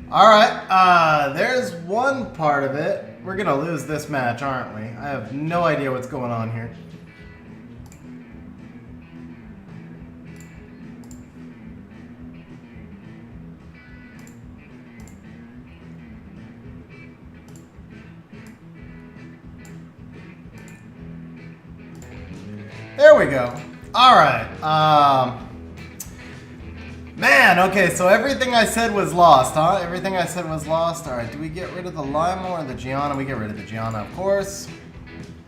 Alright, there's one part of it. We're gonna lose this match, aren't we? I have no idea what's going on here. There we go. Alright, man, okay, so everything I said was lost, huh? Everything I said was lost. Alright, do we get rid of the Lima or the Gianna? We get rid of the Gianna, of course.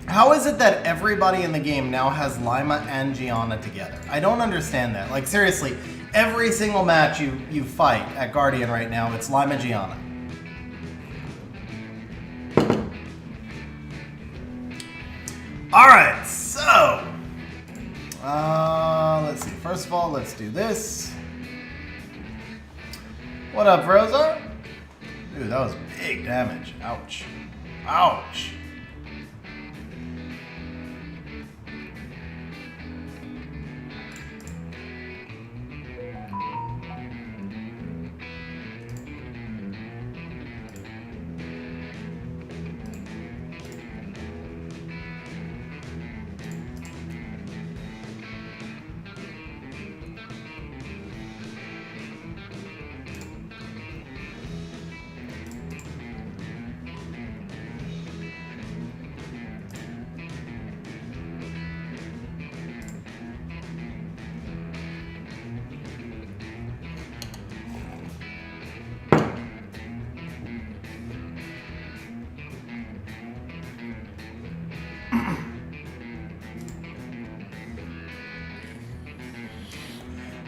How is it that everybody in the game now has Lima and Gianna together? I don't understand that. Like, seriously, every single match you fight at Guardian right now, it's Lima Gianna. Alright, so... let's see. First of all, let's do this. What up, Rosar? Dude, that was big damage. Ouch. Ouch.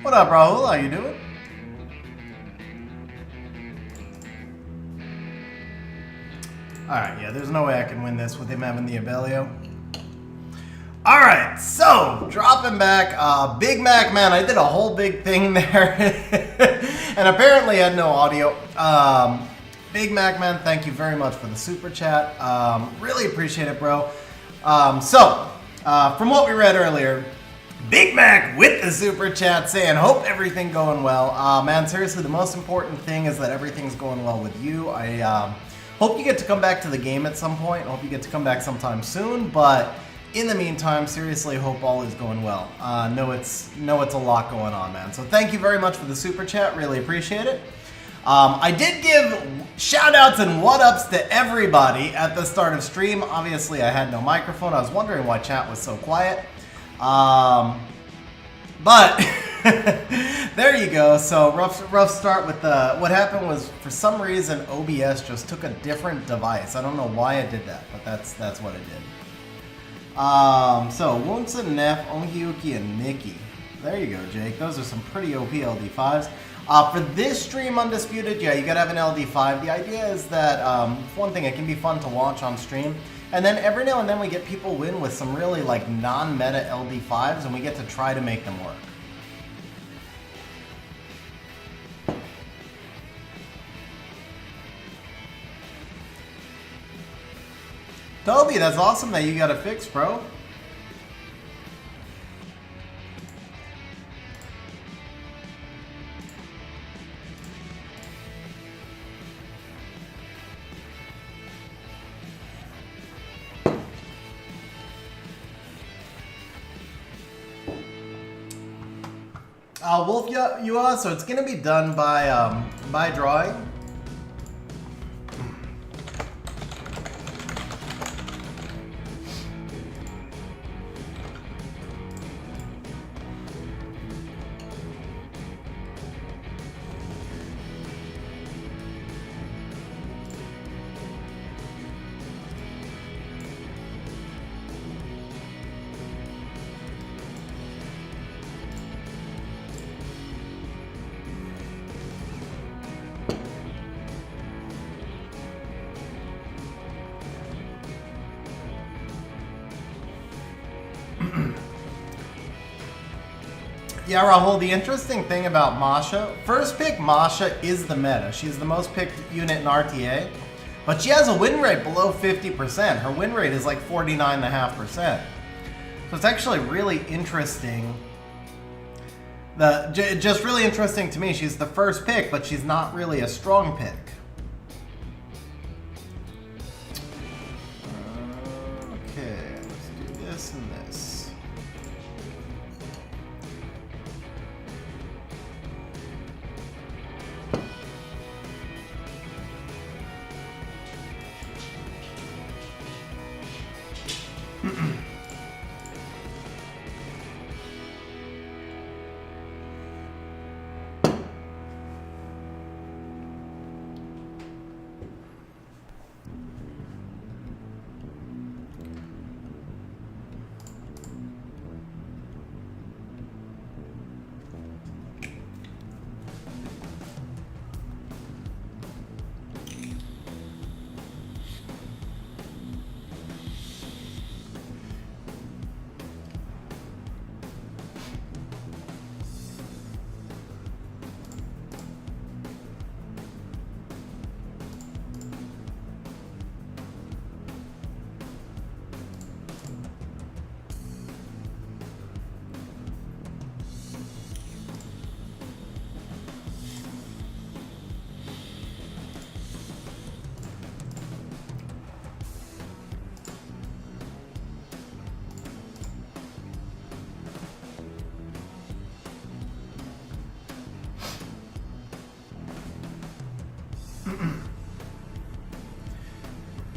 What up, Rahul? How you doing? Alright, yeah, there's no way I can win this with him having the Abelio. Alright, so, dropping back, Big Mac, man, I did a whole big thing there, and apparently had no audio. Big Mac, man, thank you very much for the super chat. Really appreciate it, bro. From what we read earlier, Big Mac with the super chat saying, hope everything going well. Man, seriously, the most important thing is that everything's going well with you. I hope you get to come back to the game at some point. I hope you get to come back sometime soon, but in the meantime, seriously, hope all is going well. Know it's a lot going on, man. So thank you very much for the super chat. Really appreciate it. I did give shout-outs and what-ups to everybody at the start of stream. Obviously, I had no microphone. I was wondering why chat was so quiet. But there you go. So rough start with the, what happened was for some reason OBS just took a different device. I don't know why it did that, but that's what it did. So Wunsa, Neff, Onhyuki, and Mickey. There you go, Jake. Those are some pretty OP LD5's. For this stream, Undisputed, yeah, you gotta have an LD5. The idea is that, for one thing, it can be fun to watch on stream. And then every now and then we get people win with some really like non-meta LD5's and we get to try to make them work. Toby, that's awesome that you got it fixed, bro. Wolf Yua, so it's gonna be done by drawing. Yeah, Rahul, the interesting thing about Masha, first pick Masha is the meta. She's the most picked unit in RTA, but she has a win rate below 50%. Her win rate is like 49.5%. So it's actually really interesting Just really interesting to me. She's the first pick, but she's not really a strong pick. Okay, let's do this and this.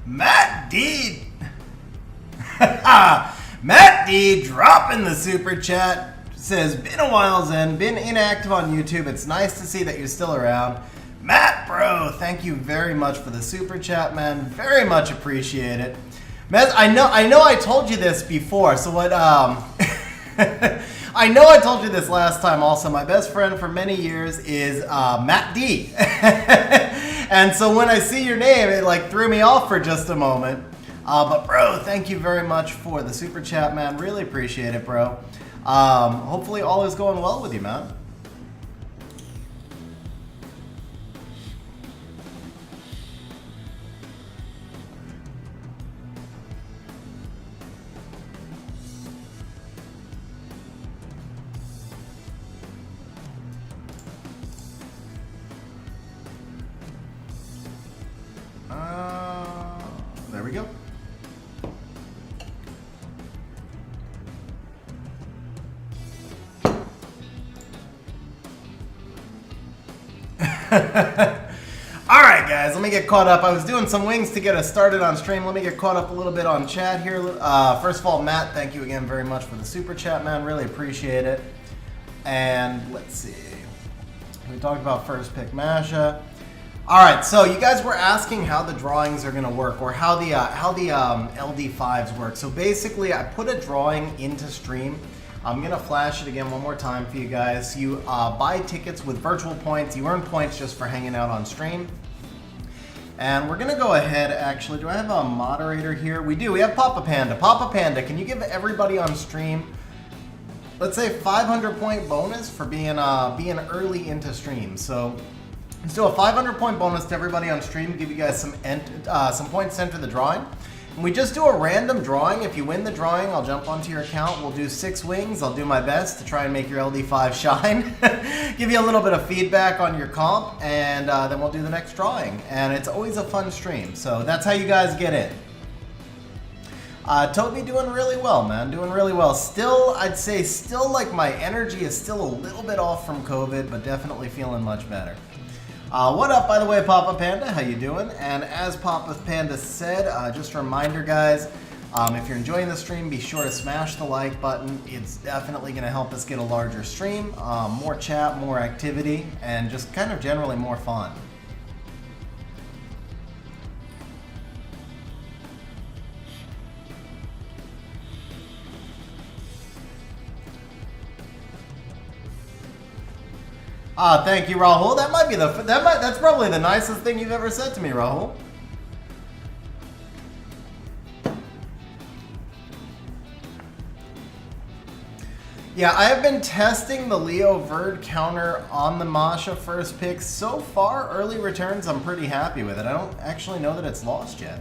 Matt D. Matt D dropping the super chat. Says, been a while, Zen. Been inactive on YouTube. It's nice to see that you're still around. Matt, bro, thank you very much for the super chat, man. Very much appreciate it. Mez, I know I told you this before, so what, I know I told you this last time also. My best friend for many years is Matt D. And so when I see your name, it like threw me off for just a moment. But bro, thank you very much for the super chat, man. Really appreciate it, bro. Hopefully all is going well with you, man. There we go. Alright guys, let me get caught up. I was doing some wings to get us started on stream. Let me get caught up a little bit on chat here. First of all, Matt, thank you again very much for the super chat, man. Really appreciate it. And let's see. We talked about first pick Masha. Alright, so you guys were asking how the drawings are going to work, or how the LD5's work. So basically, I put a drawing into stream. I'm going to flash it again one more time for you guys. You buy tickets with virtual points. You earn points just for hanging out on stream. And we're going to go ahead, actually. Do I have a moderator here? We do. We have Papa Panda. Papa Panda, can you give everybody on stream, let's say, 500 point bonus for being early into stream? So let's do a 500 point bonus to everybody on stream, give you guys some points to enter the drawing. And we just do a random drawing. If you win the drawing, I'll jump onto your account. We'll do 6 wings. I'll do my best to try and make your LD5 shine. Give you a little bit of feedback on your comp, and then we'll do the next drawing. And it's always a fun stream. So that's how you guys get in. Toby doing really well, man. Doing really well. Still, I'd say like my energy is still a little bit off from COVID, but definitely feeling much better. What up, by the way, Papa Panda? How you doing? And as Papa Panda said, just a reminder, guys, if you're enjoying the stream, be sure to smash the like button. It's definitely going to help us get a larger stream, more chat, more activity, and just kind of generally more fun. Thank you, Rahul. That's probably the nicest thing you've ever said to me, Rahul. Yeah, I have been testing the Leo Verd counter on the Masha first pick. So far, early returns, I'm pretty happy with it. I don't actually know that it's lost yet.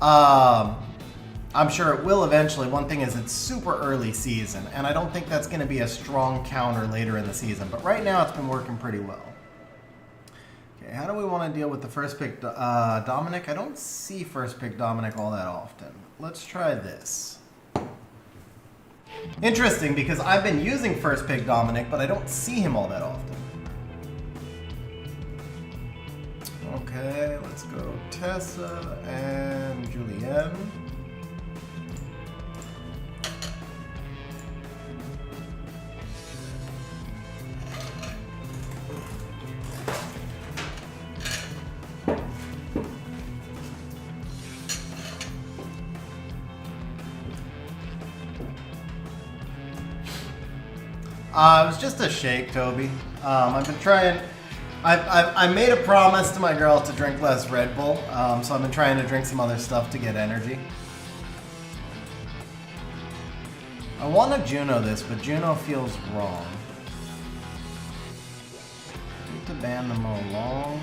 I I'm sure it will eventually. One thing is it's super early season, and I don't think that's going to be a strong counter later in the season. But right now it's been working pretty well. Okay, how do we want to deal with the first pick Dominic? I don't see first pick Dominic all that often. Let's try this. Interesting, because I've been using first pick Dominic, but I don't see him all that often. Okay, let's go Tessa and Julienne. It was just a shake, Toby. I've been trying. I made a promise to my girl to drink less Red Bull, so I've been trying to drink some other stuff to get energy. I want to Juno this, but Juno feels wrong. Need to ban them all along.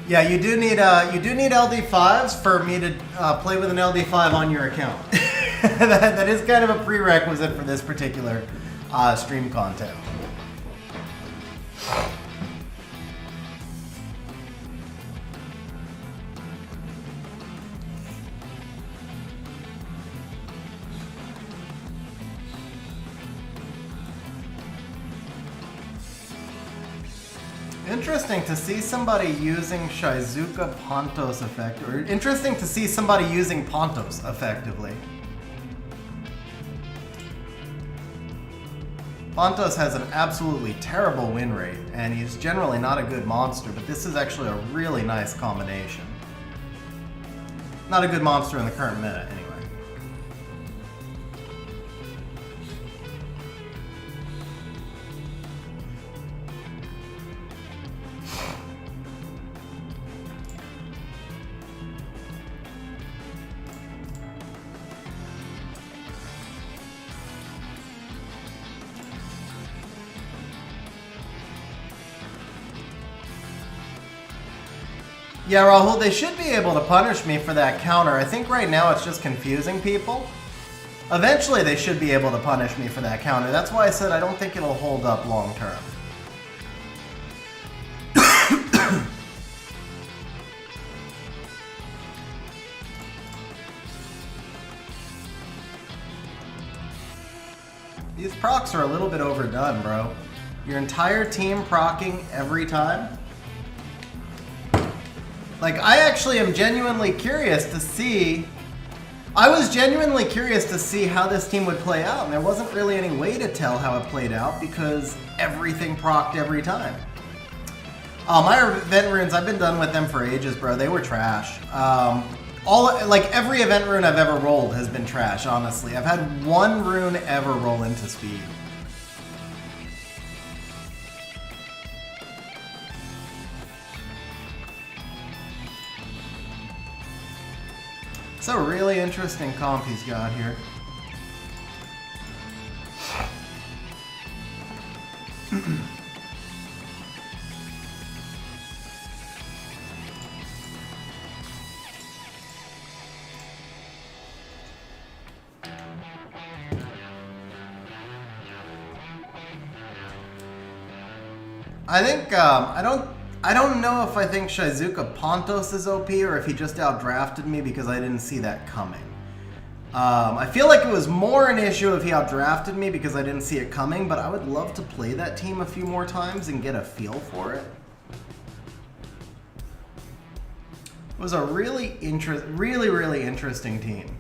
Yeah, you do need LD5's for me to play with an LD5 on your account. that is kind of a prerequisite for this particular stream content. Interesting to see somebody using Shizuka Pontos or interesting to see somebody using Pontos effectively. Pontos has an absolutely terrible win rate, and he's generally not a good monster, but this is actually a really nice combination. Not a good monster in the current meta, anyway. Yeah, Rahul, they should be able to punish me for that counter. I think right now it's just confusing people. Eventually they should be able to punish me for that counter. That's why I said I don't think it'll hold up long term. These procs are a little bit overdone, bro. Your entire team procking every time? Like, I actually am genuinely curious to see... I was genuinely curious to see how this team would play out, and there wasn't really any way to tell how it played out because everything procced every time. My event runes, I've been done with them for ages, bro. They were trash. Every event rune I've ever rolled has been trash, honestly. I've had one rune ever roll into speed. It's a really interesting comp he's got here. I think I don't know if I think Shizuka Pontos is OP or if he just outdrafted me because I didn't see that coming. I feel like it was more an issue if he outdrafted me because I didn't see it coming, but I would love to play that team a few more times and get a feel for it. It was a really interesting team.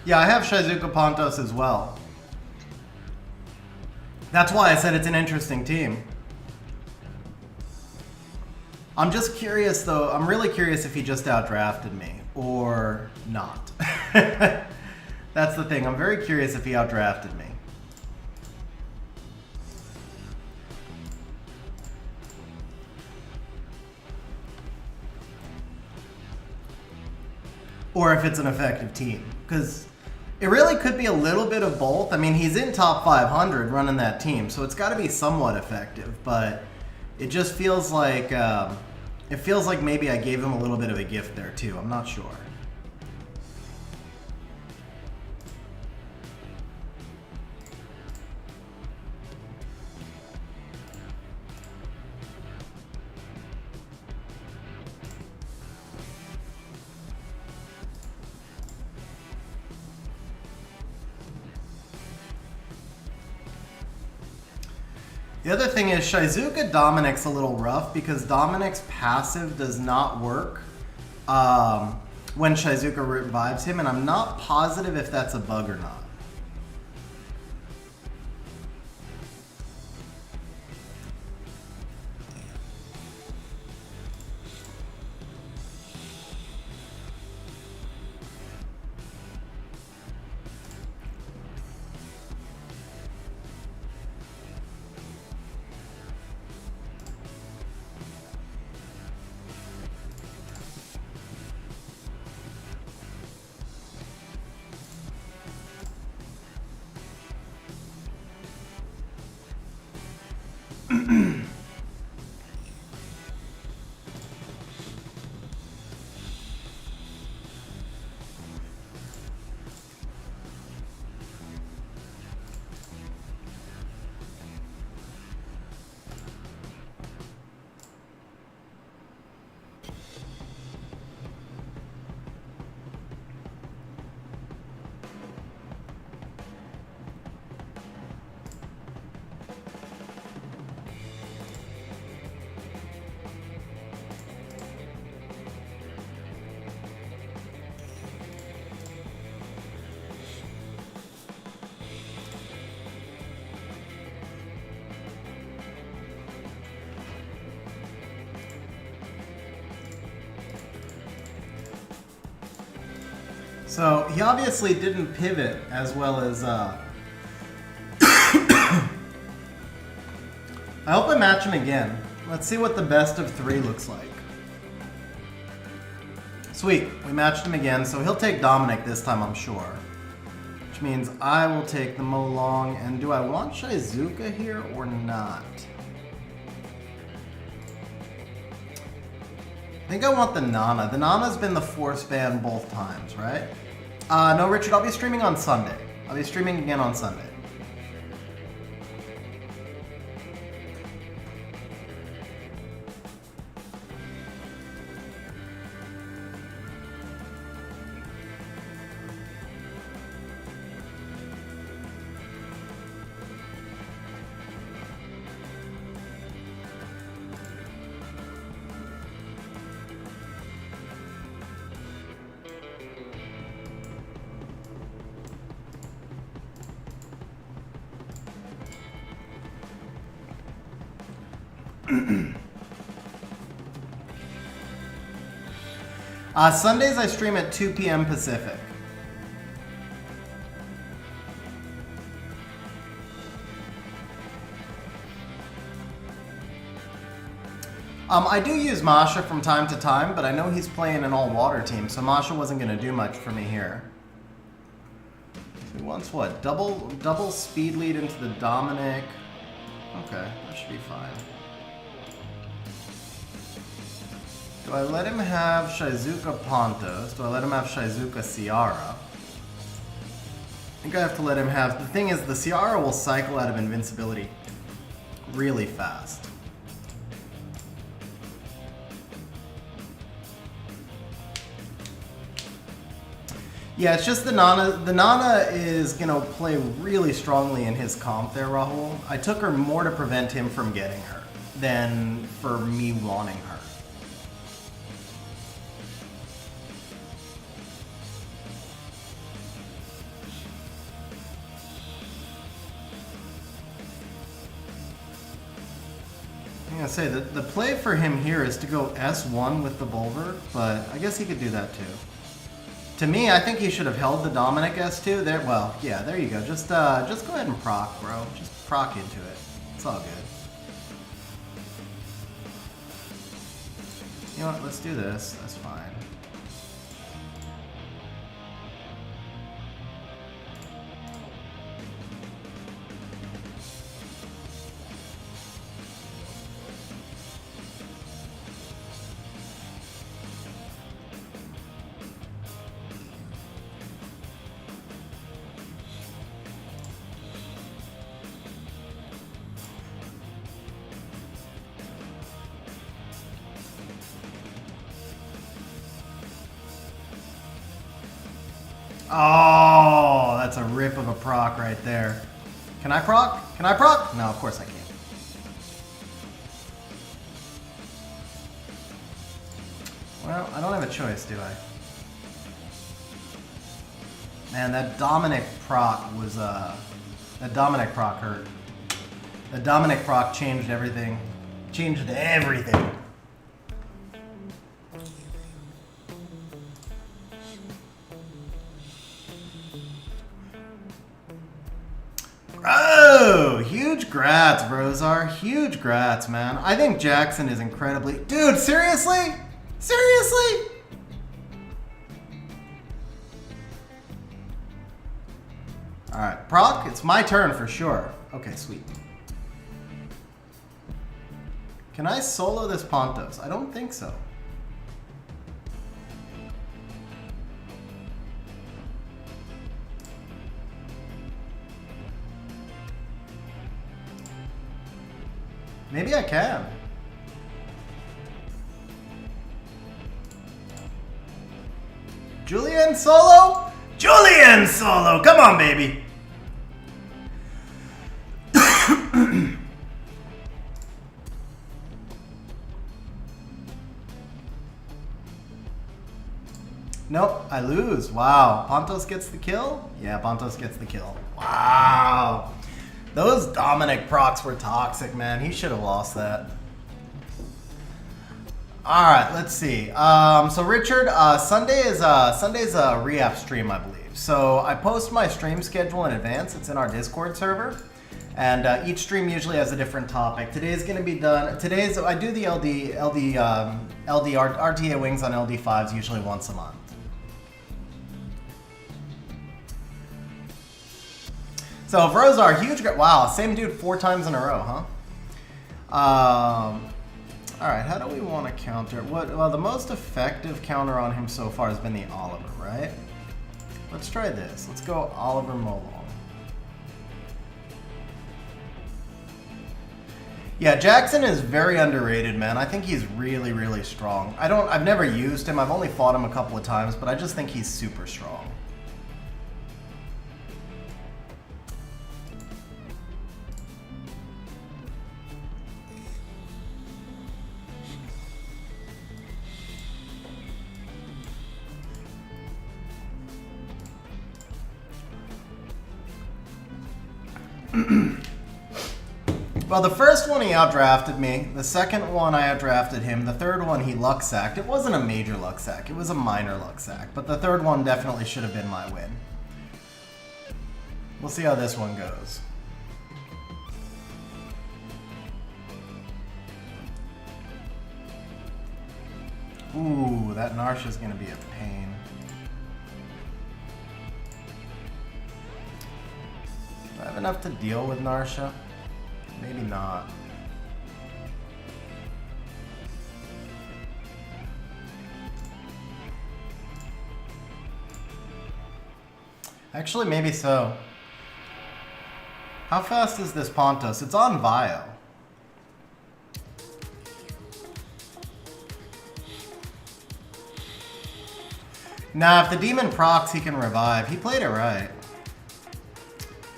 Yeah, I have Shizuka Pontos as well. That's why I said it's an interesting team. I'm just curious, though. I'm really curious if he just outdrafted me or not. That's the thing. I'm very curious if he outdrafted me. Or if it's an effective team. Because it really could be a little bit of both. I mean, he's in top 500 running that team, so it's got to be somewhat effective. But it just feels like maybe I gave him a little bit of a gift there too. I'm not sure. The other thing is Shizuka Dominic's a little rough because Dominic's passive does not work when Shizuka revives him, and I'm not positive if that's a bug or not. So he obviously didn't pivot as well as I hope I match him again. Let's see what the best of 3 looks like. Sweet, we matched him again, so he'll take Dominic this time, I'm sure. Which means I will take the Molong, and do I want Shizuka here or not? I think I want the Nana. The Nana's been the force ban both times, right? No, Richard, I'll be streaming on Sunday. I'll be streaming again on Sunday. Sundays I stream at 2 p.m. Pacific. I do use Masha from time to time, but I know he's playing an all-water team, so Masha wasn't going to do much for me here. He wants what? Double speed lead into the Dominic. Okay, that should be fine. Do I let him have Shizuka Pontos? Do I let him have Shizuka Ciara? I think I have to let him have... The thing is, the Ciara will cycle out of invincibility really fast. Yeah, it's just the Nana. The Nana is going to play really strongly in his comp there, Rahul. I took her more to prevent him from getting her than for me wanting her. I'm gonna say that the play for him here is to go S1 with the Bulver, but I guess he could do that too. To me, I think he should have held the Dominic S2 there. Well, yeah, there you go. Just go ahead and proc, bro. Just proc into it. It's all good. You know what? Let's do this. That's fine. Oh, that's a rip of a proc right there. Can I proc? Can I proc? No, of course I can't. Well, I don't have a choice, do I? Man, that Dominic proc was, that Dominic proc hurt. The Dominic proc changed everything. Changed everything. Bro, huge grats, Brozar. Huge grats, man. I think Jackson is incredibly... Dude, seriously? Seriously? Alright, proc, it's my turn for sure. Okay, sweet. Can I solo this Pontos? I don't think so. Maybe I can. Julian solo? Julian solo! Come on, baby! Nope, I lose. Wow. Pontos gets the kill? Yeah, Pontos gets the kill. Wow. Those Dominic procs were toxic, man. He should have lost that. All right, let's see. So Richard, Sunday's a re-app stream, I believe. So I post my stream schedule in advance. It's in our Discord server, and each stream usually has a different topic. Today's going to be done. I do the RTA wings on LD5's usually once a month. So Vrozar, huge, wow, same dude 4 times in a row, huh? All right, how do we want to counter? Well, the most effective counter on him so far has been the Oliver, right? Let's try this. Let's go Oliver Molong. Yeah, Jackson is very underrated, man. I think he's really, really strong. I've never used him. I've only fought him a couple of times, but I just think he's super strong. Well, the first one he outdrafted me. The second one I outdrafted him. The third one he luck sacked. It wasn't a major luck sack. It was a minor luck sack. But the third one definitely should have been my win. We'll see how this one goes. Ooh, that Narsha's gonna be a pain. Do I have enough to deal with Narsha? Maybe not. Actually, maybe so. How fast is this Pontos? It's on Vio. Nah, if the demon procs, he can revive. He played it right.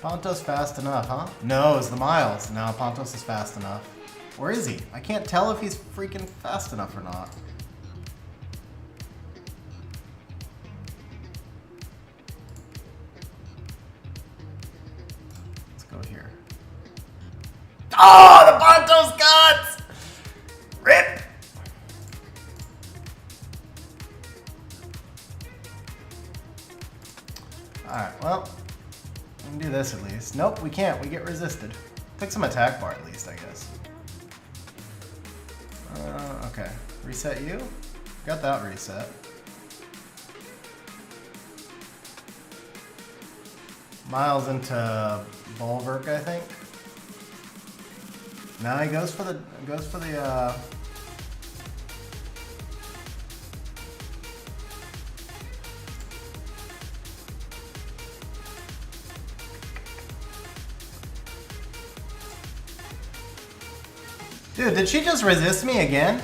Pontos fast enough, huh? No, it's the Miles. No, Pontos is fast enough. Or is he? I can't tell if he's freaking fast enough or not. Let's go here. Oh, the Pontos guts! Rip! Alright, well, we can do this at least. Nope, we can't. We get resisted. Take some attack bar at least, I guess. Okay. Reset you? Got that reset. Miles into Bulwark, I think. Now he goes for the Dude, did she just resist me again?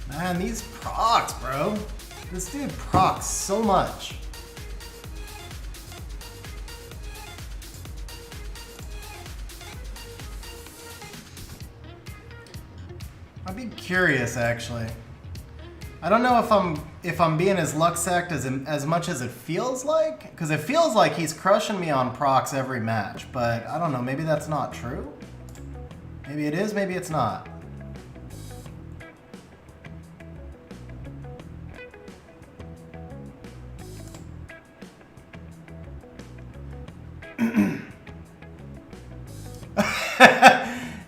Man, these procs, bro. This dude procs so much. I'd be curious, actually. I don't know if I'm being as luck-sacked as much as it feels like, because it feels like he's crushing me on procs every match. But I don't know. Maybe that's not true. Maybe it is. Maybe it's not.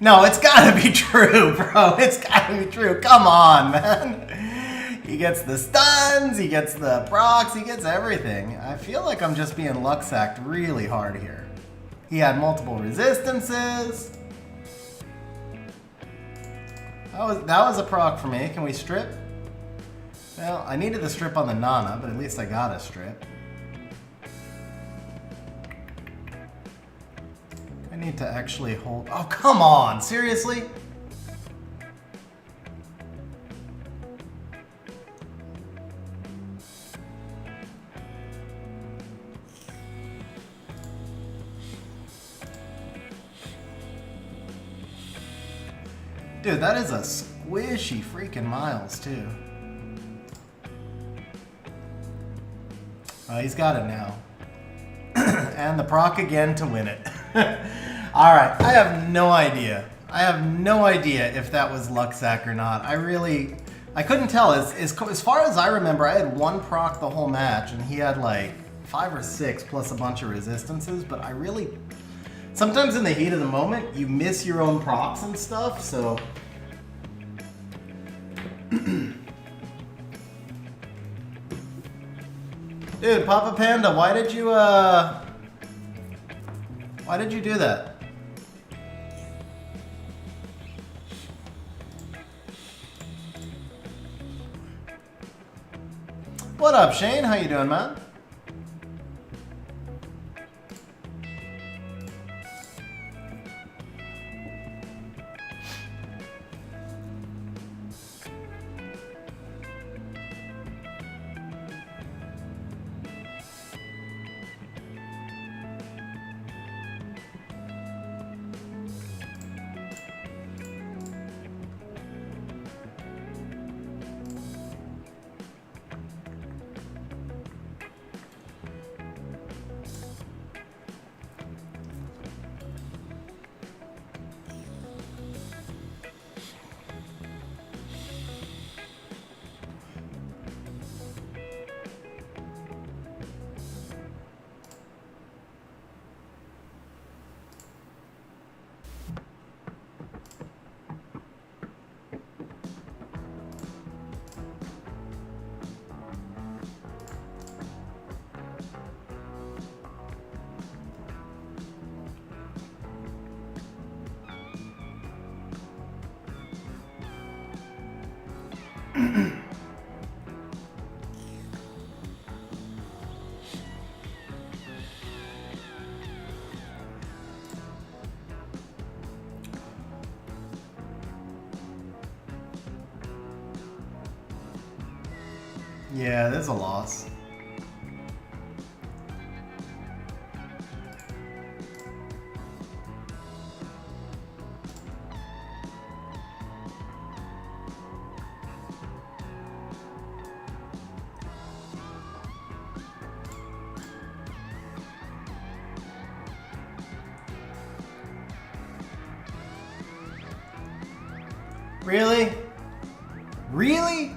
No, it's gotta be true, bro. It's gotta be true. Come on, man. He gets the stuns, he gets the procs, he gets everything. I feel like I'm just being luck-sacked really hard here. He had multiple resistances. That was a proc for me. Can we strip? Well, I needed the strip on the Nana, but at least I got a strip. I need to actually hold. Oh, come on! Seriously? Dude, that is a squishy freaking Miles, too. Oh, he's got it now. And the proc again to win it. Alright, I have no idea. I have no idea if that was luck-sack or not. I couldn't tell. As far as I remember, I had one proc the whole match, and he had like 5 or 6 plus a bunch of resistances, but I really... Sometimes in the heat of the moment, you miss your own procs and stuff, so... Dude, Papa Panda, why did you do that? What up, Shane? How you doing, man? Yeah, there's a loss. Really? Really?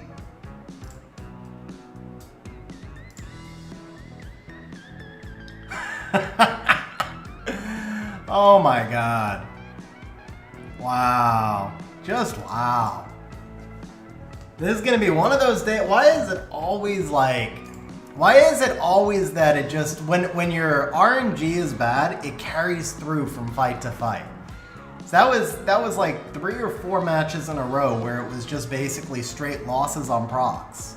Oh my god. Wow. Just wow. This is gonna be one of those days. Why is it always like... Why is it always that it just... When your RNG is bad, it carries through from fight to fight. So that was like 3 or 4 matches in a row where it was just basically straight losses on procs.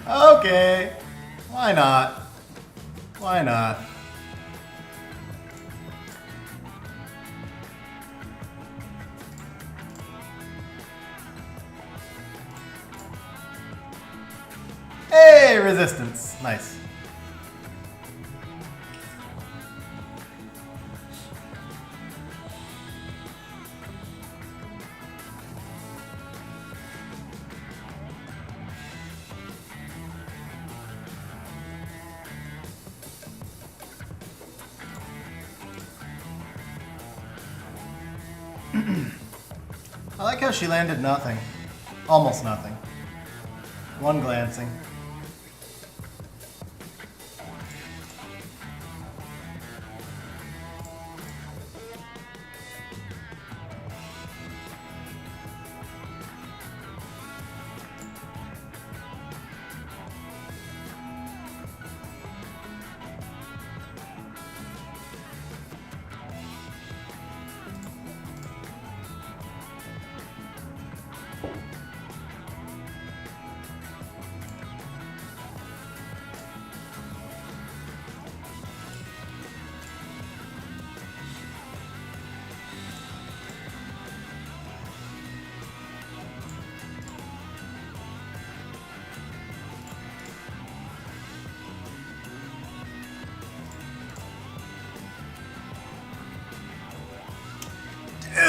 Okay. Why not? Why not? Hey, resistance. Nice. I like how she landed nothing. Almost nothing. One glancing.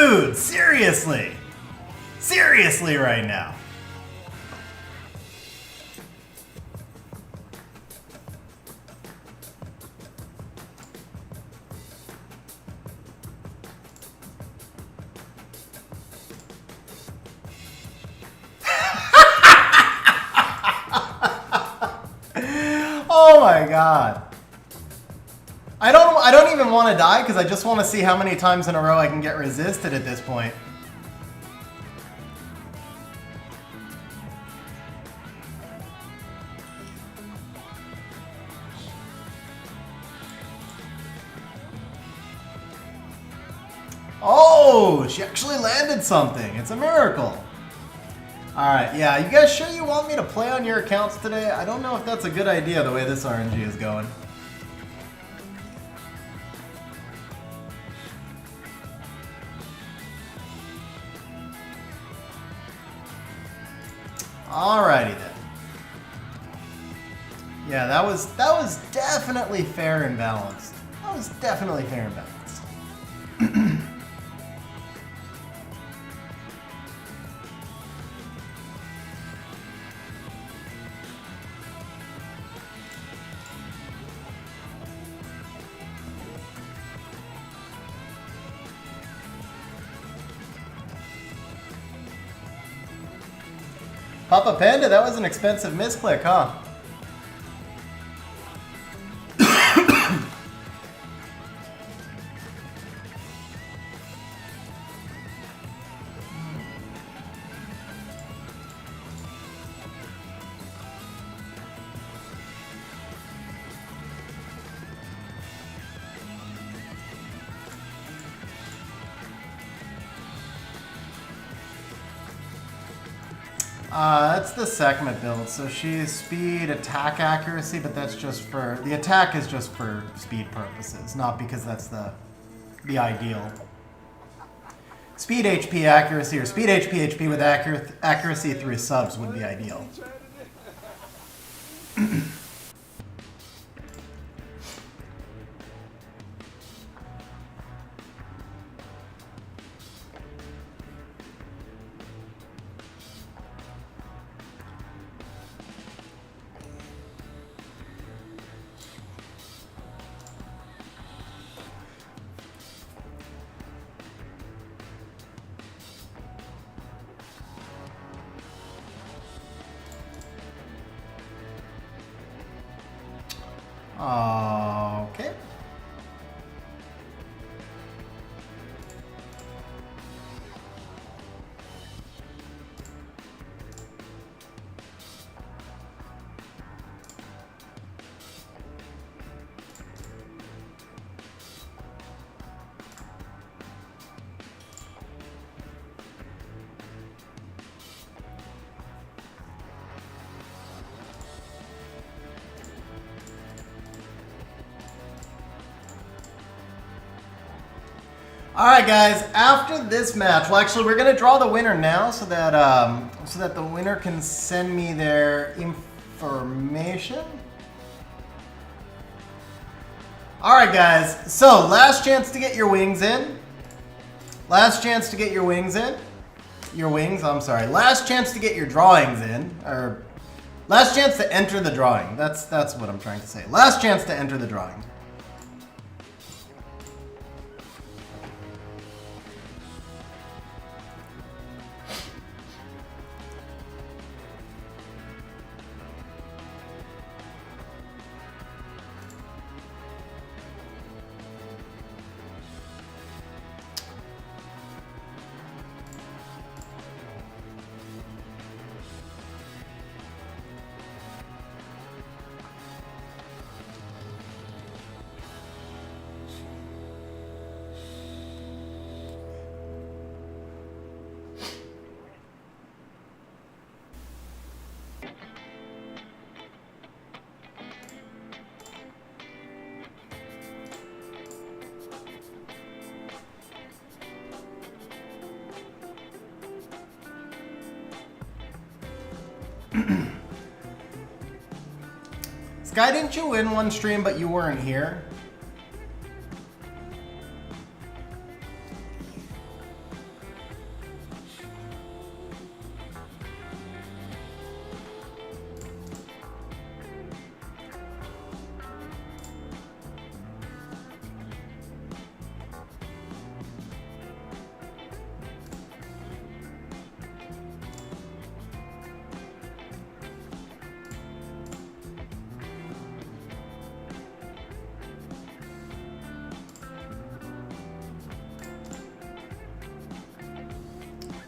Dude, seriously? Seriously right now? Oh my god. I don't even want to die because I just want to see how many times in a row I can get resisted at this point. Oh, she actually landed something. It's a miracle. Alright, yeah, you guys sure you want me to play on your accounts today? I don't know if that's a good idea the way this RNG is going. Alrighty then. Yeah, that was definitely fair and balanced. That was definitely fair and balanced. Papa Panda, that was an expensive misclick, huh? That's the segment build. So she's speed, attack accuracy, but that's just for the attack is just for speed purposes, not because that's the ideal. Speed HP accuracy or speed HP with accuracy through subs would be ideal. Okay. All right, guys. After this match, well, actually, we're gonna draw the winner now, so that the winner can send me their information. All right, guys. So, last chance to get your wings in. Last chance to get your wings in. Your wings. I'm sorry. Last chance to get your drawings in, or last chance to enter the drawing. That's what I'm trying to say. Last chance to enter the drawing. Sky, didn't you win one stream, but you weren't here?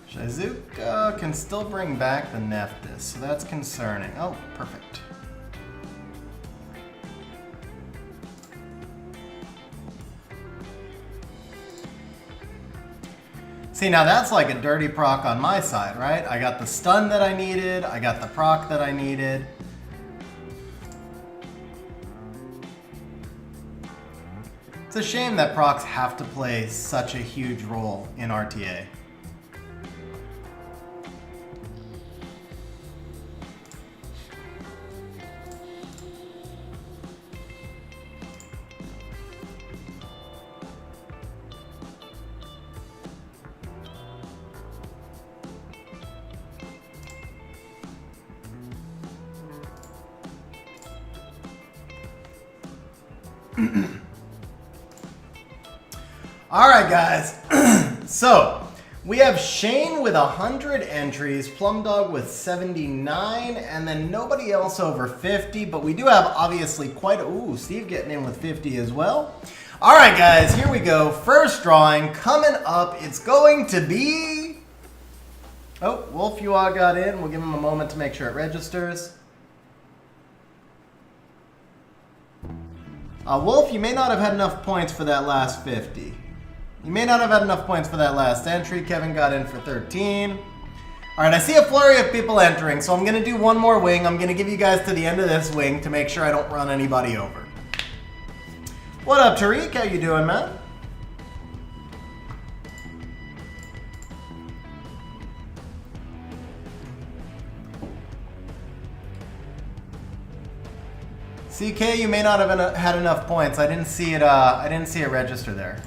Shizuka can still bring back the Nephthys, so that's concerning. Oh, perfect. See, now that's like a dirty proc on my side, right? I got the stun that I needed. I got the proc that I needed. It's a shame that procs have to play such a huge role in RTA. All right, guys. So we have Shane with 100 entries, Plumdog with 79, and then nobody else over 50. But we do have obviously quite a... Ooh, Steve getting in with 50 as well. All right, guys, here we go. First drawing coming up. It's going to be... Oh, Wolf, you all got in. We'll give him a moment to make sure it registers. Wolf, you may not have had enough points for that last 50. You may not have had enough points for that last entry. Kevin got in for 13. All right, I see a flurry of people entering, so I'm going to do one more wing. I'm going to give you guys to the end of this wing to make sure I don't run anybody over. What up, Tariq? How you doing, man? CK, you may not have had enough points. I didn't see it. I didn't see it register there.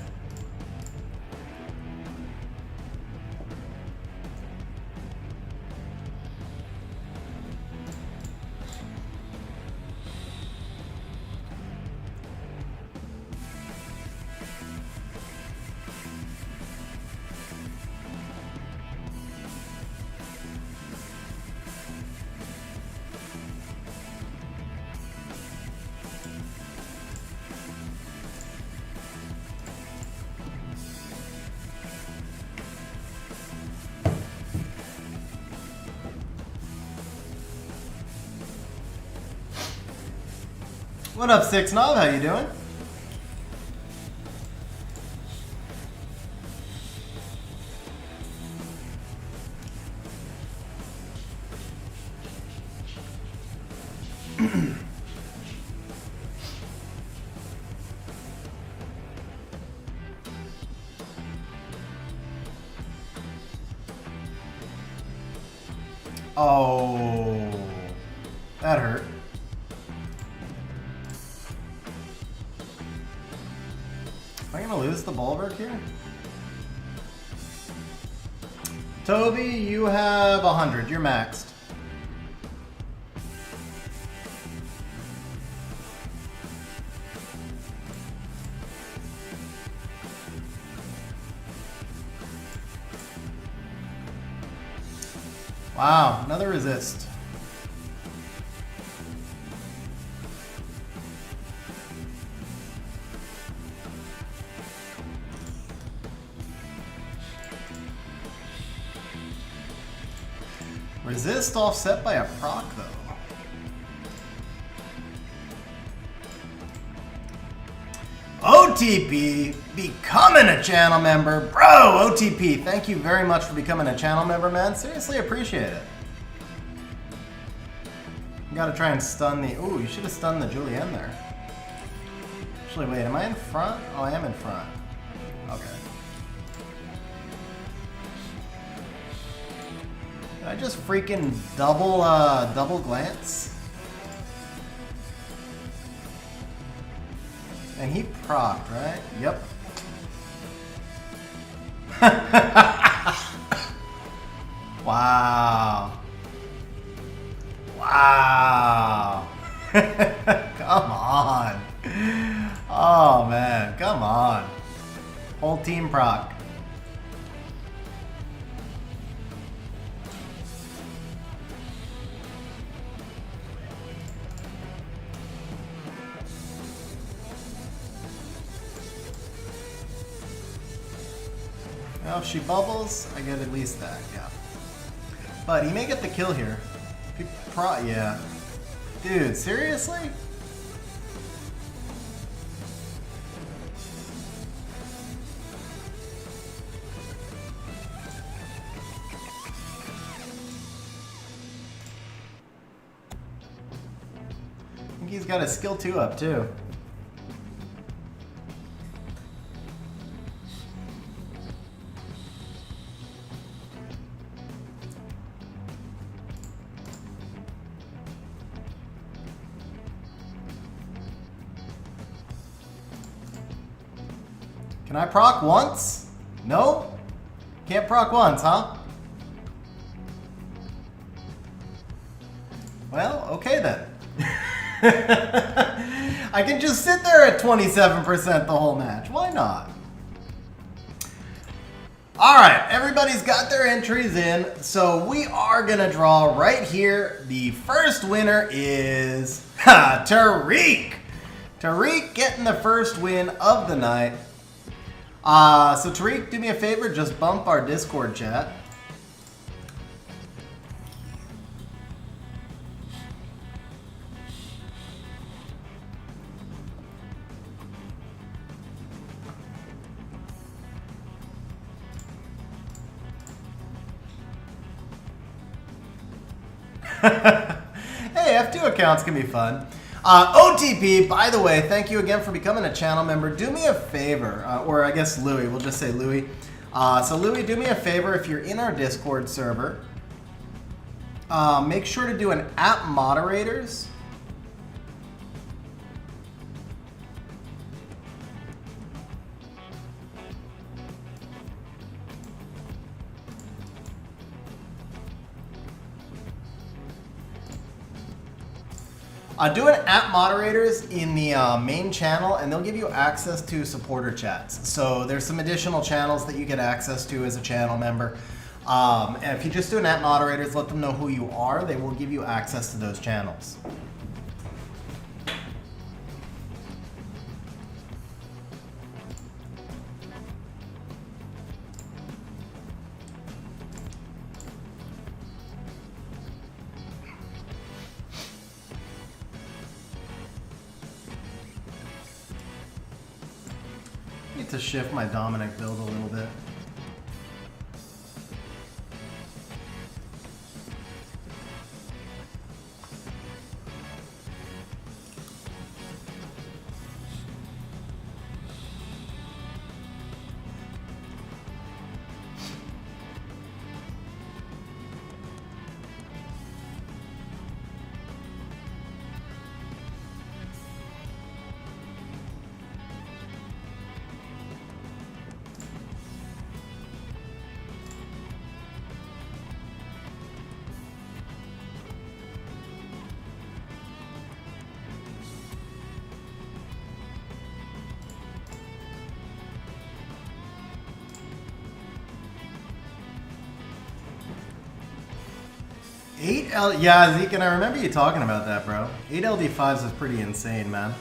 What up, 6 Knob? How you doing? Oh, that hurt. Am I gonna lose the Bulwark here? Toby, you have 100. You're maxed. Wow, another resist. Resist offset by a proc, though. OTP, becoming a channel member. Bro, OTP, thank you very much for becoming a channel member, man. Seriously appreciate it. You gotta try and stun the... Ooh, you should have stunned the Julienne there. Actually, wait, am I in front? Oh, I am in front. Okay. Did I just freaking double glance? And he procced, right? Yep. Wow. Wow. Come on. Oh, man. Come on. Whole team proc. Well, if she bubbles, I get at least that, yeah. But he may get the kill here. Yeah. Dude, seriously? he's got his skill 2 up too. Can I proc once? No? Can't proc once, huh? Well, okay then. I can just sit there at 27% the whole match. Why not? Alright, everybody's got their entries in, so we are going to draw right here. The first winner is Tariq. Tariq getting the first win of the night. So Tariq, do me a favor, just bump our Discord chat. Hey, F2 accounts can be fun. OTP, by the way, thank you again for becoming a channel member. Do me a favor, or I guess Louis, we'll just say Louis. So Louis, do me a favor, if you're in our Discord server, make sure to do an app moderators. Do an app moderators in the main channel, and they'll give you access to supporter chats. So there's some additional channels that you get access to as a channel member. And if you just do an app moderators, let them know who you are, they will give you access to those channels. To shift my Dominic build a little bit. Yeah, Zeke, and I remember you talking about that, bro. 8 LD5's is pretty insane, man.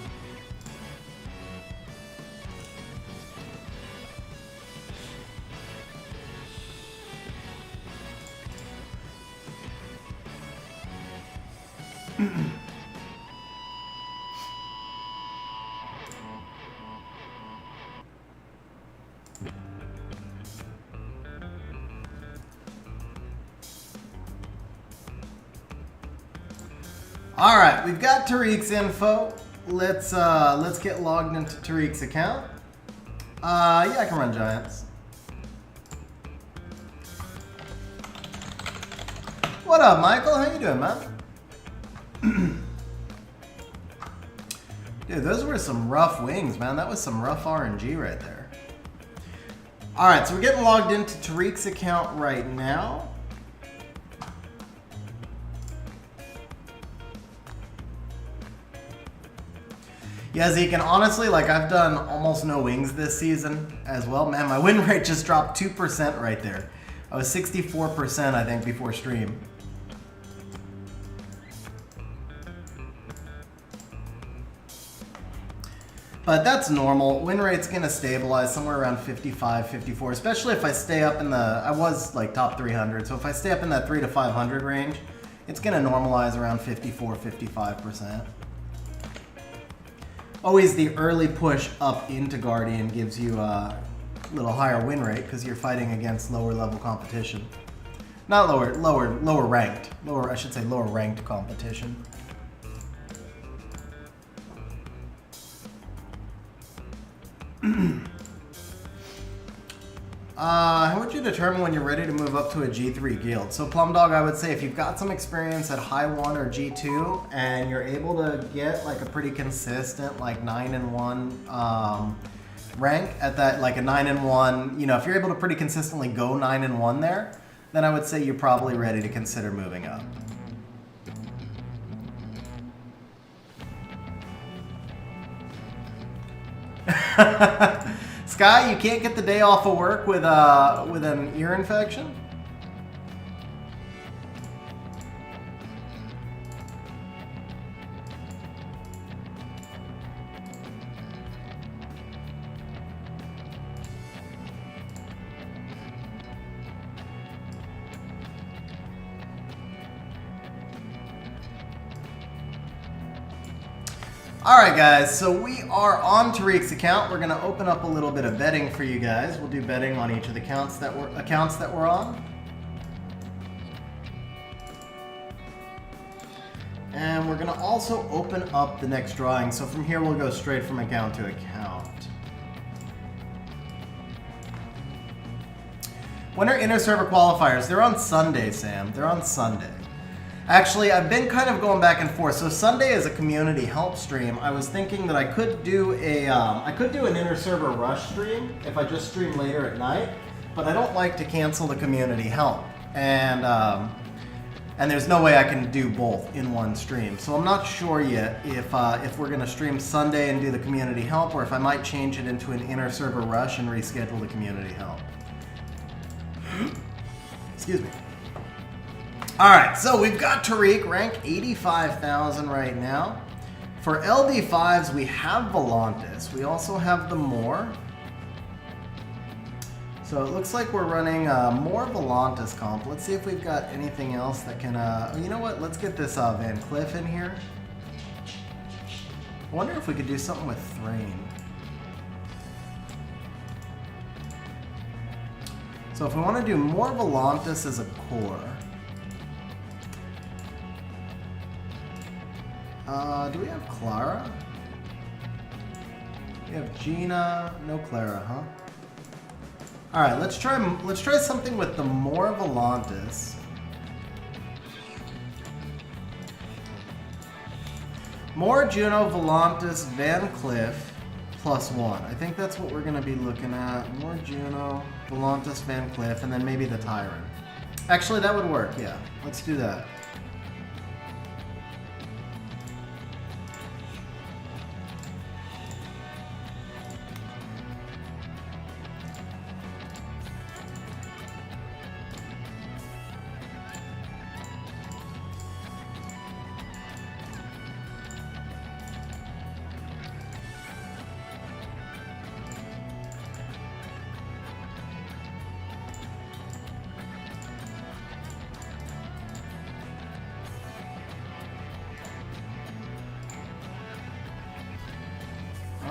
All right, we've got Tariq's info. Let's get logged into Tariq's account. Yeah, I can run Giants. What up, Michael? How you doing, man? Dude, those were some rough wings, man. That was some rough RNG right there. All right, so we're getting logged into Tariq's account right now. Yeah, Zeke, and honestly, like, I've done almost no wings this season as well. Man, my win rate just dropped 2% right there. I was 64%, I think, before stream. But that's normal. Win rate's gonna stabilize somewhere around 55, 54, especially if I stay up in the, I was like top 300, so if I stay up in that 300 to 500 range, it's gonna normalize around 54, 55%. Always the early push up into Guardian gives you a little higher win rate because you're fighting against lower level competition. Not lower ranked. I should say lower ranked competition. How would you determine when you're ready to move up to a G3 guild? So Plum Dog, I would say if you've got some experience at high 1 or G2 and you're able to get like a pretty consistent like 9-1 rank at that, like a 9-1, you know, if you're able to pretty consistently go 9-1 there, then I would say you're probably ready to consider moving up. Sky, you can't get the day off of work with an ear infection? Alright guys, so we are on Tariq's account. We're going to open up a little bit of betting for you guys. We'll do betting on each of the accounts that we're on. And we're going to also open up the next drawing. So from here we'll go straight from account to account. When are inner server qualifiers? They're on Sunday, Sam. They're on Sunday. Actually, I've been kind of going back and forth. So Sunday is a community help stream. I was thinking that I could do an inner server rush stream if I just stream later at night, but I don't like to cancel the community help, and there's no way I can do both in one stream. So I'm not sure yet if we're gonna stream Sunday and do the community help, or if I might change it into an inner server rush and reschedule the community help. Excuse me. Alright, so we've got Tariq, rank 85,000 right now. For LD5's, we have Volantis. We also have the Moor. So it looks like we're running more Volantis comp. Let's see if we've got anything else that can... you know what? Let's get this Van Cliff in here. I wonder if we could do something with Thrain. So if we want to do more Volantis as a core... do we have Clara? We have Gina, no Clara, huh? Alright, let's try something with the more Volantis. More Juno, Volantis, Van Cliff, +1. I think that's what we're going to be looking at. More Juno, Volantis, Van Cliff, and then maybe the Tyrant. Actually, that would work, yeah. Let's do that.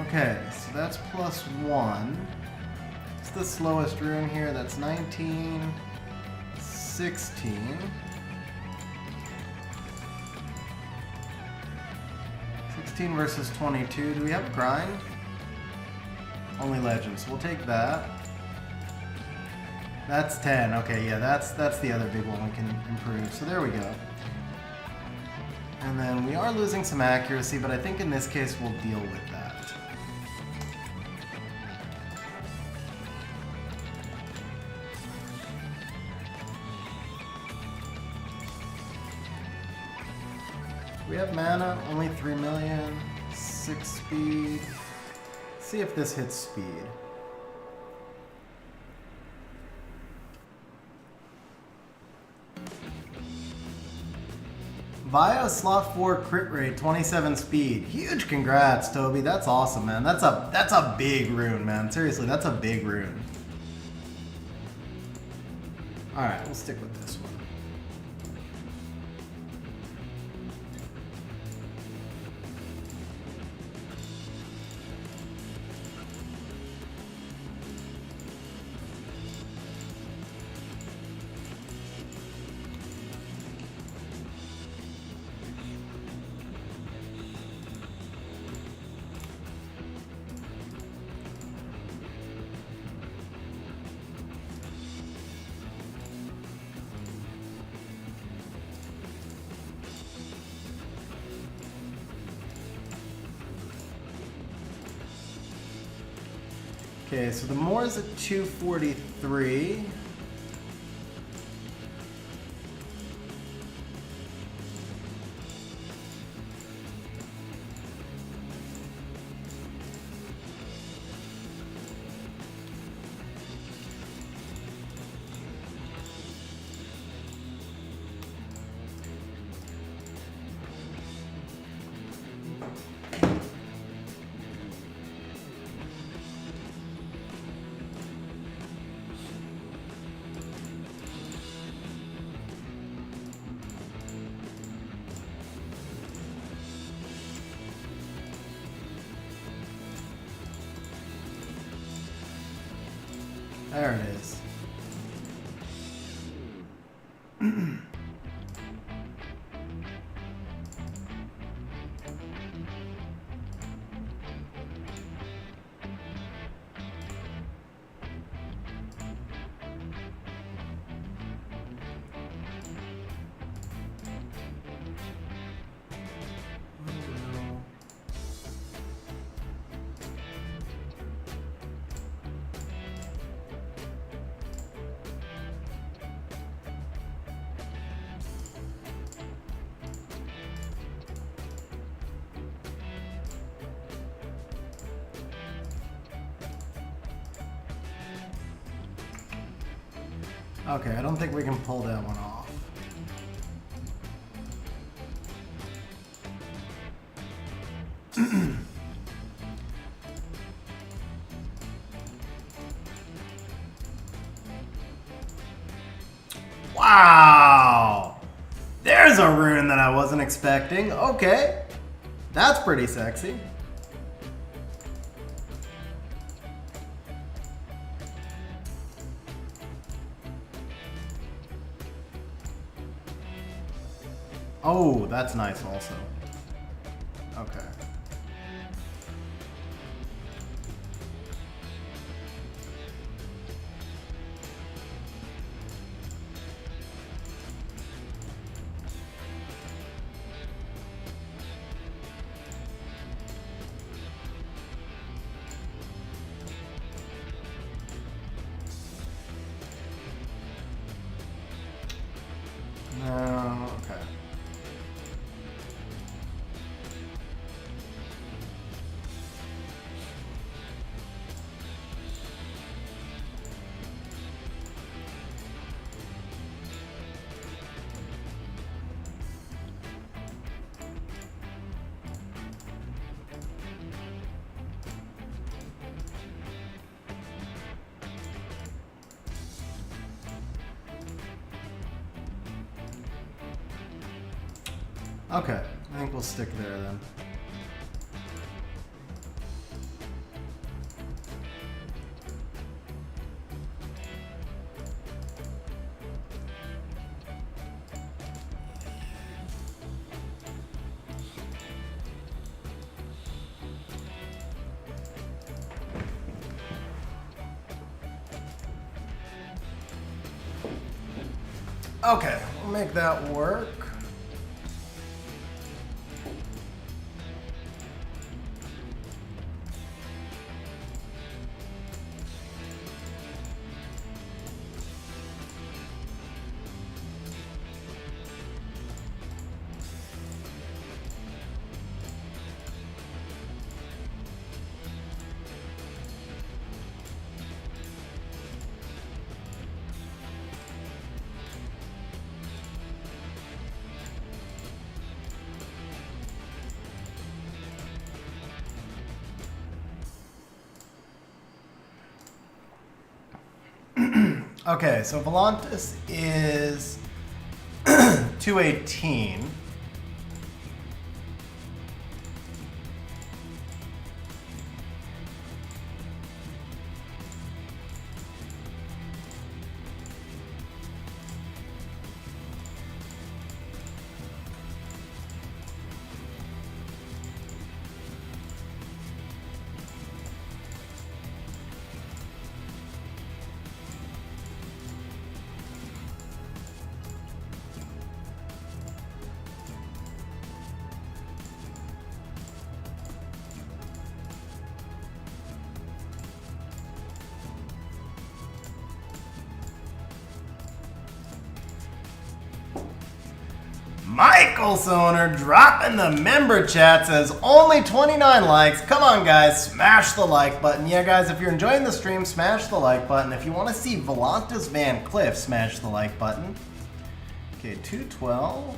Okay, so that's +1. It's the slowest rune here. That's 19, 16. 16 versus 22. Do we have grind? Only legends. We'll take that. That's 10. Okay, yeah, that's the other big one we can improve. So there we go. And then we are losing some accuracy, but I think in this case we'll deal with that. We have mana, only 3 million, 6 speed. Let's see if this hits speed. Via slot 4 crit rate, 27 speed. Huge congrats, Toby. That's awesome, man. That's a big rune, man. Seriously, that's a big rune. Alright, we'll stick with this one. Okay, so the Moor's at 243. There it is. Okay, I don't think we can pull that one off. Wow! There's a rune that I wasn't expecting. Okay, that's pretty sexy. Oh, that's nice also. Okay. No, okay. Okay, I think we'll stick there then. Okay, we'll make that work. Okay, so Volantis is 218. Michael Soner dropping the member chat, says only 29 likes. Come on, guys, smash the like button. Yeah, guys, if you're enjoying the stream, smash the like button. If you want to see Volantis Van Cliff, smash the like button. Okay, 212.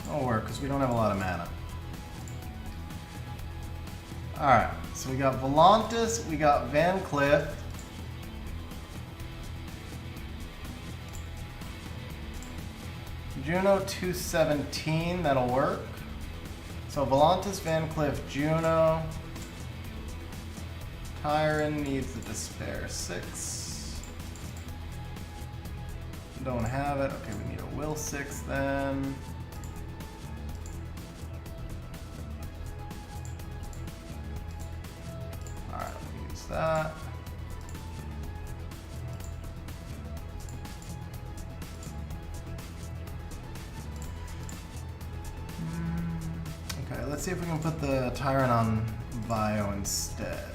Don't work, because we don't have a lot of mana. Alright, so we got Volantis, we got Van Cliff. Juno 217, that'll work. So Volantis, Van Cliff, Juno. Tyron needs the Despair 6. Don't have it. Okay, we need a Will 6 then. Alright, we'll use that. Okay, let's see if we can put the Tyrant on Bio instead.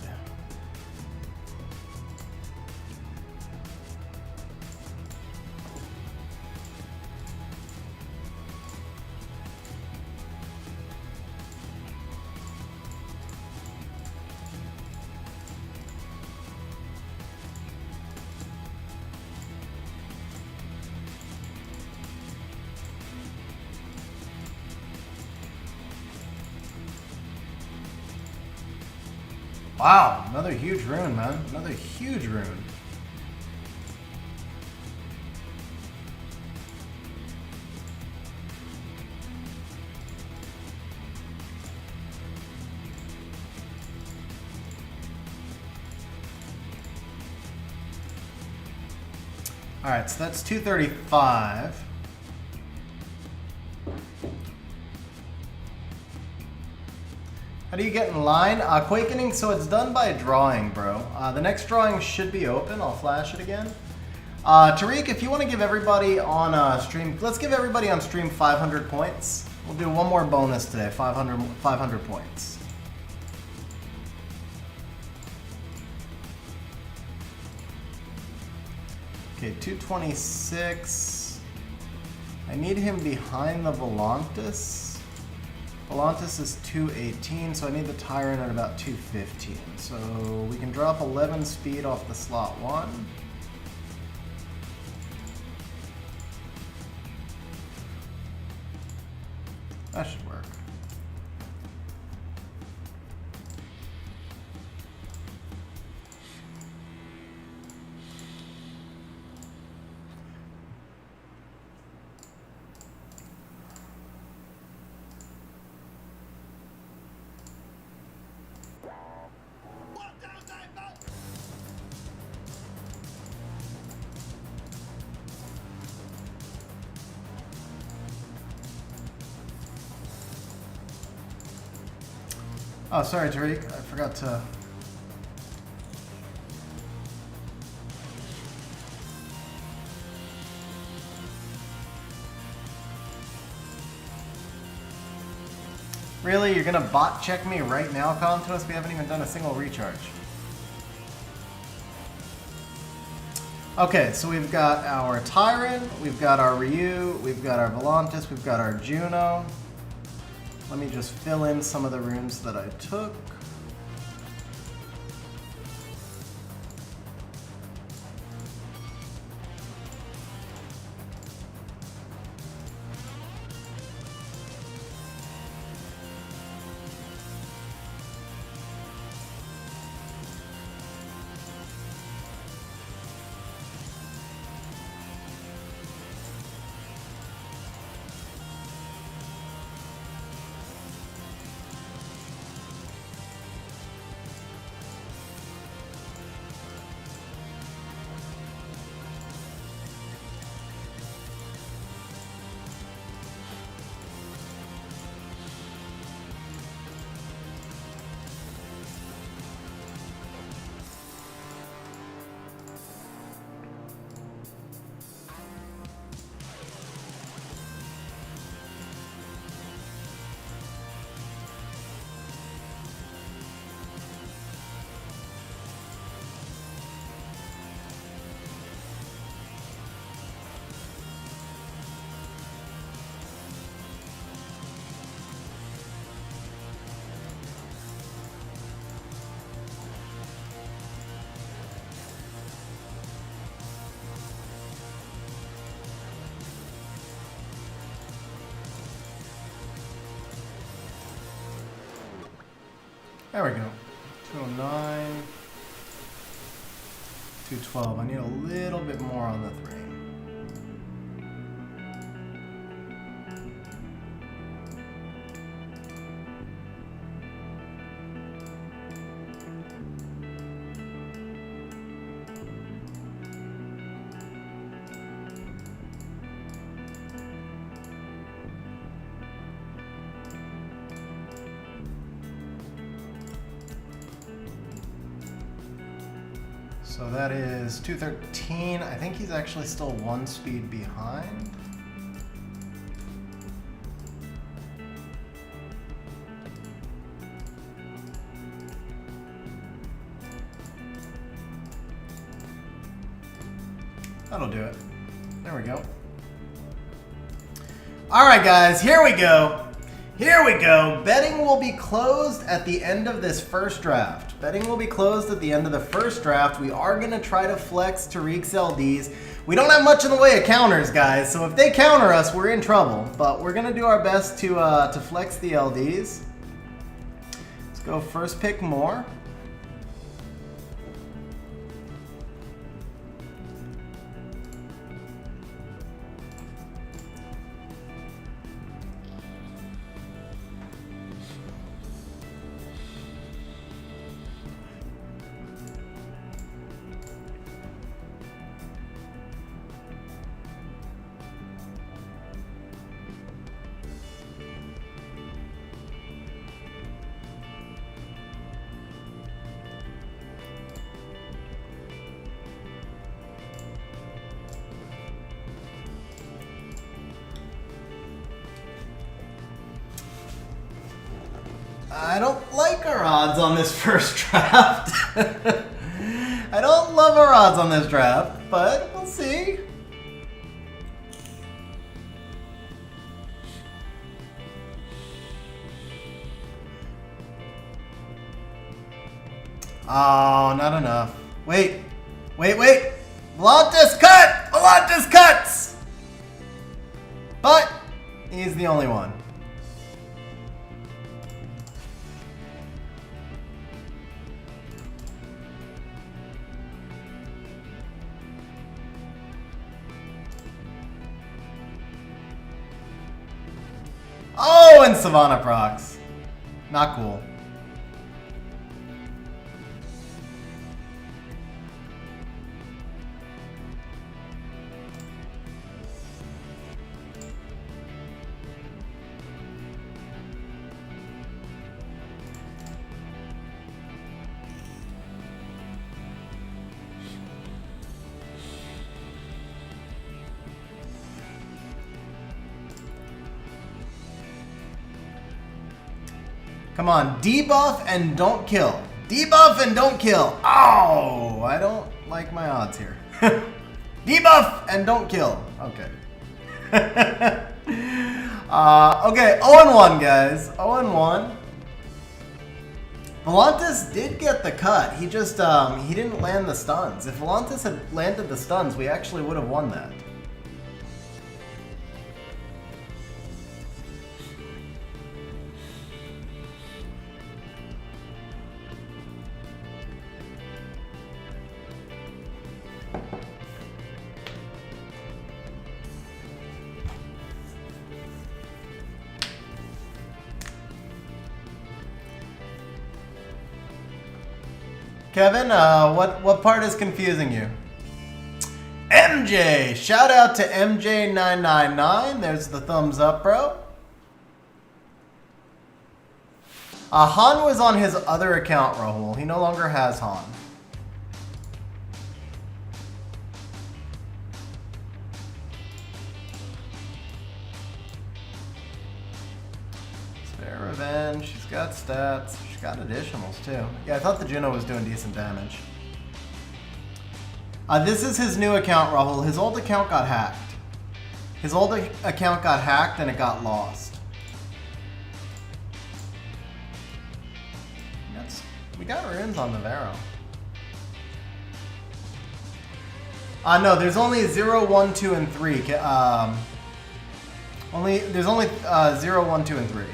Wow, another huge rune, man. Another huge rune. Alright, so that's 235. How do you get in line? Quakening, so it's done by drawing, bro. The next drawing should be open. I'll flash it again. Tariq, if you want to give everybody on stream, let's give everybody on stream 500 points. We'll do one more bonus today, 500 points. Okay, 226. I need him behind the Volantis. Volantis is 218, so I need the Tyrant at about 215. So we can drop 11 speed off the slot 1. That should work. Oh, sorry, Tariq. I forgot to... Really? You're gonna bot check me right now, Contos? We haven't even done a single recharge. Okay, so we've got our Tyrant, we've got our Ryu, we've got our Volantis, we've got our Juno. Let me just fill in some of the runes that I took. There we go. 209. 212. I need a little bit more on the 3. So that is 213. I think he's actually still 1 speed behind. That'll do it. There we go. All right, guys, here we go. Here we go. Betting will be closed at the end of this first draft. Betting will be closed at the end of the first draft. We are going to try to flex Tariq's LDs. We don't have much in the way of counters, guys, so if they counter us, we're in trouble. But we're going to do our best to flex the LDs. Let's go first pick more. I don't like our odds on this first draft. I don't love our odds on this draft, but we'll see. Oh, not enough. Wait. Volantis cut! Volantis cuts! But he's the only one. Oh, and Savannah procs. Not cool. Come on, debuff and don't kill. Debuff and don't kill. Oh, I don't like my odds here. Debuff and don't kill. Okay. Okay, 0-1, guys. 0-1. Volantis did get the cut. He just, he didn't land the stuns. If Volantis had landed the stuns, we actually would have won that. Kevin, what part is confusing you? MJ! Shout out to MJ999. There's the thumbs up, bro. Han was on his other account, Rahul. He no longer has Han. Spare Revenge. She's got stats. Got additionals too. Yeah, I thought the Juno was doing decent damage. This is his new account, Rahul. His old account got hacked. His old account got hacked and it got lost. We got runes on the Vero. No, there's only 0, 1, 2, and 3. There's only 0, 1, 2, and 3.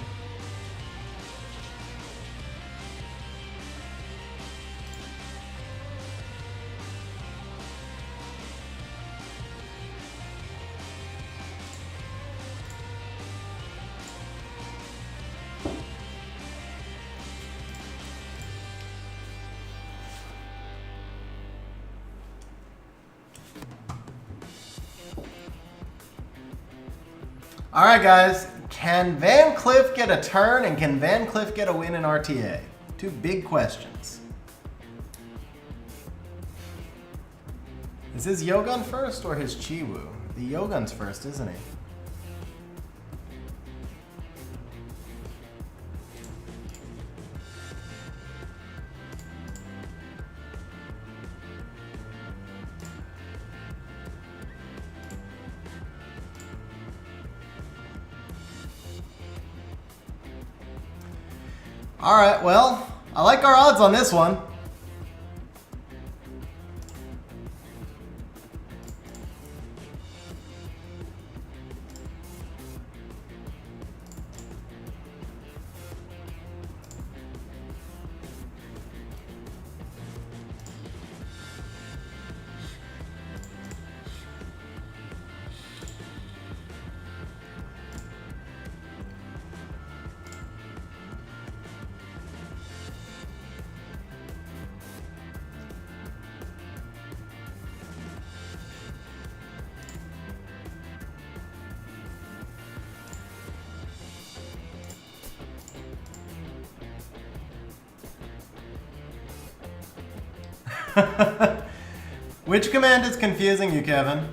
All right, guys. Can Van Cliff get a turn and can Van Cliff get a win in RTA? Two big questions. Is his Yogun first or his Chiwu? The Yogun's first, isn't he? All right, well, I like our odds on this one. Which command is confusing you, Kevin?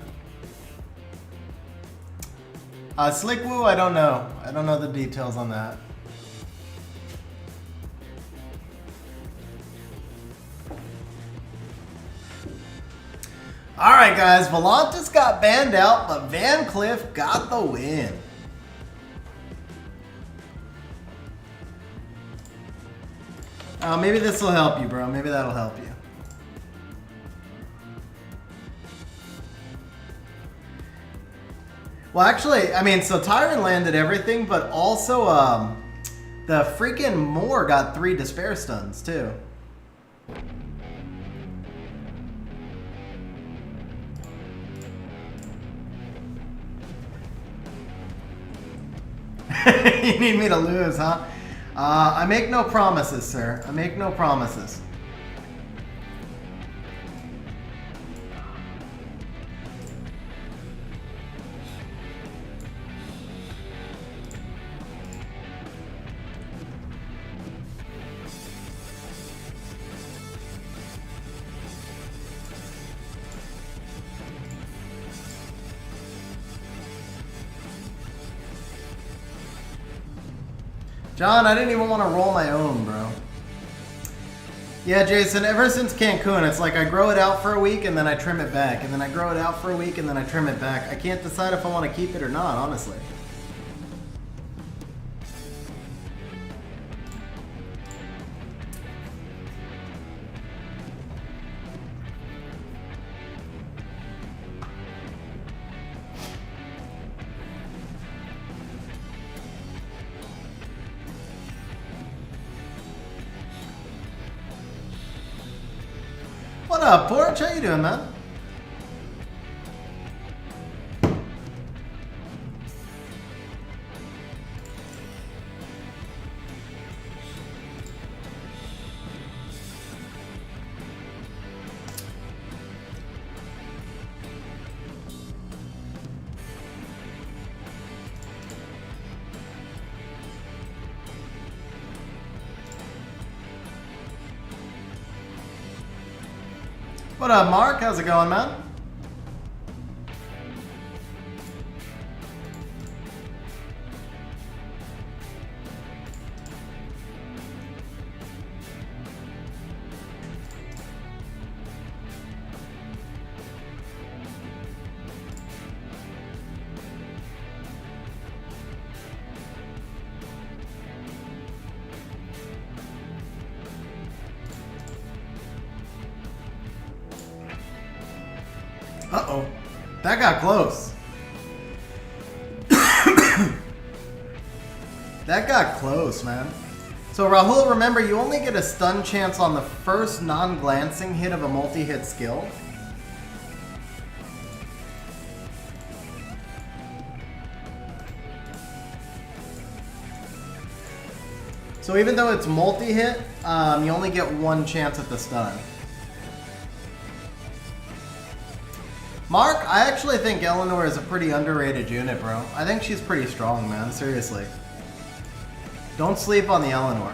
Slick Woo, I don't know. I don't know the details on that. Alright guys, Volantis got banned out, but Van Cliff got the win. Maybe this will help you, bro. Maybe that'll help you. Well, actually, I mean, so Tyron landed everything, but also the freaking Moore got 3 Despair Stuns, too. You need me to lose, huh? I make no promises, sir. I make no promises. John, I didn't even want to roll my own, bro. Yeah, Jason, ever since Cancun, it's like I grow it out for a week and then I trim it back. And then I grow it out for a week and then I trim it back. I can't decide if I want to keep it or not, honestly. What up, Porch? How you doing, man? What up, Mark? How's it going, man? Uh-oh. That got close. That got close, man. So Rahul, remember, you only get a stun chance on the first non-glancing hit of a multi-hit skill. So even though it's multi-hit, you only get 1 chance at the stun. Mark, I actually think Eleanor is a pretty underrated unit, bro. I think she's pretty strong, man. Seriously. Don't sleep on the Eleanor.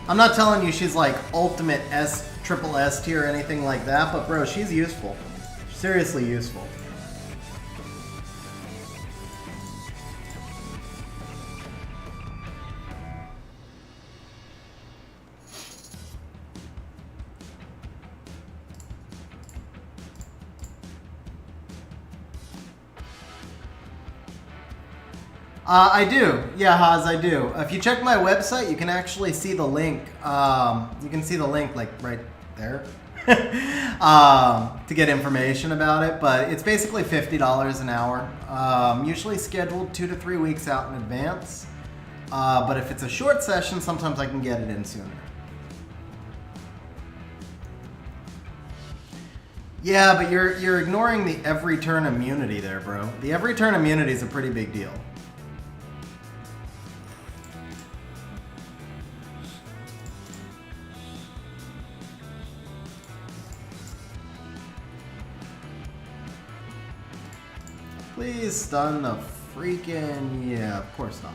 I'm not telling you she's like ultimate triple S tier or anything like that, but bro, she's useful. Seriously useful. I do. Yeah, Haas, I do. If you check my website, you can actually see the link. You can see the link, like, right there. To get information about it. But it's basically $50 an hour. Usually scheduled 2 to 3 weeks out in advance. But if it's a short session, sometimes I can get it in sooner. Yeah, but you're ignoring the every turn immunity there, bro. The every turn immunity is a pretty big deal. Please stun the freaking... Yeah, of course not.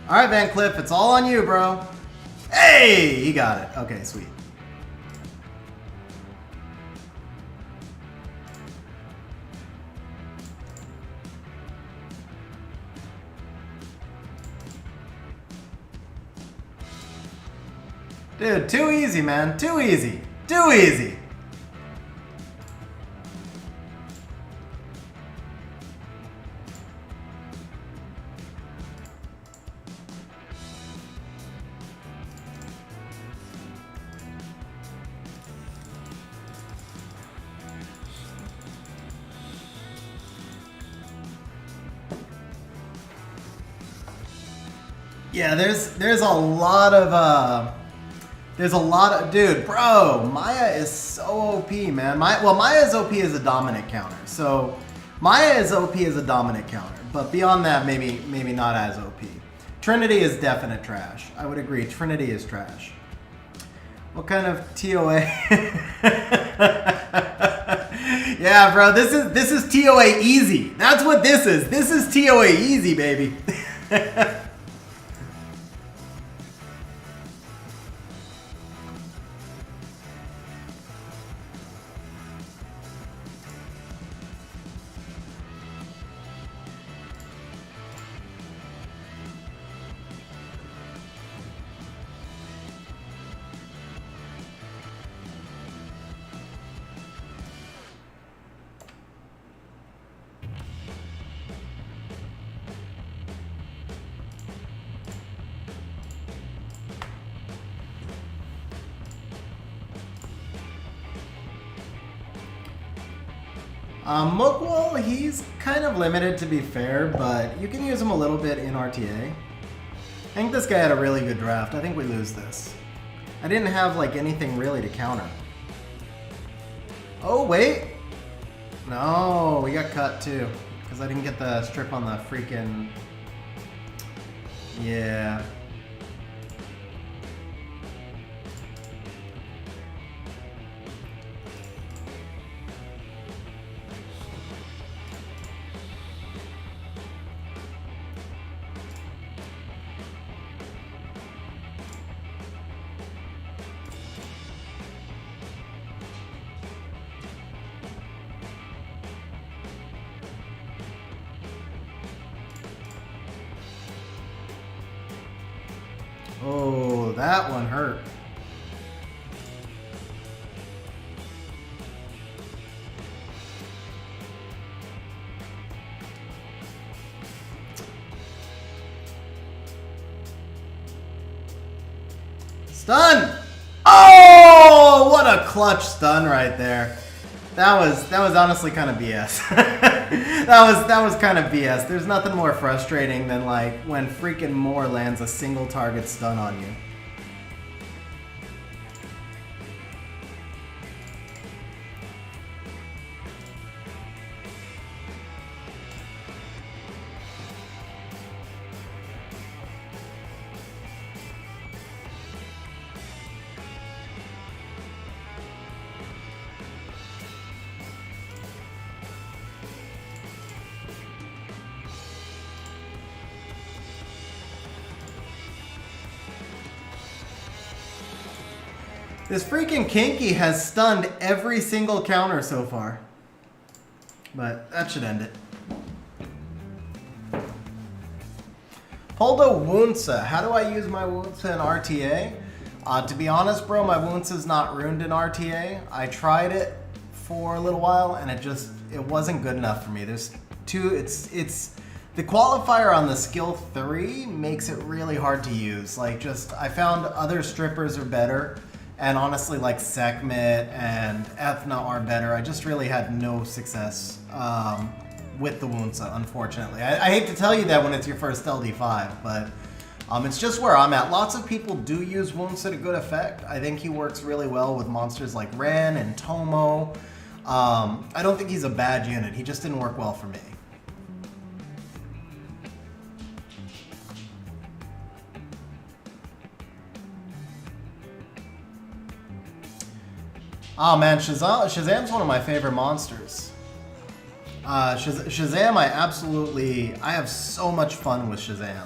Alright, Van Cliff, it's all on you, bro. Hey! He got it. Okay, sweet. Dude, too easy, man. Too easy. Too easy. Yeah, there's a lot of dude, bro. Maya is so OP, man. Maya's OP as a dominant counter. So Maya is OP as a dominant counter, but beyond that, maybe not as OP. Trinity is definite trash. I would agree. Trinity is trash. What kind of TOA? Yeah, bro. This is TOA easy. That's what this is. This is TOA easy, baby. Mookwall, he's kind of limited to be fair, but you can use him a little bit in RTA. I think this guy had a really good draft. I think we lose this. I didn't have like anything really to counter. Oh, wait. No, we got cut too. Because I didn't get the strip on the freaking... Yeah. Oh, that one hurt. Stun! Oh, what a clutch stun right there. That was honestly kind of BS. that was kind of BS. There's nothing more frustrating than like when freaking Moore lands a single target stun on you. This freaking Kinky has stunned every single counter so far. But that should end it. Poldo Wunsa. How do I use my Wunsa in RTA? To be honest, bro, my Wunsa's not ruined in RTA. I tried it for a little while and it wasn't good enough for me. There's the qualifier on the skill 3 makes it really hard to use. Like I found other strippers are better, and honestly like Sekhmet and Ethna are better. I just really had no success with the Wunsa, unfortunately. I hate to tell you that when it's your first LD5, but it's just where I'm at. Lots of people do use Wunsa to good effect. I think he works really well with monsters like Ren and Tomo. I don't think he's a bad unit. He just didn't work well for me. Oh man, Shazam's one of my favorite monsters. Shazam, I have so much fun with Shazam.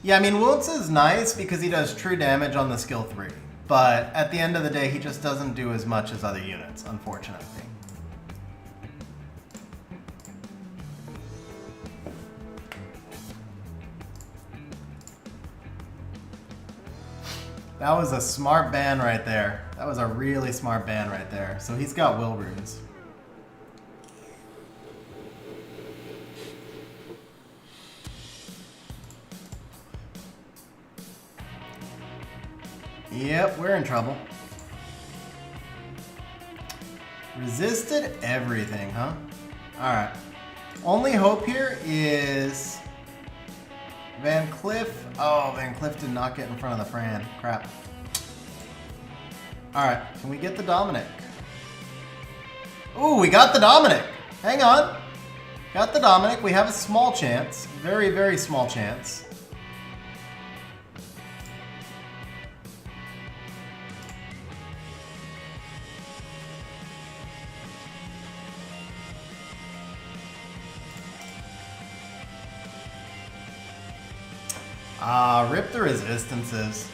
Yeah, I mean, Wunsa is nice because he does true damage on the skill 3. But at the end of the day, he just doesn't do as much as other units, unfortunately. That was a smart ban right there. That was a really smart ban right there. So he's got will runes. Yep, we're in trouble. Resisted everything, huh? Alright. Only hope here is Van Cliff. Oh, Van Cliff did not get in front of the Fran. Crap. Alright, can we get the Dominic? Ooh, we got the Dominic. Hang on. Got the Dominic. We have a small chance. Very, very small chance. Rip the resistances.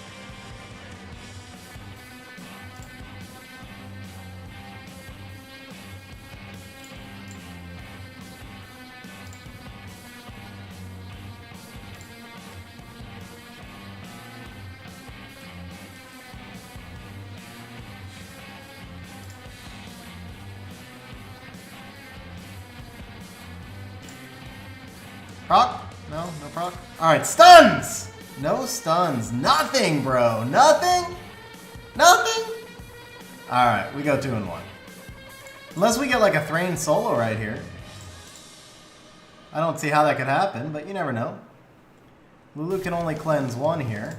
Proc? No, no proc. Alright, stuns! No stuns. Nothing, bro. Nothing? Nothing? Alright, we go 2 and 1. Unless we get like a Thrain solo right here. I don't see how that could happen, but you never know. Lulu can only cleanse 1 here.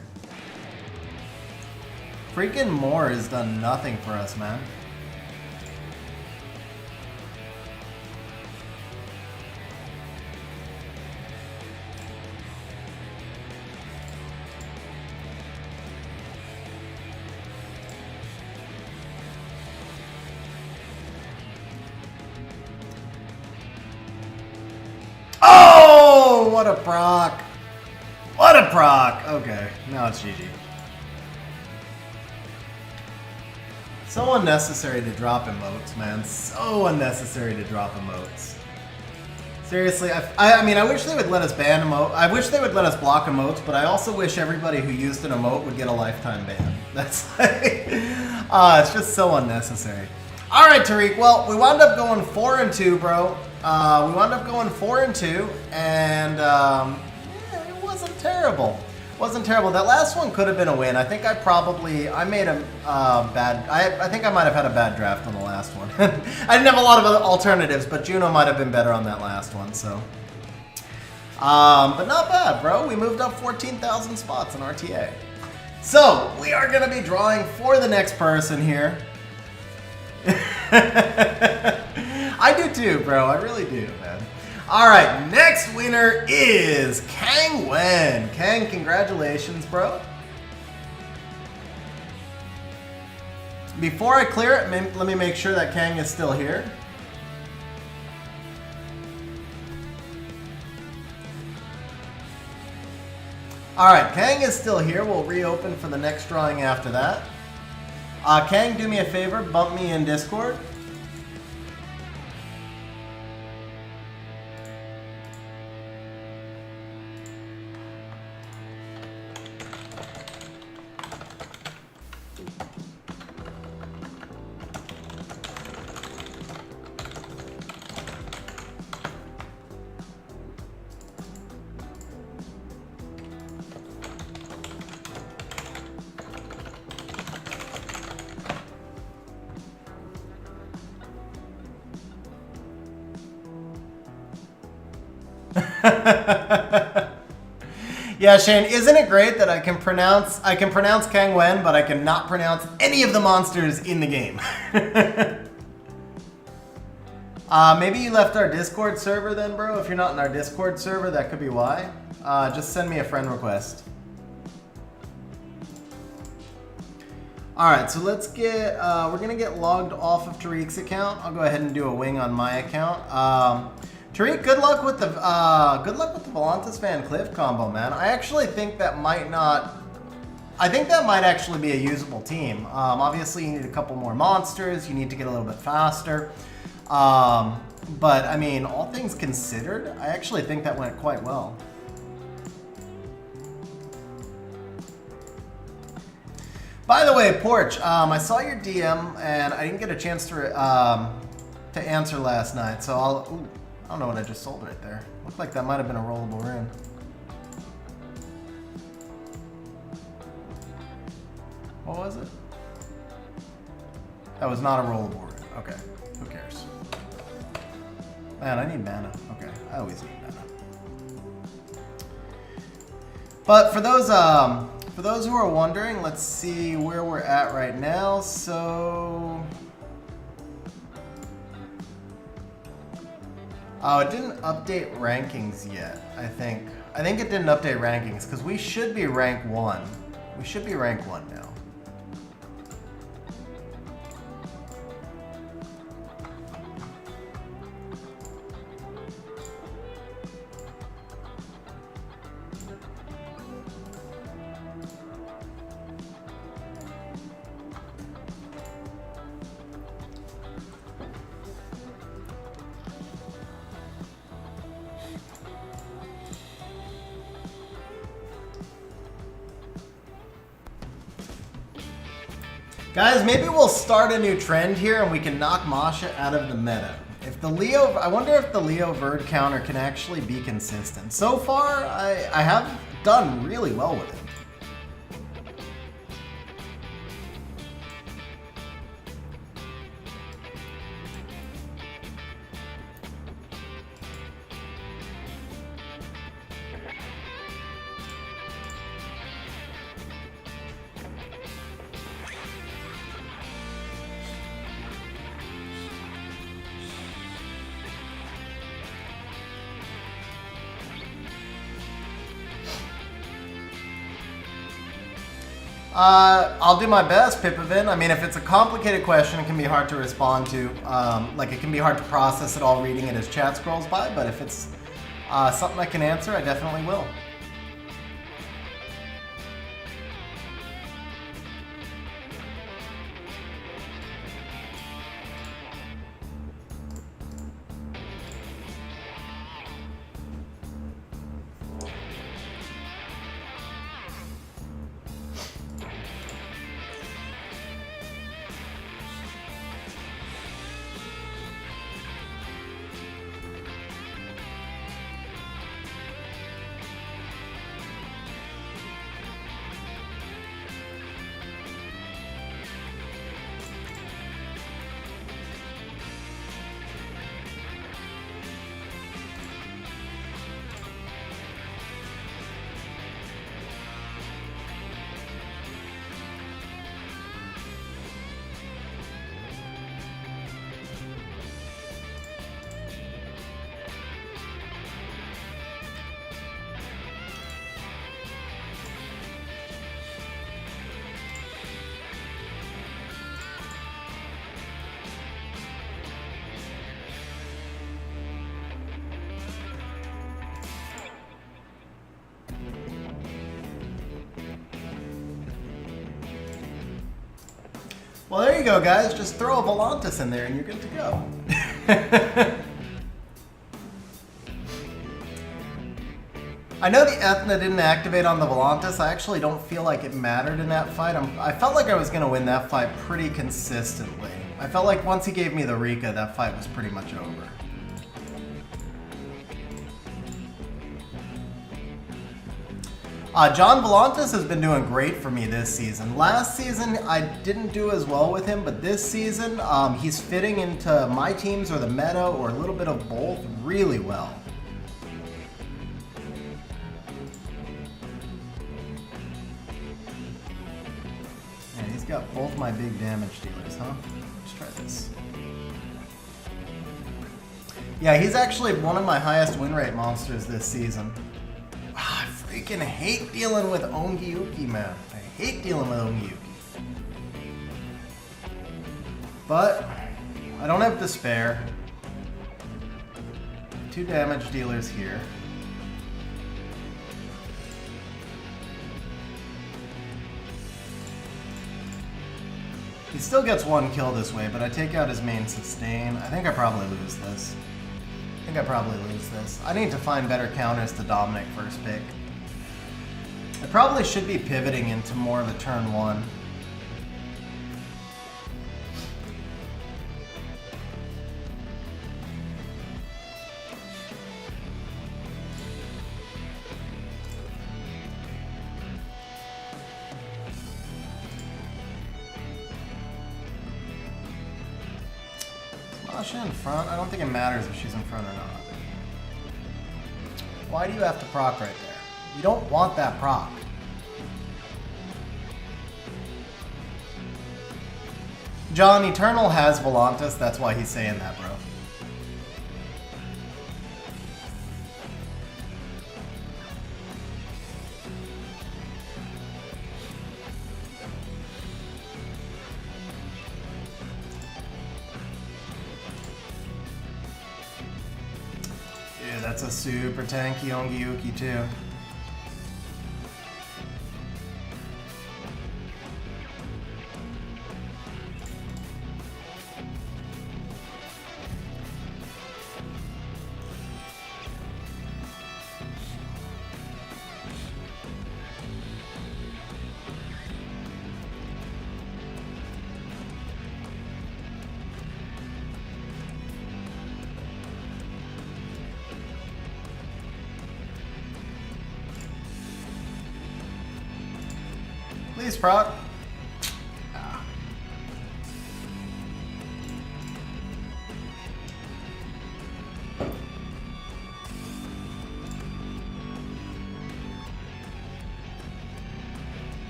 Freaking Moore has done nothing for us, man. Oh, what a proc. What a proc. Okay, now it's GG. So unnecessary to drop emotes, man. So unnecessary to drop emotes. Seriously, I mean, I wish they would let us ban emote. I wish they would let us block emotes, but I also wish everybody who used an emote would get a lifetime ban. That's like, it's just so unnecessary. All right, Tariq. Well, we wound up going 4 and 2, bro. We wound up going 4 and 2, and yeah, it wasn't terrible. Wasn't terrible. That last one could have been a win. I think I made a bad. I think I might have had a bad draft on the last one. I didn't have a lot of other alternatives, but Juno might have been better on that last one. So, but not bad, bro. We moved up 14,000 spots in RTA. So we are gonna be drawing for the next person here. I do too, bro. I really do, man. All right, next winner is Kang Wen. Kang, congratulations, bro. Before I clear it, let me make sure that Kang is still here. All right, Kang is still here. We'll reopen for the next drawing after that. Kang, do me a favor, bump me in Discord. Yeah, Shane, isn't it great that I can pronounce Kang Wen, but I cannot pronounce any of the monsters in the game? Maybe you left our Discord server then, bro. If you're not in our Discord server, that could be why. Just send me a friend request. Alright, so let's get, we're gonna get logged off of Tariq's account. I'll go ahead and do a wing on my account. Tariq, good luck with the Volantis Van Cliff combo, man. I actually think that might actually be a usable team. Obviously, you need a couple more monsters. You need to get a little bit faster. But I mean, all things considered, I actually think that went quite well. By the way, Porch, I saw your DM and I didn't get a chance to answer last night, so I don't know what I just sold right there. Looked like that might have been a rollable rune. What was it? That was not a rollable rune. Okay, who cares? Man, I need mana. Okay, I always need mana. But for those who are wondering, let's see where we're at right now. So, oh, it didn't update rankings yet, I think. I think it didn't update rankings because we should be rank 1. We should be rank 1 now. Guys, maybe we'll start a new trend here and we can knock Masha out of the meta. If the Leo, I wonder if the Leo Verd counter can actually be consistent. So far, I have done really well with it. I'll do my best, Pipavin. I mean, if it's a complicated question, it can be hard to respond to. Like, it can be hard to process it all reading it as chat scrolls by, but if it's something I can answer, I definitely will. Well, there you go, guys. Just throw a Volantis in there and you're good to go. I know the Ethna didn't activate on the Volantis. I actually don't feel like it mattered in that fight. I felt like I was going to win that fight pretty consistently. I felt like once he gave me the Rika, that fight was pretty much over. John Volantis has been doing great for me this season. Last season, I didn't do as well with him, but this season, he's fitting into my teams or the meta or a little bit of both really well. And he's got both my big damage dealers, huh? Let's try this. Yeah, he's actually one of my highest win rate monsters this season. I freaking hate dealing with Ongyuki, man. I hate dealing with Ongyuki. But I don't have despair. 2 damage dealers here. He still gets 1 kill this way, but I take out his main sustain. I think I probably lose this. I need to find better counters to Dominic first pick. I probably should be pivoting into more of a turn 1. Masha in front? I don't think it matters if she's in front or not. Why do you have to proc right there? You don't want that proc. John, Eternal has Volantis, that's why he's saying that, bro. That's a super tanky Ongyuki too. Please, proc. Ah.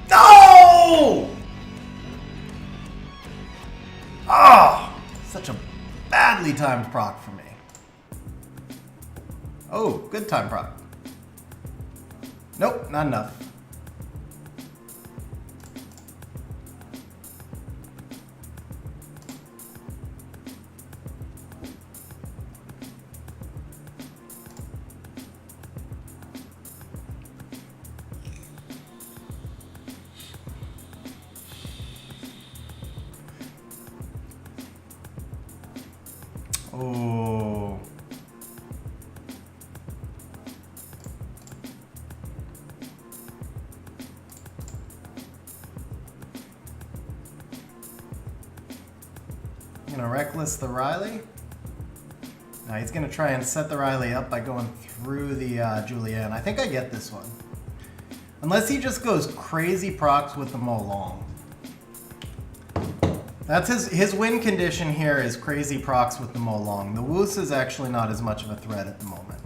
No! Oh, such a badly timed proc for me. Oh, good time proc. Nope, not enough. Oh. I'm gonna Reckless the Riley. Now he's gonna try and set the Riley up by going through the Julianne. I think I get this one. Unless he just goes crazy procs with the Molong. That's his win condition here is crazy procs with the Molong. The Woos is actually not as much of a threat at the moment.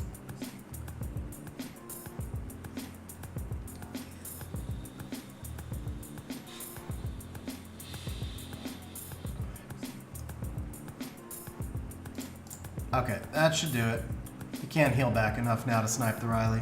Okay, that should do it. He can't heal back enough now to snipe the Riley.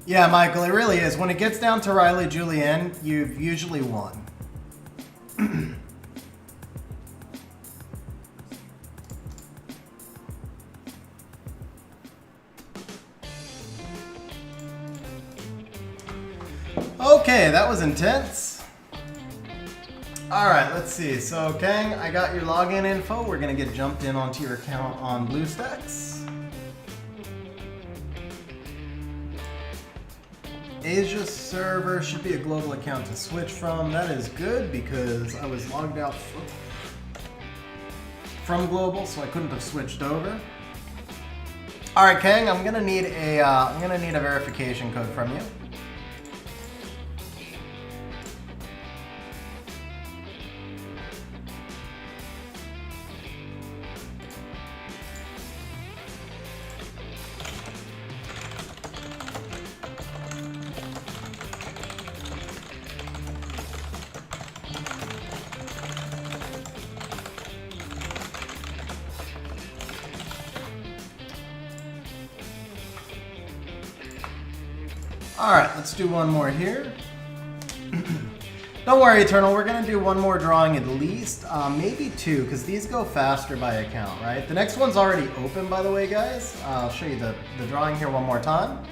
Yeah, Michael, it really is. When it gets down to Riley Julienne, you've usually won. Okay, that was intense. Alright, let's see. So, Kang, I got your login info. We're going to get jumped in onto your account on BlueStacks. Asia server should be a global account to switch from. That is good because I was logged out from global, so I couldn't have switched over. Alright, Kang, I'm gonna need a verification code from you. Alright, let's do one more here. Don't worry, Eternal, we're going to do one more drawing at least. Maybe two, because these go faster by account, right? The next one's already open, by the way, guys. I'll show you the drawing here one more time.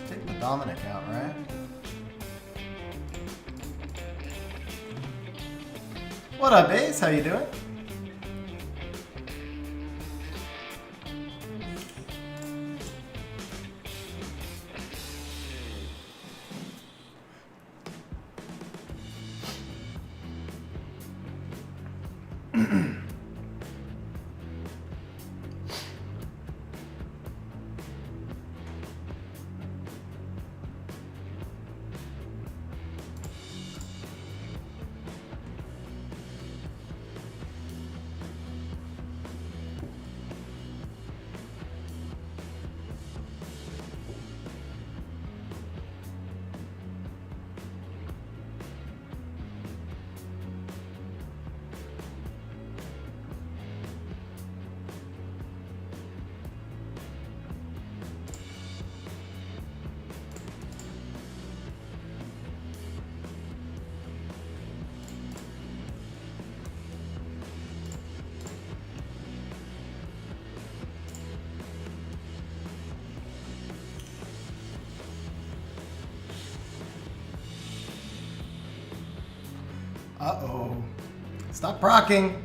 Take the Dominic out, right? What up, Ace? How you doing? Uh-oh. Stop procking.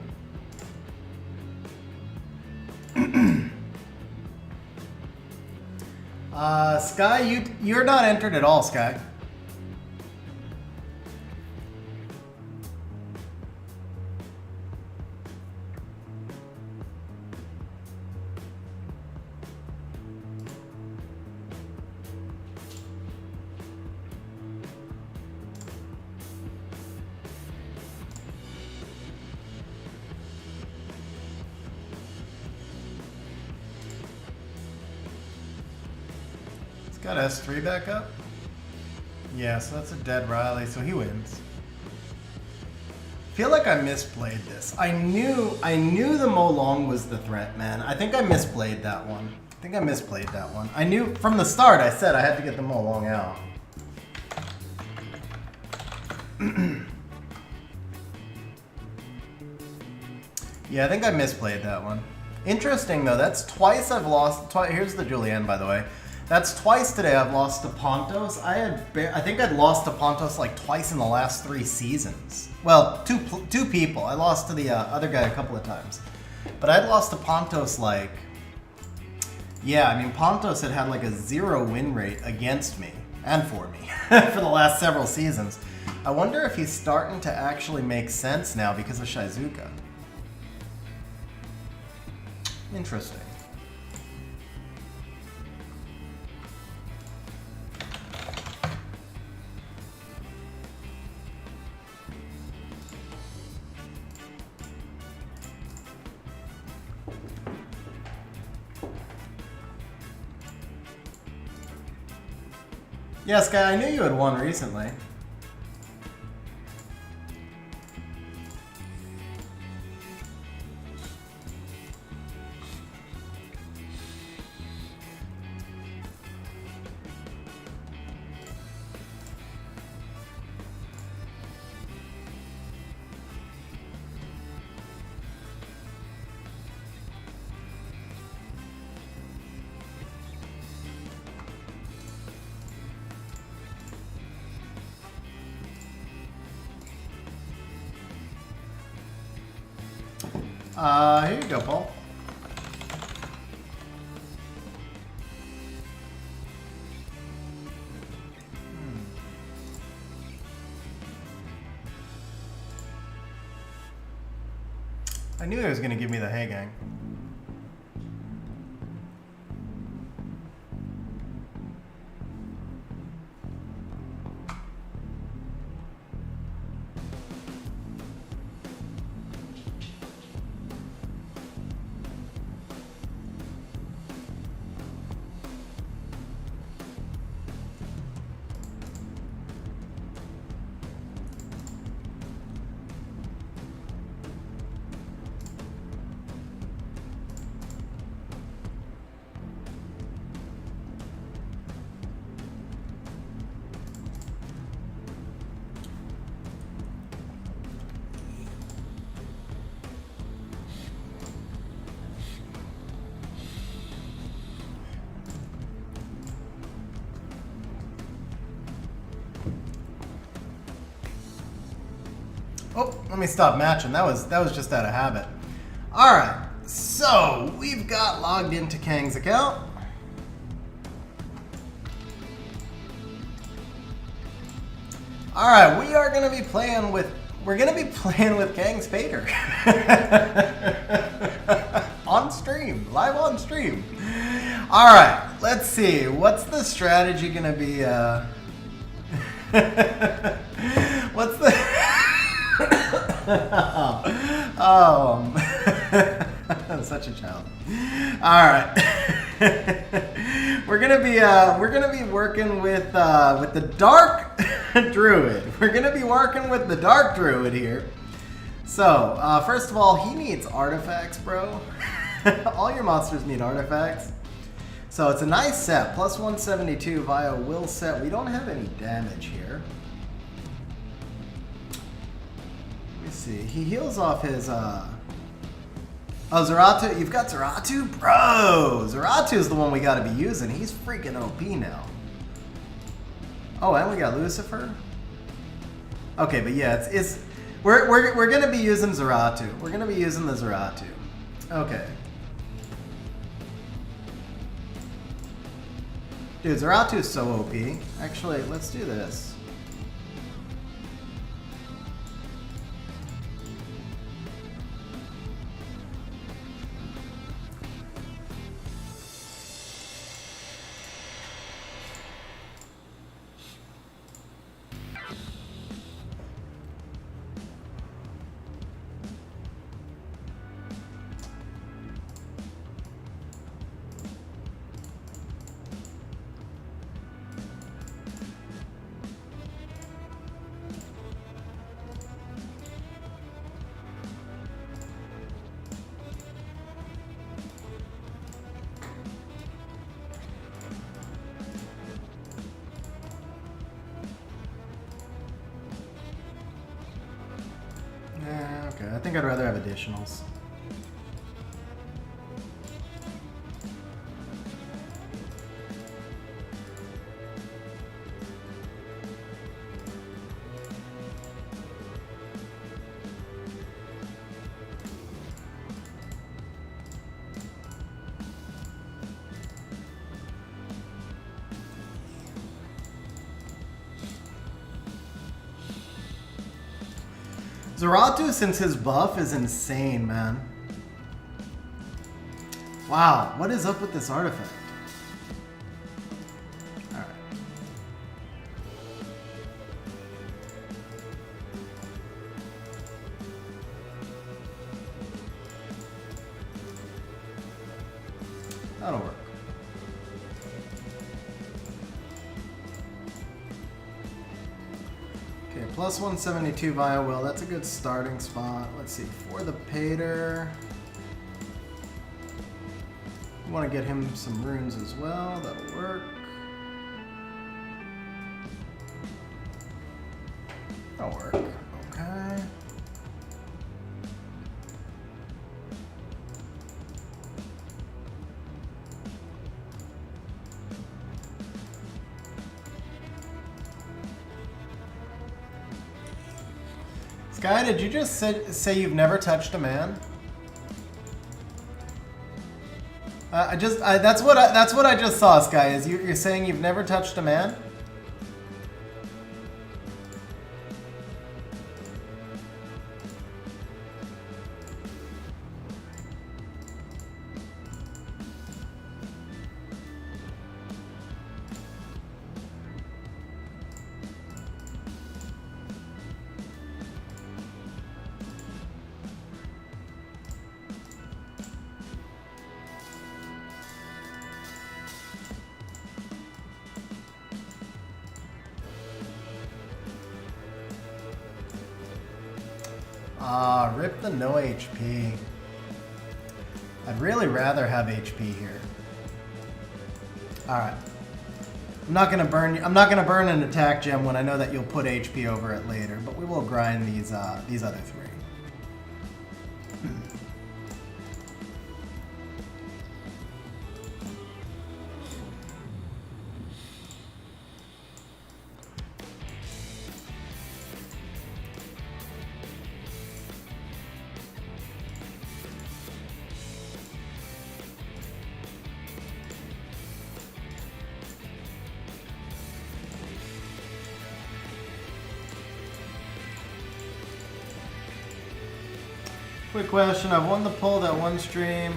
Sky, you're not entered at all, Sky. Got S3 back up? Yeah, so that's a dead Riley, so he wins. Feel like I misplayed this. I knew the Mo Long was the threat, man. I think I misplayed that one. I knew from the start I said I had to get the Mo Long out. Yeah, I think I misplayed that one. Interesting though, that's twice I've lost. Here's the Julienne, by the way. That's twice today I've lost to Pontos. I think I'd lost to Pontos like twice in the last 3 seasons. Well, two people. I lost to the other guy a couple of times. But I'd lost to Pontos like... Yeah, I mean, Pontos had like a 0 win rate against me and for me for the last several seasons. I wonder if he's starting to actually make sense now because of Shizuka. Interesting. Yes, guy, I knew you had won recently. Here you go, Paul. I knew he was going to give me the hay gang. Oh, let me stop matching. That was just out of habit. All right, so we've got logged into Kang's account. All right, we are gonna be playing with. We're gonna be playing with Kang's Pater on stream, live on stream. All right, let's see. What's the strategy gonna be? What's the? Such a child. All right, we're gonna be working with the dark druid. We're gonna be working with the dark druid here. So first of all, he needs artifacts, bro. All your monsters need artifacts. So it's a nice set, plus 172 via will set. We don't have any damage here. See, he heals off his, oh, Zeratu, you've got Zeratu? Bro, Zeratu is the one we gotta be using. He's freaking OP now. Oh, and we got Lucifer? Okay, but yeah, we're gonna be using Zeratu. We're gonna be using the Zeratu. Okay. Dude, Zeratu is so OP. Actually, let's do this. Okay, I think I'd rather have additionals. Zeratu, since his buff is insane, man. Wow, what is up with this artifact? Alright. That'll work. Plus 172 via will. That's a good starting spot. Let's see. For the Pater. We want to get him some runes as well. That'll work. That'll work. Okay. Sky, did you just say you've never touched a man? That's what I just saw, Sky. Is you're saying you've never touched a man? Rip the no HP. I'd really rather have HP here. All right. I'm not gonna burn an attack gem when I know that you'll put HP over it later, but we will grind these other three. Quick question, I've won the poll that one stream.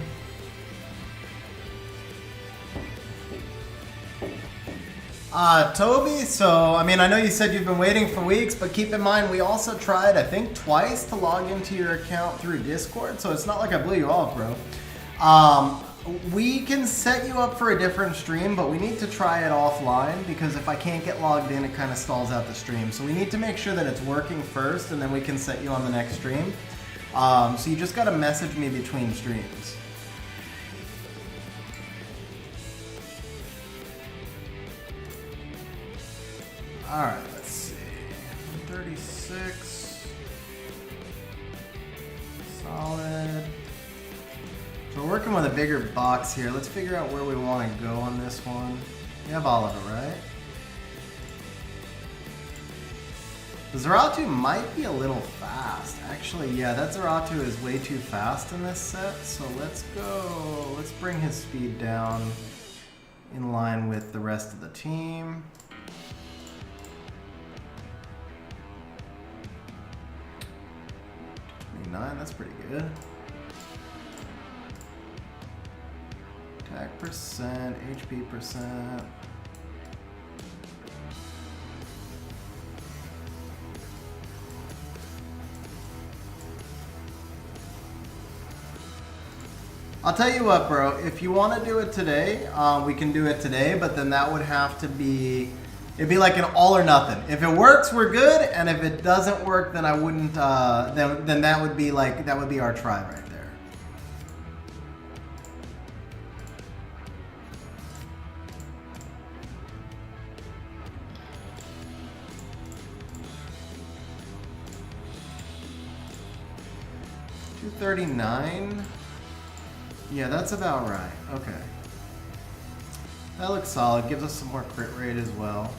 Toby, so, I mean, I know you said you've been waiting for weeks, but keep in mind, we also tried, I think, twice to log into your account through Discord, so it's not like I blew you off, bro. We can set you up for a different stream, but we need to try it offline, because if I can't get logged in, it kind of stalls out the stream. So we need to make sure that it's working first, and then we can set you on the next stream. So you just gotta message me between streams. Alright, let's see. 136. Solid. So we're working with a bigger box here. Let's figure out where we want to go on this one. We have Oliver, right? The Zeratu might be a little fast. Actually, yeah, that Zeratu is way too fast in this set. So let's go. Let's bring his speed down in line with the rest of the team. That's pretty good. Attack percent, HP percent. I'll tell you what, bro, if you want to do it today, we can do it today, but then that would have to be, it'd be like an all or nothing. If it works, we're good, and if it doesn't work, then I wouldn't, then that would be like, that would be our try right there. $239. Yeah, that's about right. Okay. That looks solid. Gives us some more crit rate as well.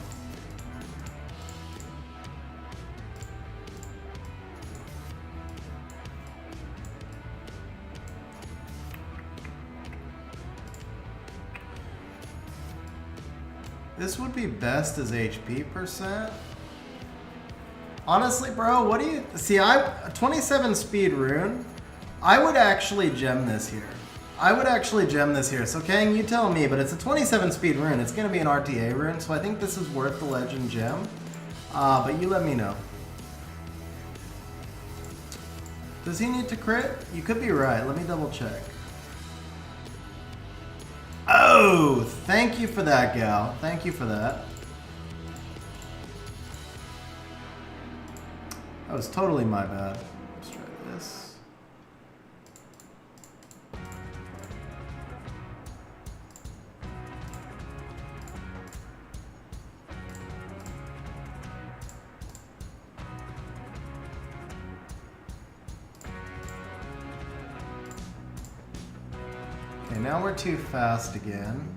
This would be best as HP percent. Honestly, bro, what do you... See, 27 speed rune. I would actually gem this here. So Kang, you tell me, but it's a 27 speed rune. It's going to be an RTA rune, so I think this is worth the legend gem. But you let me know. Does he need to crit? You could be right. Let me double check. Oh, thank you for that, gal. Thank you for that. That was totally my bad. Let's try this. Okay, now we're too fast again.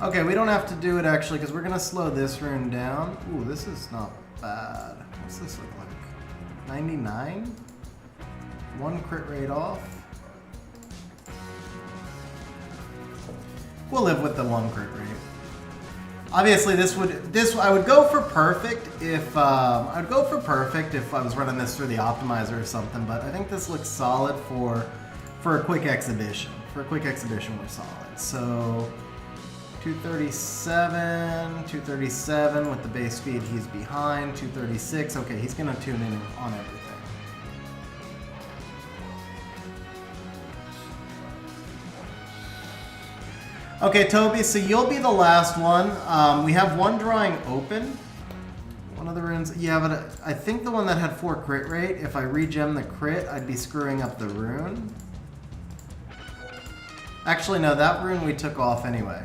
Okay, we don't have to do it actually because we're going to slow this rune down. Ooh, this is not bad. What's this look like? 99? One crit rate off. We'll live with the one crit rate. Obviously, I would go for perfect if I was running this through the optimizer or something. But I think this looks solid for a quick exhibition. For a quick exhibition, we're solid. So 237 with the base speed. He's behind 236. Okay, he's gonna tune in on everything. Okay, Toby, so you'll be the last one. We have one drawing open. One of the runes, yeah, but I think the one that had 4 crit rate, if I regem the crit, I'd be screwing up the rune. Actually, no, that rune we took off anyway.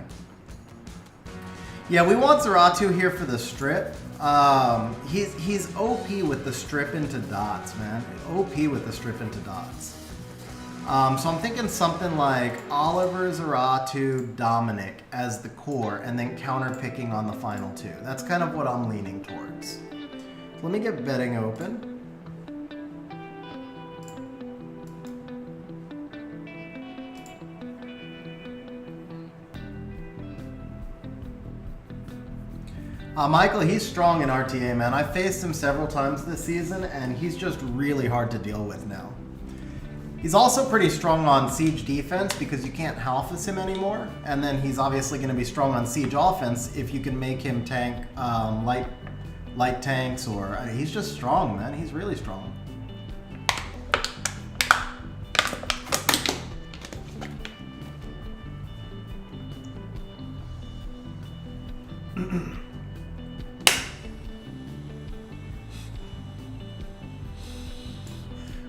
Yeah, we want Zeratu here for the strip. He's OP with the strip into dots, man. OP with the strip into dots. So I'm thinking something like Oliver, Zeratu, Dominic as the core, and then counter picking on the final 2. That's kind of what I'm leaning towards. So let me get betting open. Michael, he's strong in RTA, man. I've faced him several times this season, and he's just really hard to deal with now. He's also pretty strong on siege defense because you can't Halphus him anymore, and then he's obviously going to be strong on siege offense if you can make him tank light tanks, or he's just strong, man. He's really strong.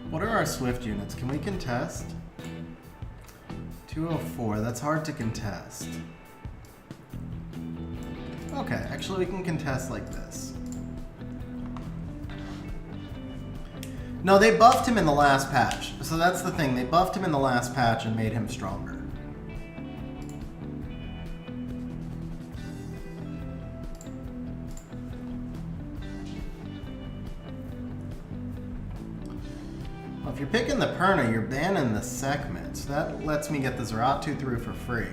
What are our Swift units? Can we contest? 204, that's hard to contest. Okay, actually we can contest like this. No, they buffed him in the last patch. So that's the thing, they buffed him in the last patch and made him stronger. If you're picking the Perna, you're banning the Sekhmet, so that lets me get the Zeratu through for free.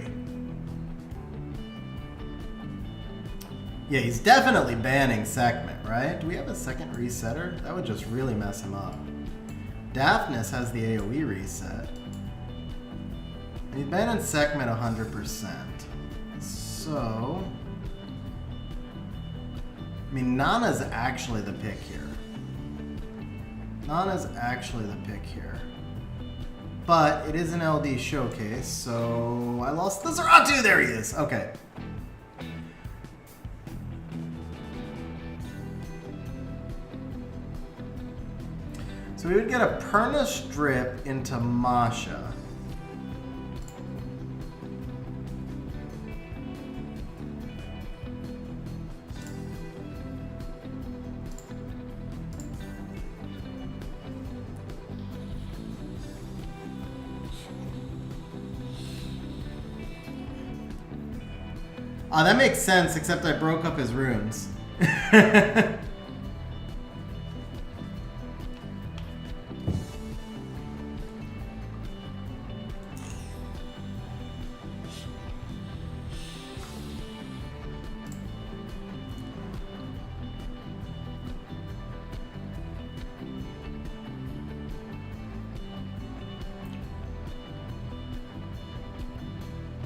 Yeah, he's definitely banning Sekhmet, right? Do we have a second resetter? That would just really mess him up. Daphnis has the AoE reset. And he's banning Sekhmet 100%. So... I mean, Nana's actually the pick here. Nana's actually the pick here. But it is an LD showcase, so I lost the Zeratu! There he is! Okay. So we would get a Perna strip into Masha. That makes sense, except I broke up his runes.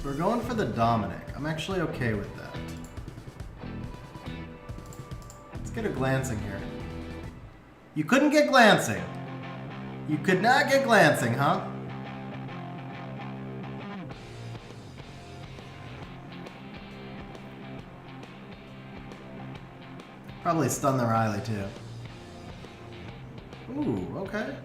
We're going for the Dominic. I'm actually okay with that. get a glancing here. You couldn't get glancing. You could not get glancing, huh? Probably stun the Riley too. Ooh, okay.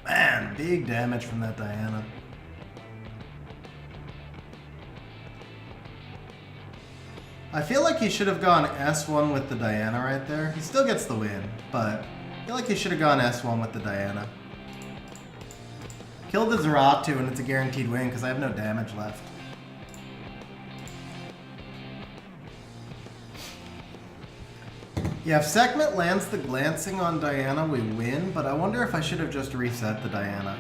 Man, big damage from that Diana. I feel like he should have gone S1 with the Diana right there. He still gets the win, but I feel like he should have gone S1 with the Diana. Kill the Zeratu and it's a guaranteed win because I have no damage left. Yeah, if Sekhmet lands the glancing on Diana, we win, but I wonder if I should have just reset the Diana.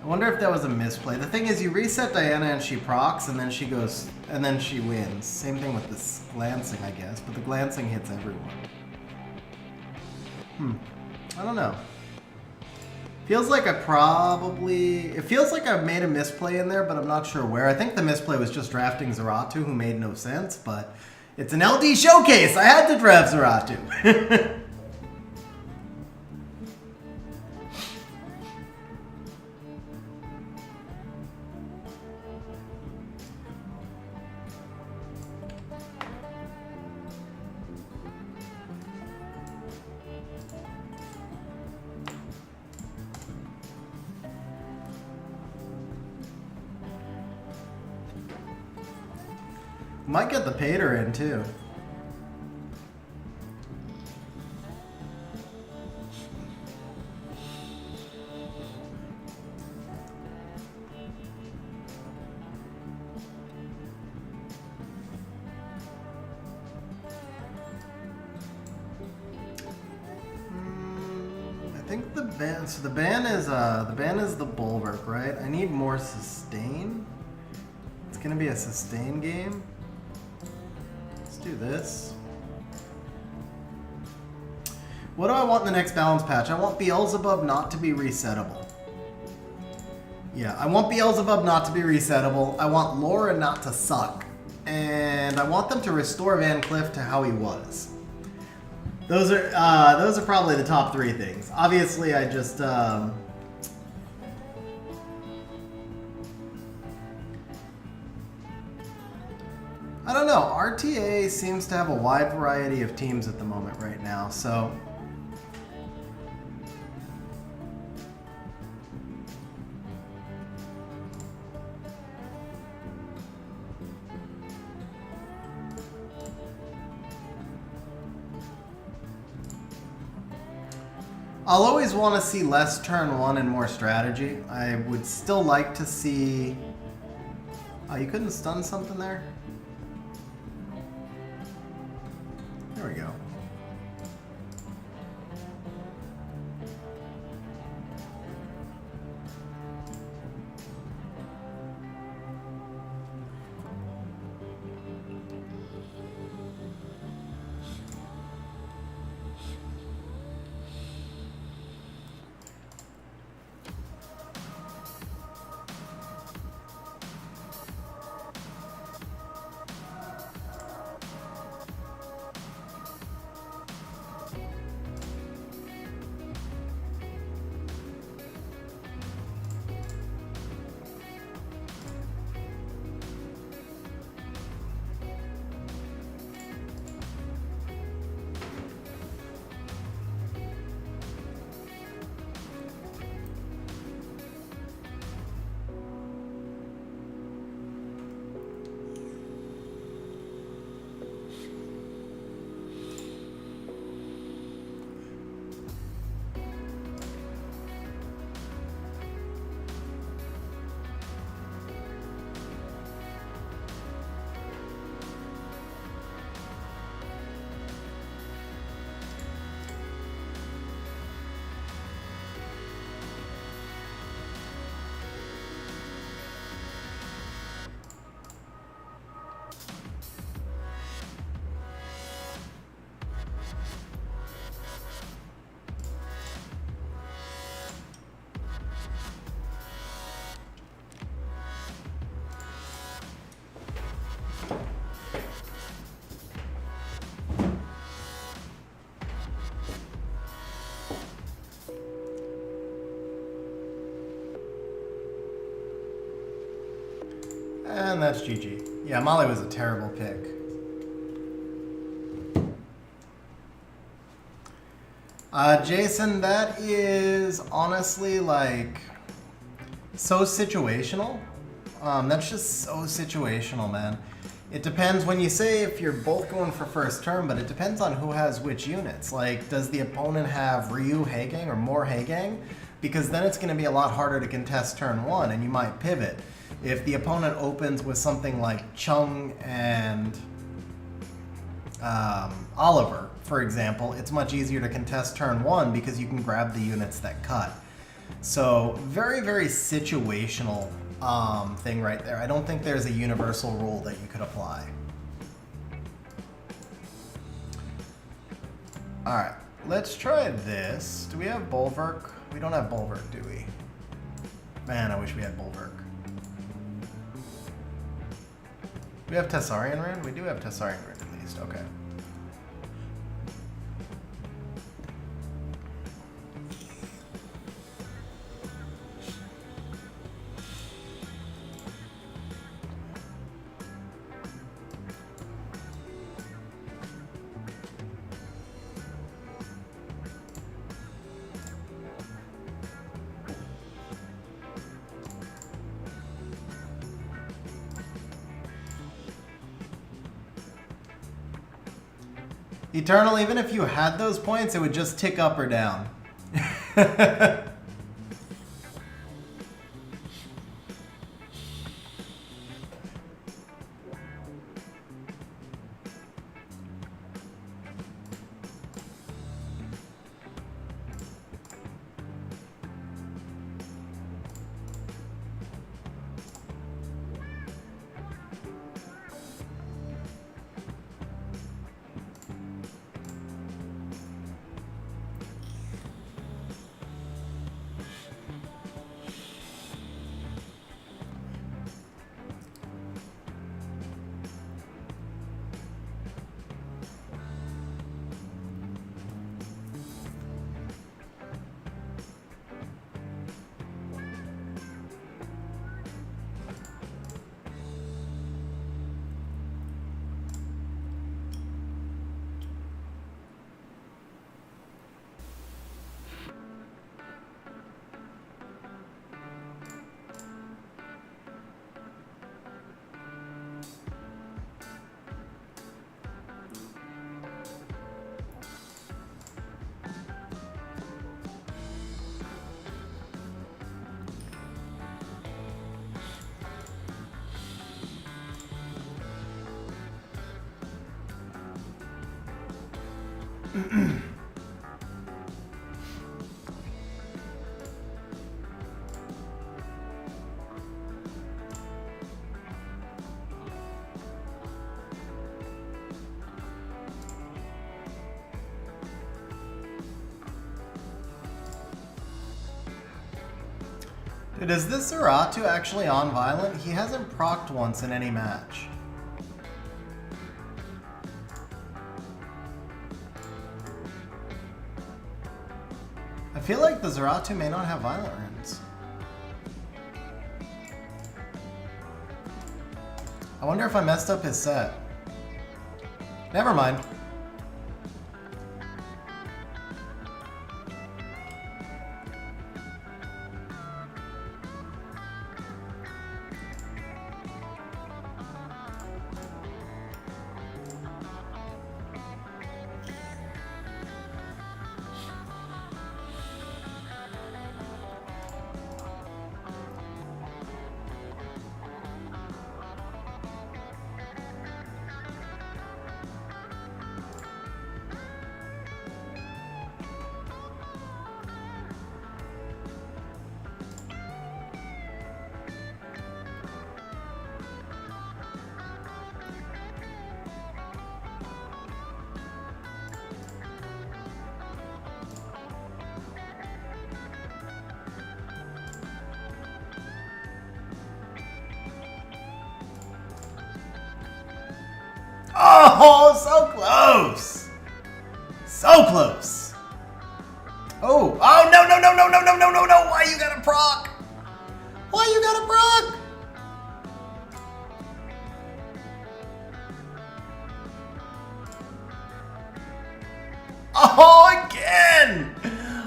I wonder if that was a misplay. The thing is, you reset Diana and she procs, and then she goes, and then she wins. Same thing with this glancing, I guess, but the glancing hits everyone. I don't know. Feels like it feels like I made a misplay in there, but I'm not sure where. I think the misplay was just drafting Zeratu, who made no sense, but it's an LD showcase! I had to draft Zeratu! Might get the Pater in too. I think the ban. So the ban is the Bulwark, right? I need more sustain. It's gonna be a sustain game. Do this. What do I want in the next balance patch? I want Beelzebub not to be resettable. Yeah, I want Beelzebub not to be resettable. I want Laura not to suck. And I want them to restore Van Cliff to how he was. Those are probably the top three things. Obviously, I just I don't know. RTA seems to have a wide variety of teams at the moment right now, so I'll always want to see less turn one and more strategy. I would still like to see... Oh, you couldn't stun something there? There we go. And that's GG. Yeah, Molly was a terrible pick. Jason, that is honestly like so situational. That's just so situational, man. It depends when you say if you're both going for first turn, but it depends on who has which units. Like, does the opponent have Ryu Haegang or more Haegang? Because then it's going to be a lot harder to contest turn one, and you might pivot. If the opponent opens with something like Chung and Oliver, for example, it's much easier to contest turn one because you can grab the units that cut. So very, very situational thing right there. I don't think there's a universal rule that you could apply. All right, let's try this. Do we have Bulwark? We don't have Bulwark, do we? Man, I wish we had Bulwark. We have Tessarian Rune? We do have Tessarian Rune at least, okay. Eternal, even if you had those points, it would just tick up or down. Dude, is this Zeratu actually on Violent? He hasn't procced once in any match. I feel like the Zeratu may not have Violent runes. I wonder if I messed up his set. Never mind. Oh, so close! So close! Oh, oh no, no, no, no, no, no, no, no, no! Why you gotta proc? Why you gotta proc? Oh, again!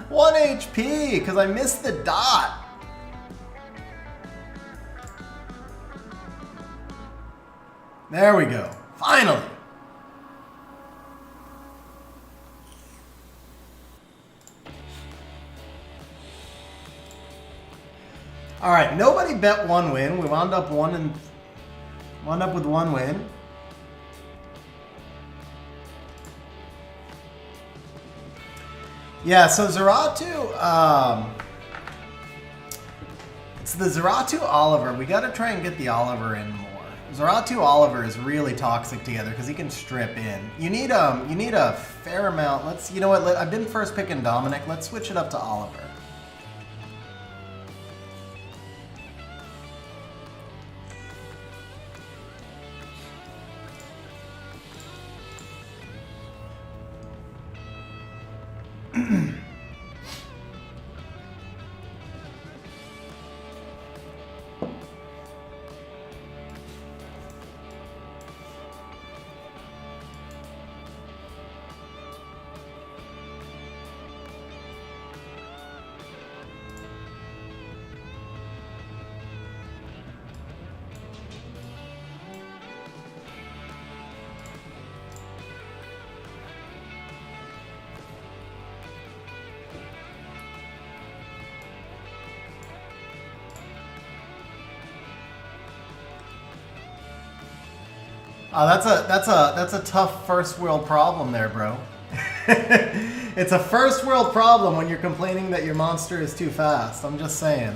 1 HP, because I missed the dot. There we go. Finally. All right, nobody bet 1 win. We wound up with 1 win. Yeah, so Zeratu, it's the Zeratu Oliver. We gotta try and get the Oliver in more. Zeratu Oliver is really toxic together because he can strip in. You need a fair amount. You know what? I've been first picking Dominic. Let's switch it up to Oliver. Oh, that's a tough first world problem there, bro. It's a first world problem when you're complaining that your monster is too fast. I'm just saying.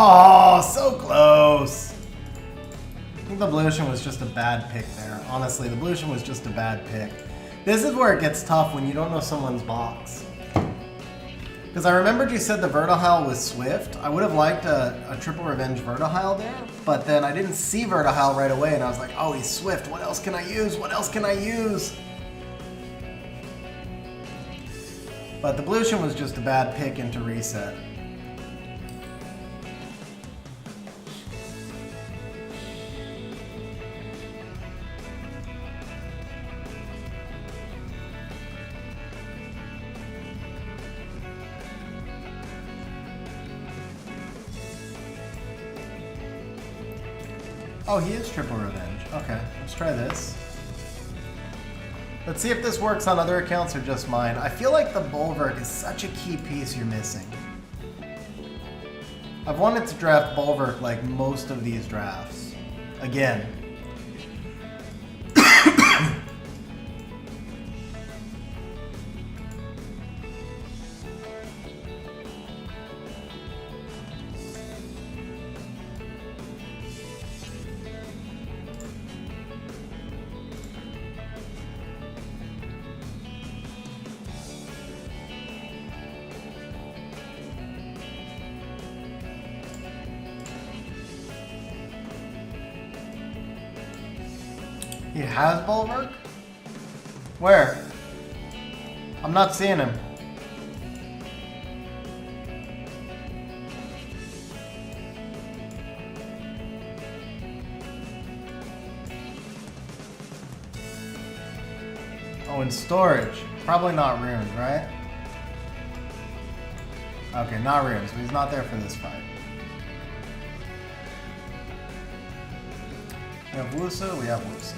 Oh, so close. I think the Blution was just a bad pick there. Honestly, the Blution was just a bad pick. This is where it gets tough when you don't know someone's box. Because I remembered you said the Vertihile was Swift. I would have liked a Triple Revenge Vertihile there, but then I didn't see Vertihile right away, and I was like, oh, he's Swift. What else can I use? What else can I use? But the Blution was just a bad pick into reset. Oh, he is Triple Revenge. Okay, let's try this. Let's see if this works on other accounts or just mine. I feel like the Bulwark is such a key piece you're missing. I've wanted to draft Bulwark like most of these drafts. Again. He has Bulwark? Where? I'm not seeing him. Oh, in storage. Probably not runes, right? Okay, not runes, but he's not there for this fight. We have Wusa, we have Wusa.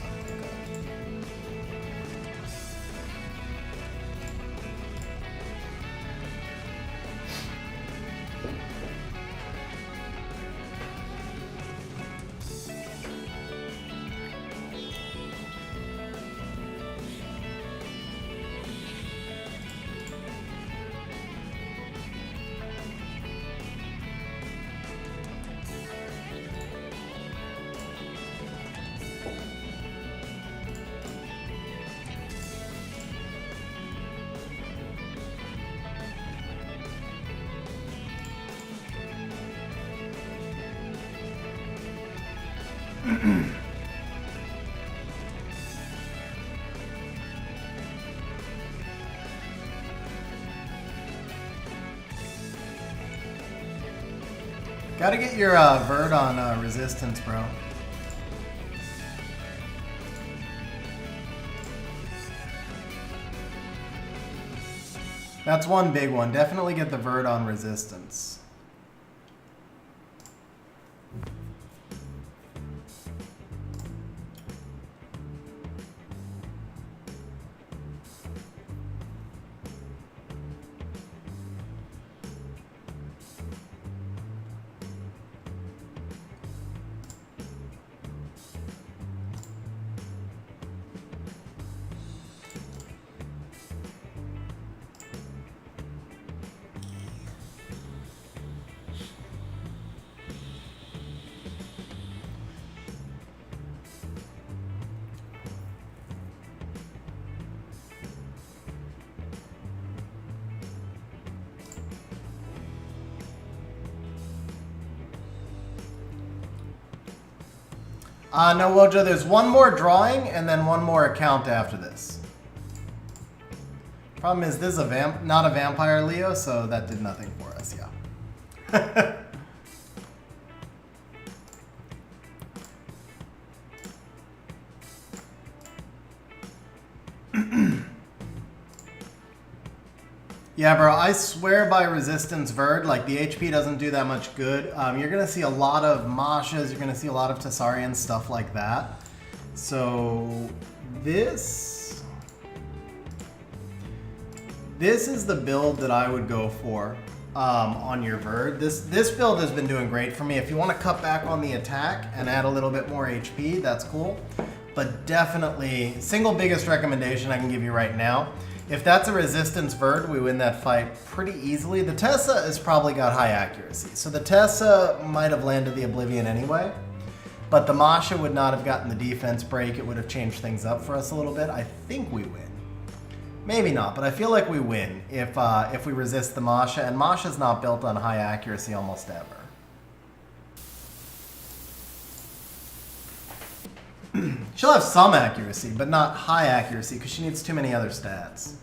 Gotta get your vert on resistance, bro. That's one big one. Definitely get the vert on resistance. No, Wojo, there's one more drawing and then one more account after this. Problem is, this is not a vampire Leo, so that did nothing for us, yeah. Yeah, bro, I swear by resistance verd, like the HP doesn't do that much good. You're going to see a lot of Mashas, you're going to see a lot of Tessarians, stuff like that. So this is the build that I would go for on your verd. This build has been doing great for me. If you want to cut back on the attack and add a little bit more HP, that's cool. But definitely, single biggest recommendation I can give you right now, if that's a resistance verd, we win that fight pretty easily. The Tessa has probably got high accuracy. So the Tessa might have landed the Oblivion anyway, but the Masha would not have gotten the defense break. It would have changed things up for us a little bit. I think we win. Maybe not, but I feel like we win if we resist the Masha, and Masha's not built on high accuracy almost ever. She'll have some accuracy, but not high accuracy, because she needs too many other stats.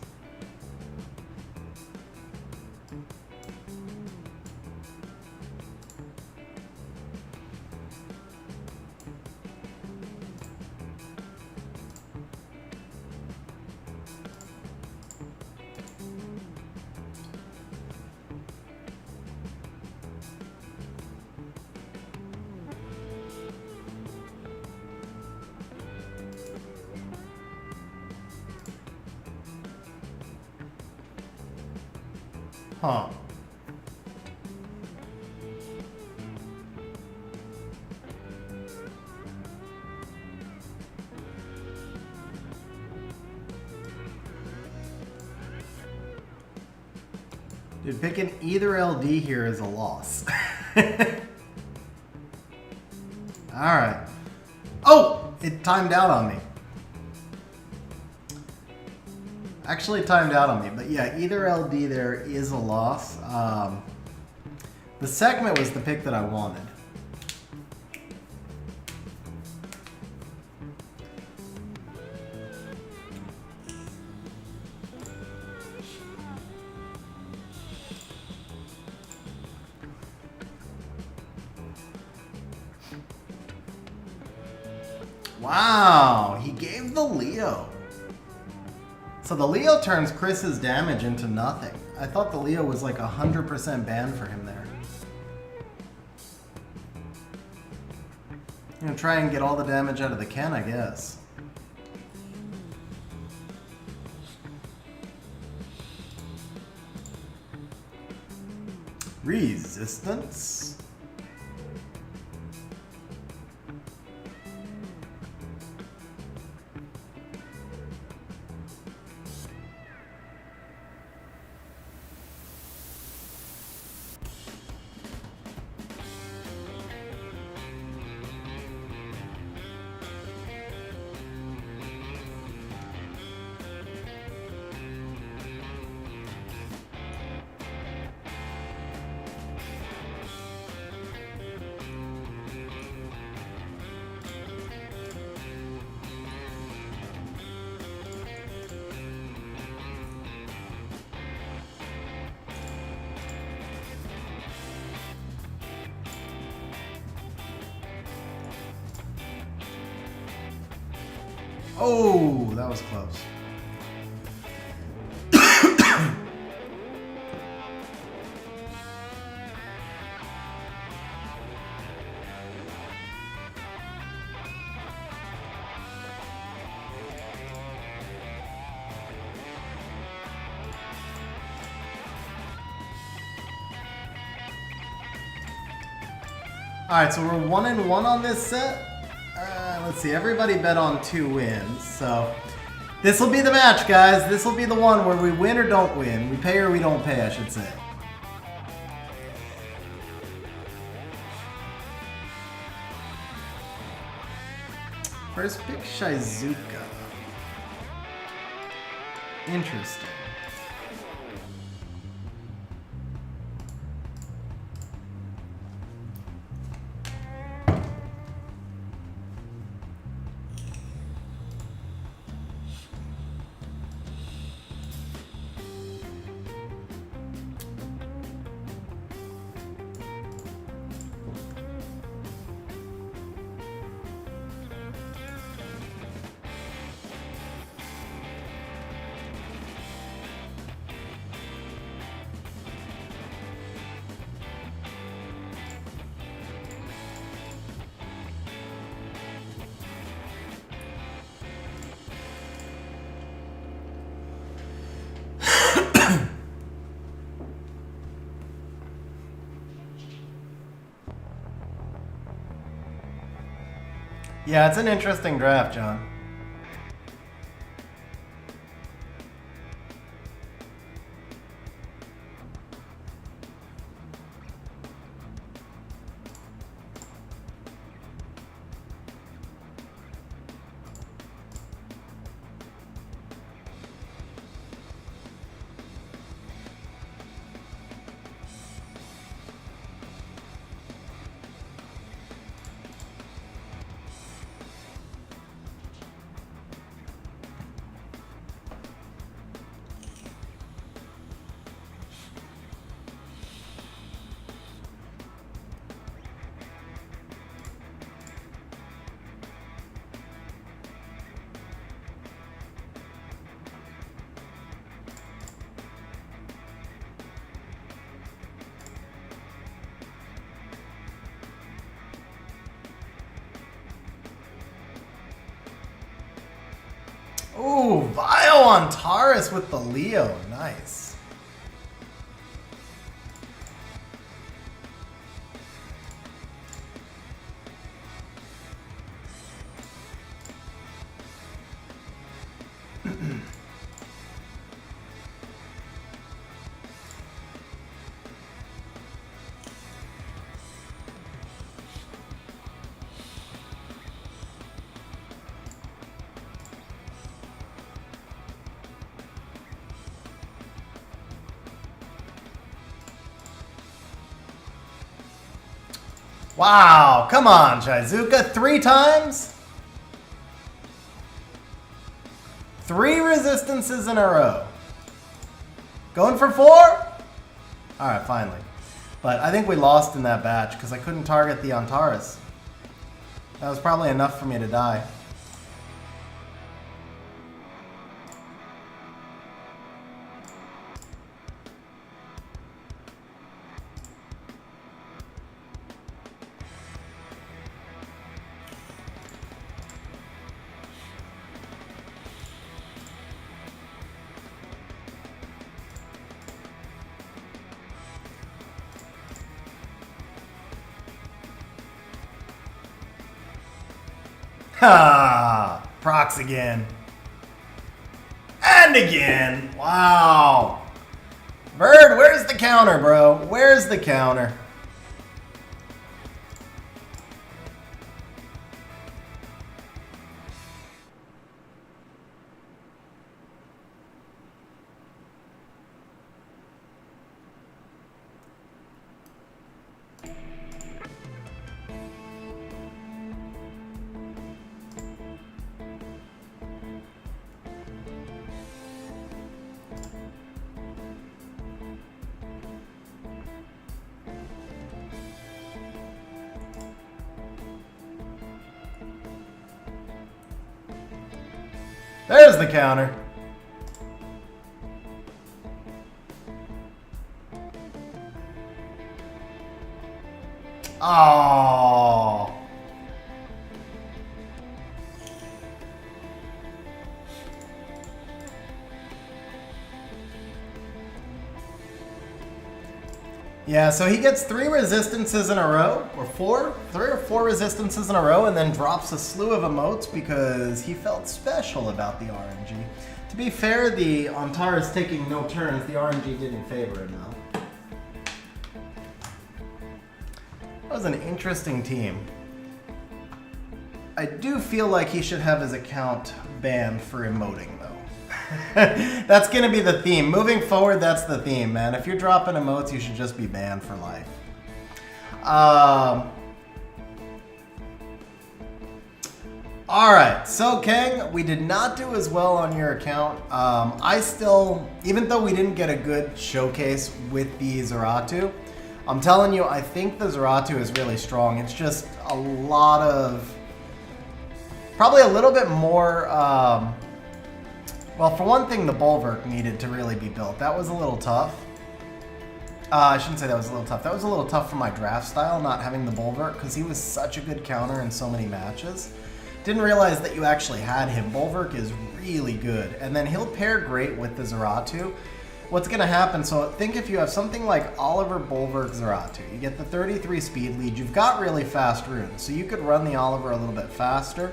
Huh. Dude, picking either LD here is a loss. Alright. Oh! It timed out on me. Actually timed out on me, but yeah, either LD there is a loss. The segment was the pick that I wanted. Wow, he gave the Leo. So the Leo turns Chris's damage into nothing. I thought the Leo was like 100% ban for him there. I'm gonna try and get all the damage out of the Ken, I guess. Resistance. Oh, that was close. Alright, so we're 1-1 on this set. Let's see, everybody bet on 2 wins, so this will be the match, guys. This will be the one where we win or don't win. We pay or we don't pay, I should say. First pick, Shizuka. Interesting. Yeah, it's an interesting draft, John. Ooh, Vio on Taurus with the Leo. Nice. Wow, come on, Shizuka. 3 times? 3 resistances in a row. Going for 4? Alright, finally. But I think we lost in that batch because I couldn't target the Antares. That was probably enough for me to die. Ha! Procs again. And again. Wow. Bird, where's the counter, bro? Where's the counter? There's the counter. Oh. Yeah, so he gets 3 resistances in a row, or 4? 3 or 4 resistances in a row, and then drops a slew of emotes because he felt special about the RNG. To be fair, the Antares taking no turns, the RNG didn't favor him though. That was an interesting team. I do feel like he should have his account banned for emoting though. That's gonna be the theme. Moving forward, that's the theme, man. If you're dropping emotes, you should just be banned for life. Alright, so Kang, we did not do as well on your account. I still, even though we didn't get a good showcase with the Zeratu, I'm telling you, I think the Zeratu is really strong. It's just a lot of, probably a little bit more, well, for one thing, the Bulwark needed to really be built. That was a little tough. I shouldn't say that was a little tough. That was a little tough for my draft style, not having the Bulwark, because he was such a good counter in so many matches. Didn't realize that you actually had him. Bulwark is really good, and then he'll pair great with the Zeratu. What's going to happen, so think if you have something like Oliver, Bulwark, Zeratu, you get the 33 speed lead, you've got really fast runes, so you could run the Oliver a little bit faster.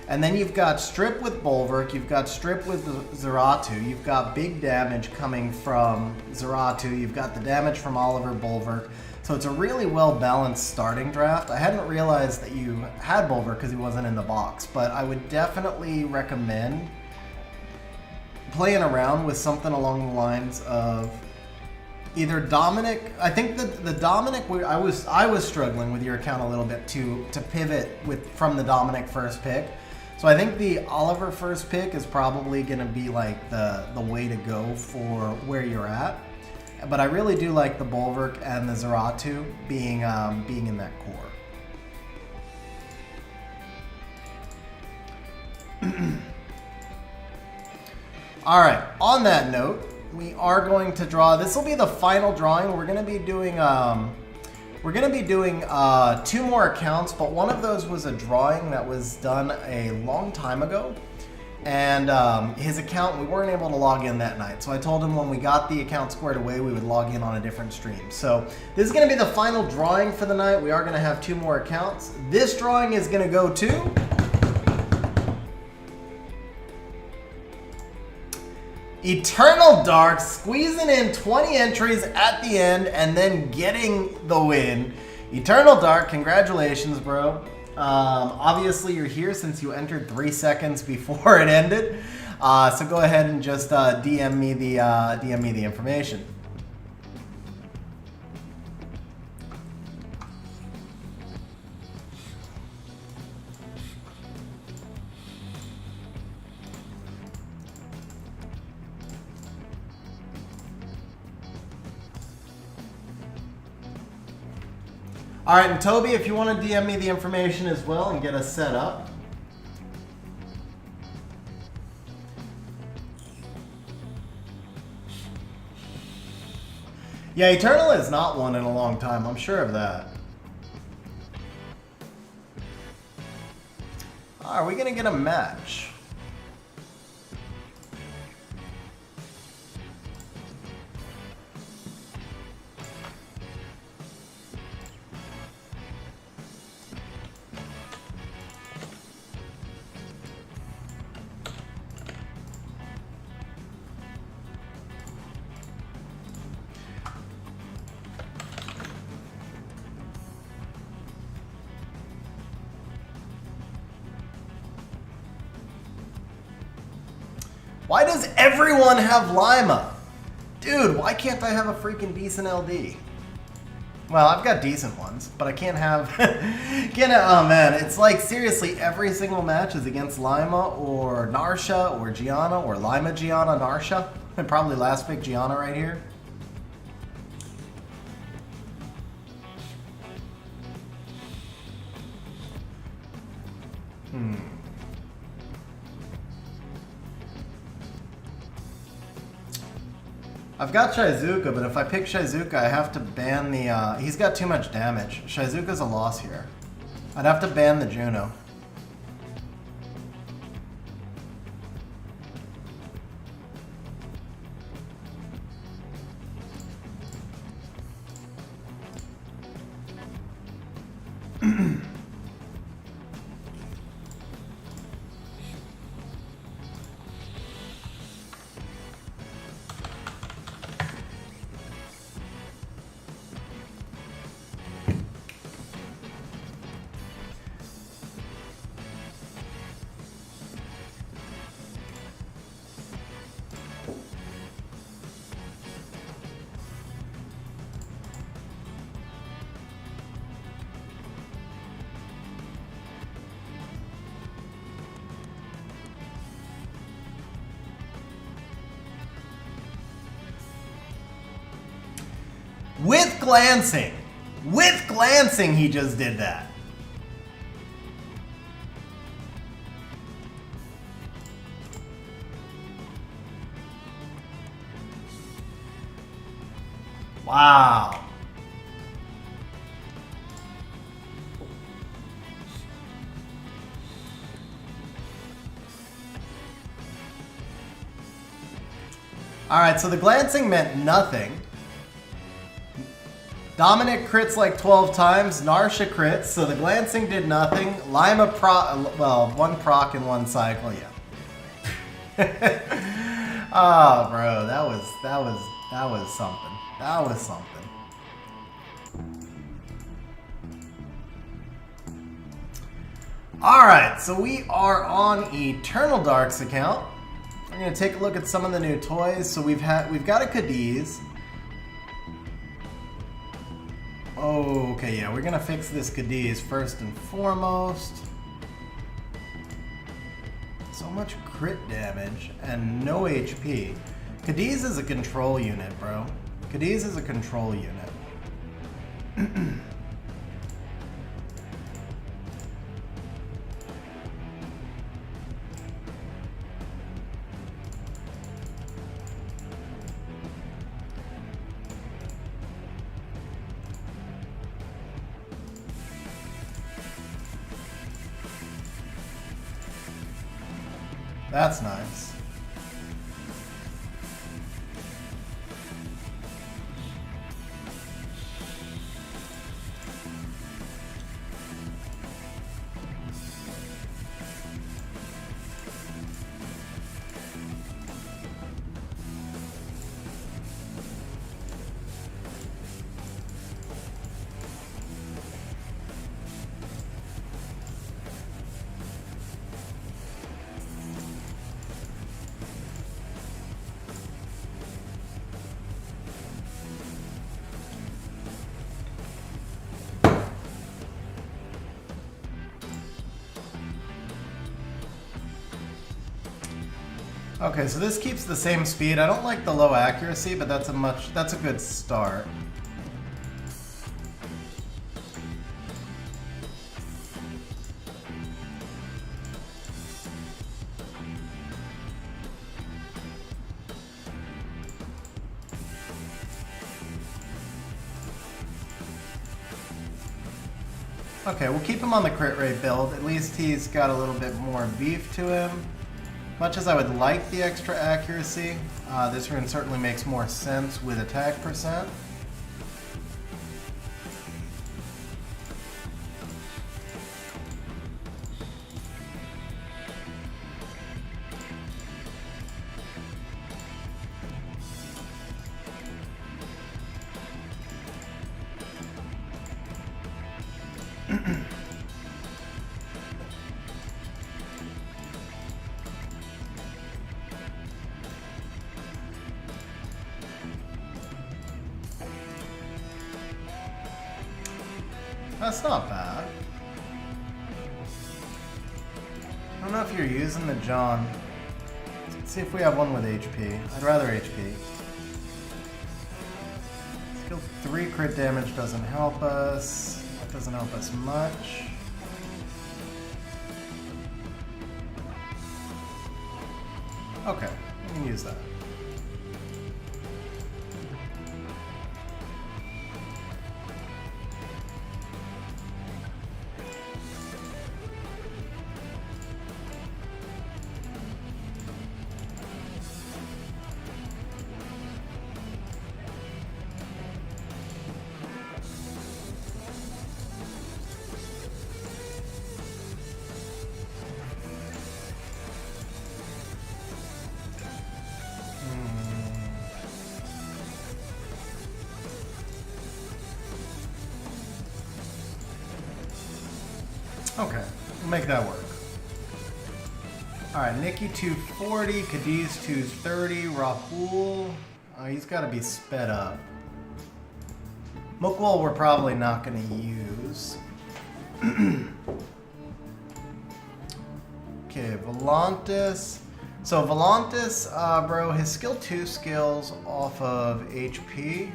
And then you've got Strip with Bulwark, you've got Strip with Zeratu, you've got big damage coming from Zeratu, you've got the damage from Oliver, Bulwark. So it's a really well-balanced starting draft. I hadn't realized that you had Bulwark because he wasn't in the box, but I would definitely recommend playing around with something along the lines of either Dominic. I think the Dominic, I was struggling with your account a little bit to pivot from the Dominic first pick. So I think the Oliver first pick is probably going to be like the way to go for where you're at. But I really do like the Bulwark and the Zeratu being in that core. All right. On that note, we are going to draw. This will be the final drawing. We're going to be doing 2 more accounts, but one of those was a drawing that was done a long time ago. And his account, we weren't able to log in that night. So I told him when we got the account squared away, we would log in on a different stream. So this is going to be the final drawing for the night. We are going to have 2 more accounts. This drawing is going to go to Eternal Dark, squeezing in 20 entries at the end and then getting the win. Eternal Dark, congratulations, bro. Obviously, you're here since you entered 3 seconds before it ended. So go ahead and just DM me the information. All right, and Toby, if you want to DM me the information as well and get us set up. Yeah, Eternal has not won in a long time. I'm sure of that. Are we going to get a match? Why does everyone have Lima? Dude, why can't I have a freaking decent LD? Well, I've got decent ones, but I can't have... oh man, it's like seriously every single match is against Lima or Narsha or Gianna or Lima, Gianna, Narsha. And probably last pick Gianna right here. I've got Shizuka, but if I pick Shizuka, I have to ban the, he's got too much damage. Shizuka's a loss here. I'd have to ban the Juno. With glancing! With glancing, he just did that. Wow. Alright, so the glancing meant nothing. Dominic crits like 12 times, Narsha crits, so the glancing did nothing. Lima well, one proc in one cycle, yeah. Oh, bro, that was something. That was something. Alright, so we are on Eternal Dark's account. I'm gonna take a look at some of the new toys. So we've got a Cadiz. Oh, okay, yeah, we're gonna fix this Cadiz first and foremost. So much crit damage and no HP. Cadiz is a control unit, bro. Cadiz is a control unit. That's nice. Okay, so this keeps the same speed. I don't like the low accuracy, but that's a good start. Okay, we'll keep him on the crit rate build. At least he's got a little bit more beef to him. Much as I would like the extra accuracy, this rune certainly makes more sense with attack percent. That's not bad. I don't know if you're using the John. Let's see if we have one with HP. I'd rather HP. Skill 3 crit damage doesn't help us. That doesn't help us much. Okay, we can use that. Okay, we'll make that work. Alright, Nikki 240, Cadiz 230, Rahul. Oh, he's got to be sped up. Mukwal we're probably not going to use. Okay, Volantis. So Volantis, bro, his skill 2 skills off of HP.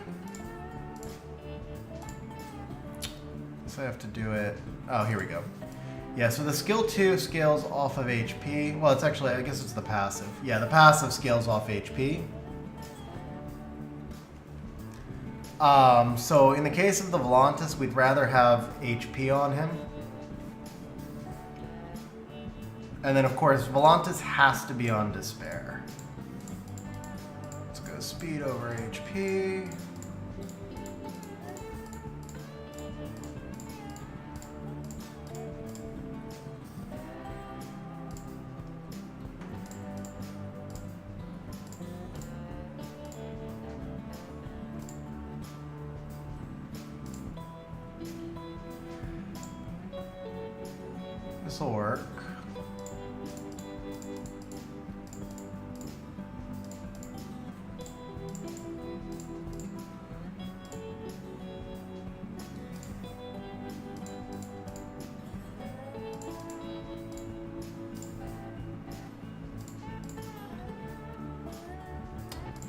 So I have to do it. Oh, here we go. Yeah, so the skill 2 scales off of HP. Well, it's actually, I guess it's the passive. Yeah, the passive scales off HP. So in the case of the Volantis, we'd rather have HP on him. And then, of course, Volantis has to be on Despair. Let's go speed over HP. This'll work.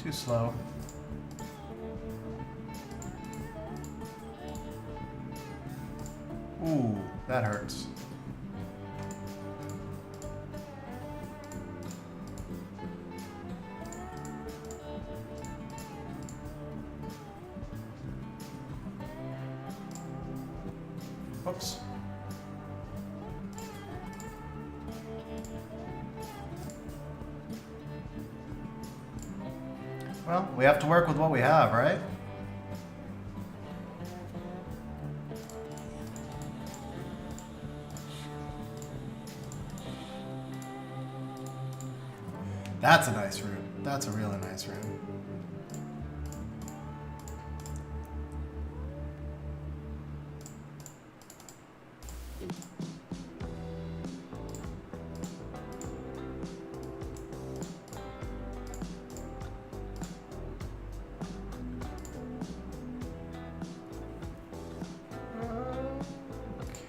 Too slow. Ooh, that hurts. Oops. Well, we have to work with what we have, right? That's a nice rune. That's a really nice rune.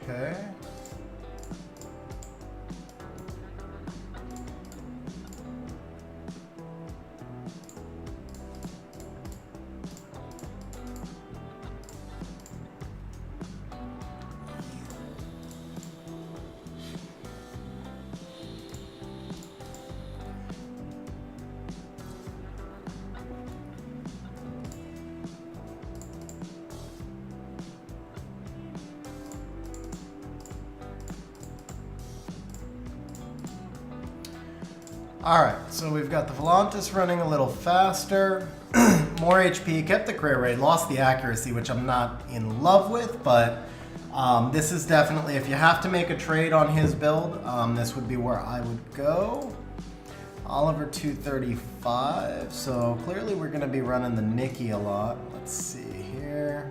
Okay. Alright, so we've got the Volantis running a little faster, more HP, kept the crit rate, lost the accuracy, which I'm not in love with, but this is definitely, if you have to make a trade on his build, this would be where I would go. Oliver 235, so clearly we're going to be running the Nikki a lot. Let's see here.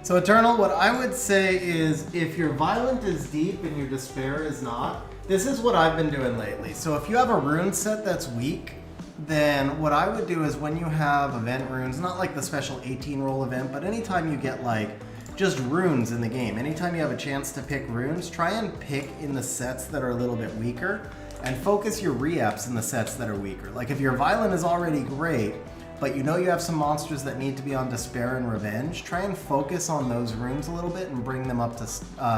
So Eternal, what I would say is if your Violent is deep and your Despair is not, this is what I've been doing lately. So if you have a rune set that's weak, then what I would do is when you have event runes, not like the special 18 roll event, but anytime you get like just runes in the game, anytime you have a chance to pick runes, try and pick in the sets that are a little bit weaker and focus your re-ups in the sets that are weaker. Like if your Violent is already great, but you know you have some monsters that need to be on Despair and Revenge, try and focus on those runes a little bit and bring them up to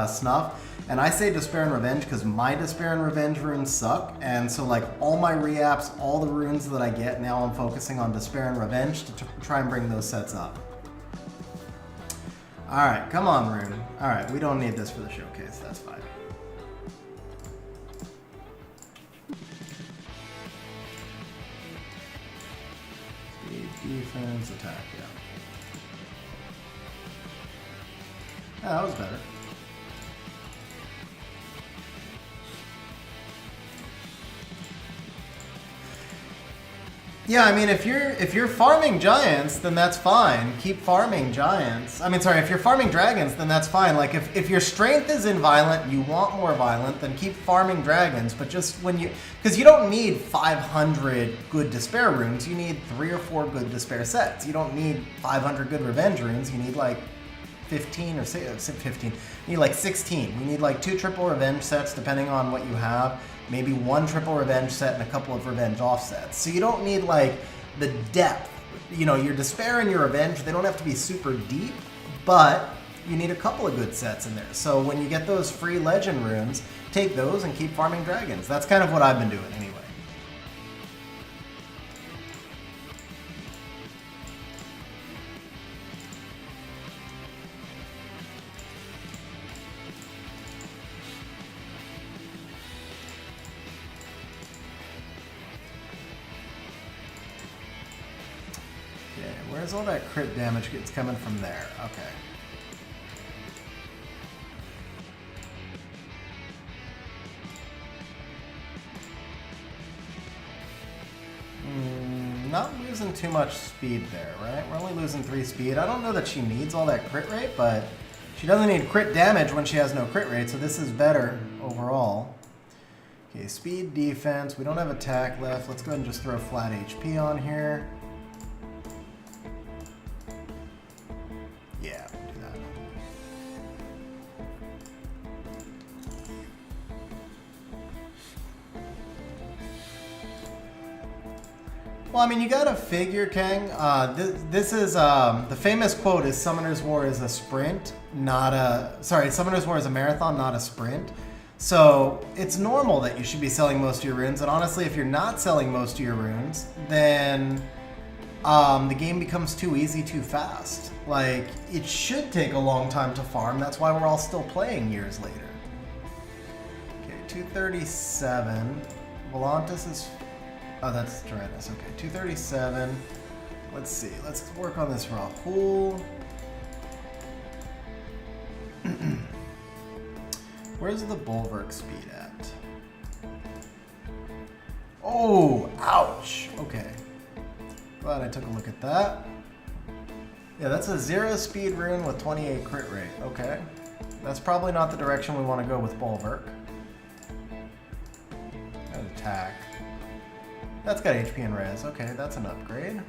snuff. And I say Despair and Revenge because my Despair and Revenge runes suck, and so like all my re-apps, all the runes that I get, now I'm focusing on Despair and Revenge to try and bring those sets up. Alright, come on rune. Alright, we don't need this for the showcase, that's fine. defense, attack, yeah. Yeah, that was better. Yeah, I mean, if you're farming giants, then that's fine. Keep farming giants. I mean, sorry, if you're farming dragons, then that's fine. Like, if your strength is in violent, you want more violent, then keep farming dragons. But just when you... Because you don't need 500 good despair runes. You need 3 or 4 good despair sets. You don't need 500 good revenge runes. You need, like, 15 or 15. You need, like, 16. You need, like, 2 triple revenge sets, depending on what you have. Maybe 1 triple revenge set and a couple of revenge offsets. So you don't need like the depth. You know, your despair and your revenge, they don't have to be super deep, but you need a couple of good sets in there. So when you get those free legend runes, take those and keep farming dragons. That's kind of what I've been doing anyway. Where's all that crit damage gets coming from there? Okay. Not losing too much speed there, right? We're only losing 3 speed. I don't know that she needs all that crit rate, but she doesn't need crit damage when she has no crit rate, so this is better overall. Okay, speed, defense. We don't have attack left. Let's go ahead and just throw flat HP on here. Yeah, we'll do that. Well, I mean, you gotta figure, Kang. This is the famous quote is Summoner's War is a sprint, not a... Sorry, Summoner's War is a marathon, not a sprint. So it's normal that you should be selling most of your runes, and honestly, if you're not selling most of your runes, then the game becomes too easy too fast. Like, it should take a long time to farm, that's why we're all still playing years later. Okay, 237. Volantis is... Oh, that's Tyrannus. Okay, 237. Let's see, let's work on this Rahul. Where's the Bulwark speed at? Oh, ouch. Okay. Glad I took a look at that. Yeah, that's a 0 speed rune with 28 crit rate. Okay. That's probably not the direction we want to go with Bulwark. An attack. That's got HP and res. Okay, that's an upgrade.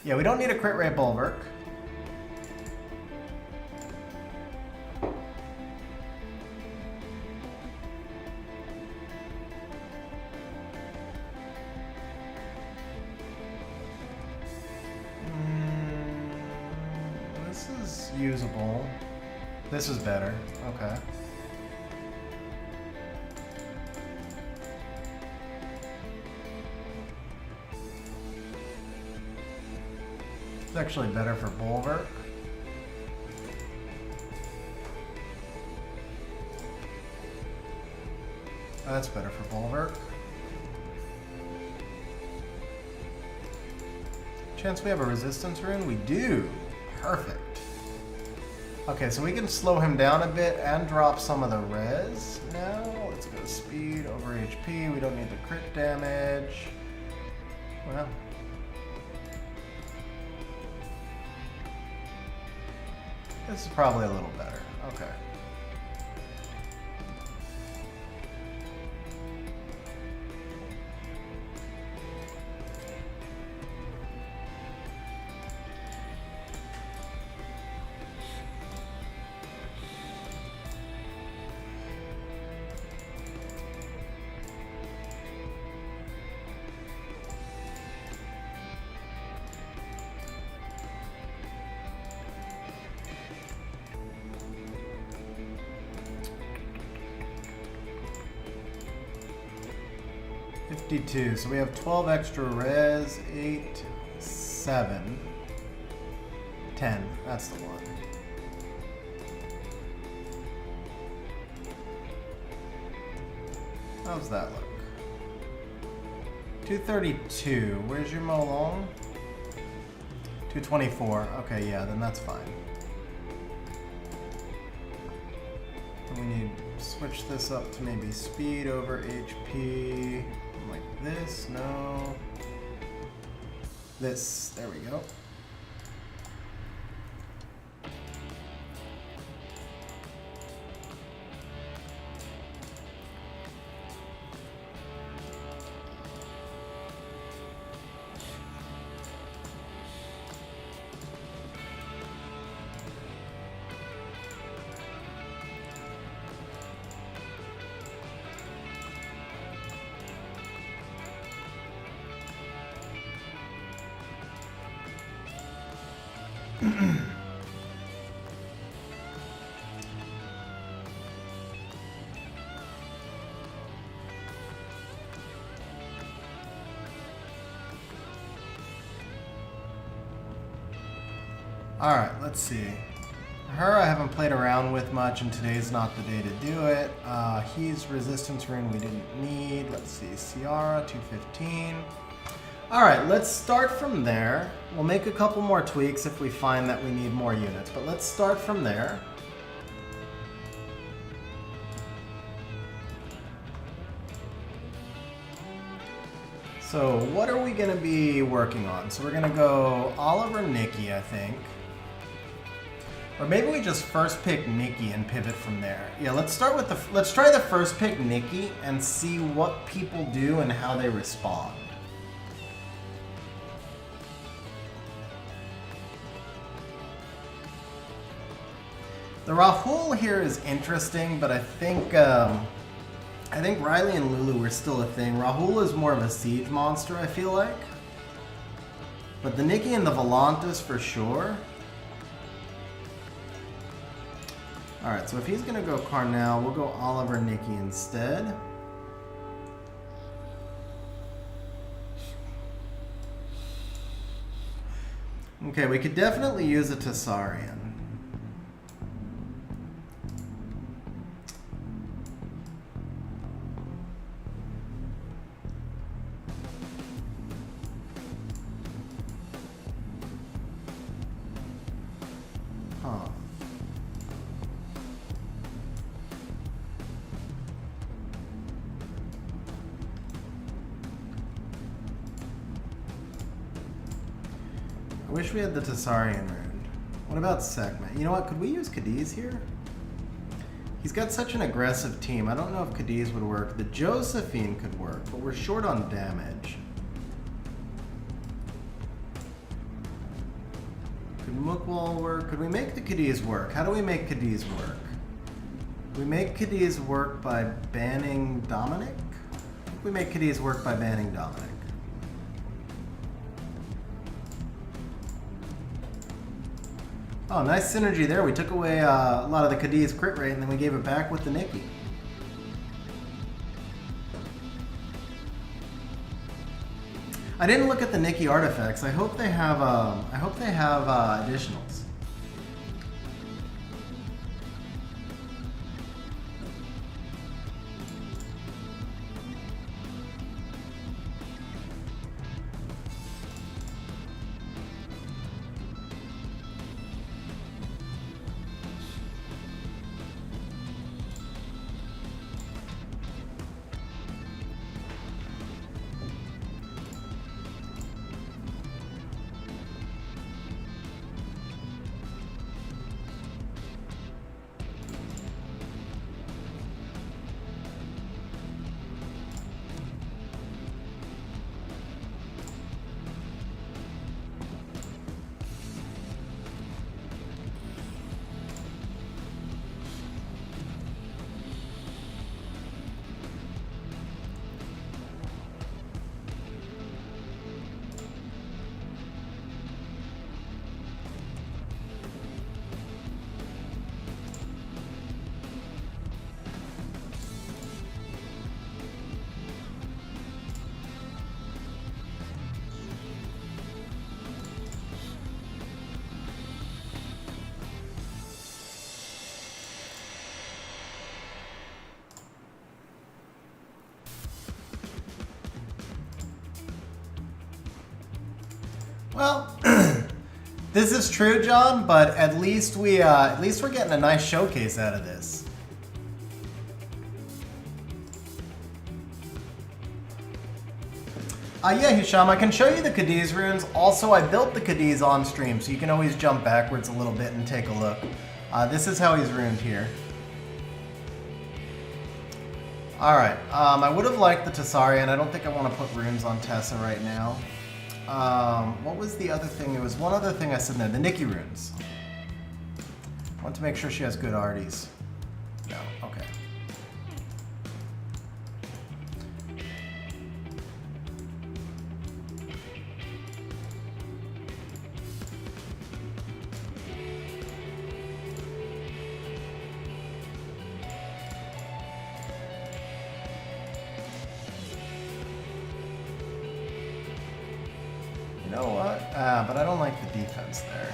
Yeah, we don't need a crit rate Bulwark. Usable. This is better. Okay. It's actually better for Bulwark. Oh, that's better for Bulwark. Chance we have a resistance rune? We do. Perfect. Okay, so we can slow him down a bit and drop some of the res now. Let's go speed over HP. We don't need the crit damage. Well. This is probably a little better. Okay. So we have 12 extra res, 8, 7, 10. That's the one. How's that look? 232. Where's your Molong? 224. Okay, yeah, then that's fine. And we need to switch this up to maybe speed over HP. Like this, no. This, there we go. Alright, let's see. Her I haven't played around with much, and today's not the day to do it. He's resistance rune we didn't need. Let's see, Ciara, 215. Alright, let's start from there. We'll make a couple more tweaks if we find that we need more units, but let's start from there. So what are we going to be working on? So we're going to go Oliver, Nikki, I think. Or maybe we just first pick Nikki and pivot from there. Yeah, let's start with let's try the first pick Nikki and see what people do and how they respond. The Rahul here is interesting, but I think Riley and Lulu are still a thing. Rahul is more of a siege monster, I feel like. But the Nikki and the Volantis for sure. Alright, so if he's going to go Carnell, we'll go Oliver, Nikki instead. Okay, we could definitely use a Tessarian. I wish we had the Tessarian rune. What about Sekhmet? You know what? Could we use Cadiz here? He's got such an aggressive team. I don't know if Cadiz would work. The Josephine could work, but we're short on damage. Could Mukwal work? Could we make the Cadiz work? How do we make Cadiz work? We make Cadiz work by banning Dominic? I think we make Cadiz work by banning Dominic. Oh, nice synergy there. We took away a lot of the Cadiz crit rate and then we gave it back with the Nikki. I didn't look at the Nikki artifacts. I hope they have additionals. Well, This is true, John, but at least we're getting a nice showcase out of this. Yeah, Hisham, I can show you the Cadiz runes. Also, I built the Cadiz on stream, so you can always jump backwards a little bit and take a look. This is how he's runed here. Alright, I would have liked the Tessarian. I don't think I want to put runes on Tessa right now. What was the other thing? There was one other thing I said in there. The Nikki runes. I want to make sure she has good arties. No, okay. You know what? But I don't like the defense there.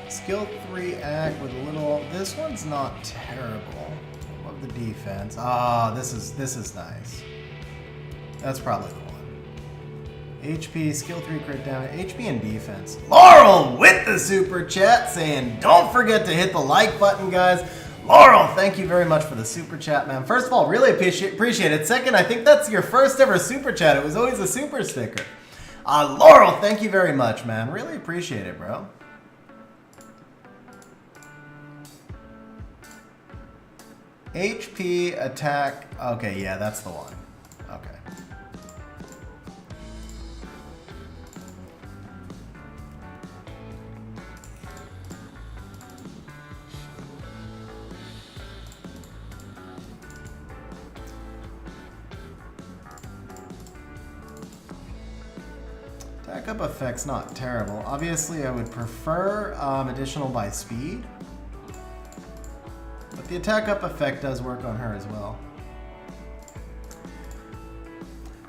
Skill 3 act with a little. This one's not terrible. Love the defense. Ah, this is nice. That's probably the one. HP, skill 3 crit damage, HP and defense. Laurel with the super chat saying, don't forget to hit the like button, guys. Laurel, thank you very much for the super chat, man. First of all, really appreciate it. Second, I think that's your first ever super chat. It was always a super sticker. Laurel, thank you very much, man. Really appreciate it, bro. HP, attack. Okay, yeah, that's the one. Okay. Attack up effect's not terrible. Obviously, I would prefer additional by speed. But the attack up effect does work on her as well.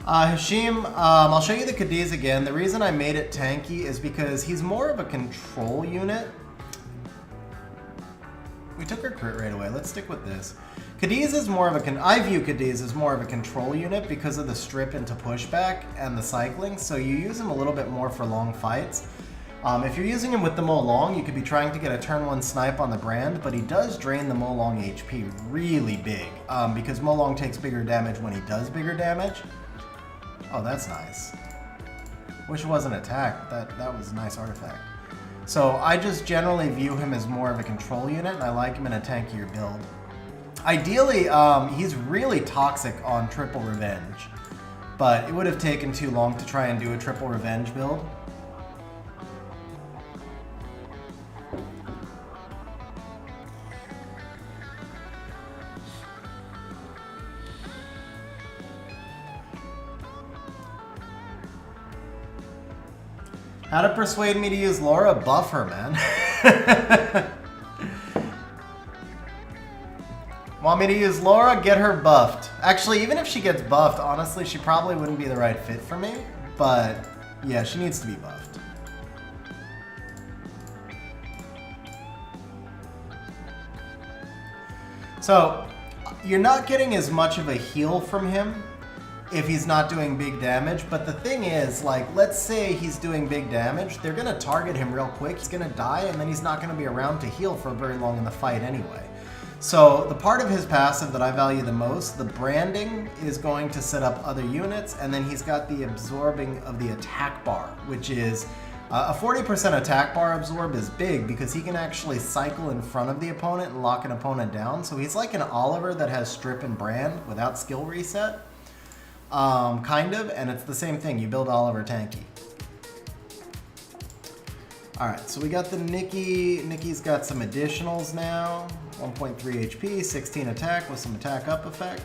Hashim, I'll show you the Cadiz again. The reason I made it tanky is because he's more of a control unit. We took her crit right away. Let's stick with this. Cadiz is more of a I view Cadiz as more of a control unit because of the strip into pushback and the cycling, so you use him a little bit more for long fights. If you're using him with the Mo Long, you could be trying to get a turn 1 snipe on the Brand, but he does drain the Mo Long HP really big, because Mo Long takes bigger damage when he does bigger damage. Oh, that's nice. Wish it wasn't attack. That was a nice artifact. So I just generally view him as more of a control unit, and I like him in a tankier build. Ideally, he's really toxic on Triple Revenge, but it would have taken too long to try and do a Triple Revenge build. How to persuade me to use Laura? Buff her, man. Want me to use Laura? Get her buffed. Actually, even if she gets buffed, honestly, she probably wouldn't be the right fit for me. But, yeah, she needs to be buffed. So, you're not getting as much of a heal from him if he's not doing big damage. But the thing is, like, let's say he's doing big damage. They're going to target him real quick. He's going to die, and then he's not going to be around to heal for very long in the fight anyway. So the part of his passive that I value the most, the branding, is going to set up other units, and then he's got the absorbing of the attack bar, which is a 40% attack bar absorb is big because he can actually cycle in front of the opponent and lock an opponent down. So he's like an Oliver that has strip and brand without skill reset, kind of, and it's the same thing. You build Oliver tanky. Alright, so we got the Nikki. Nikki's got some additionals now. 1.3 HP, 16 attack with some attack up effect.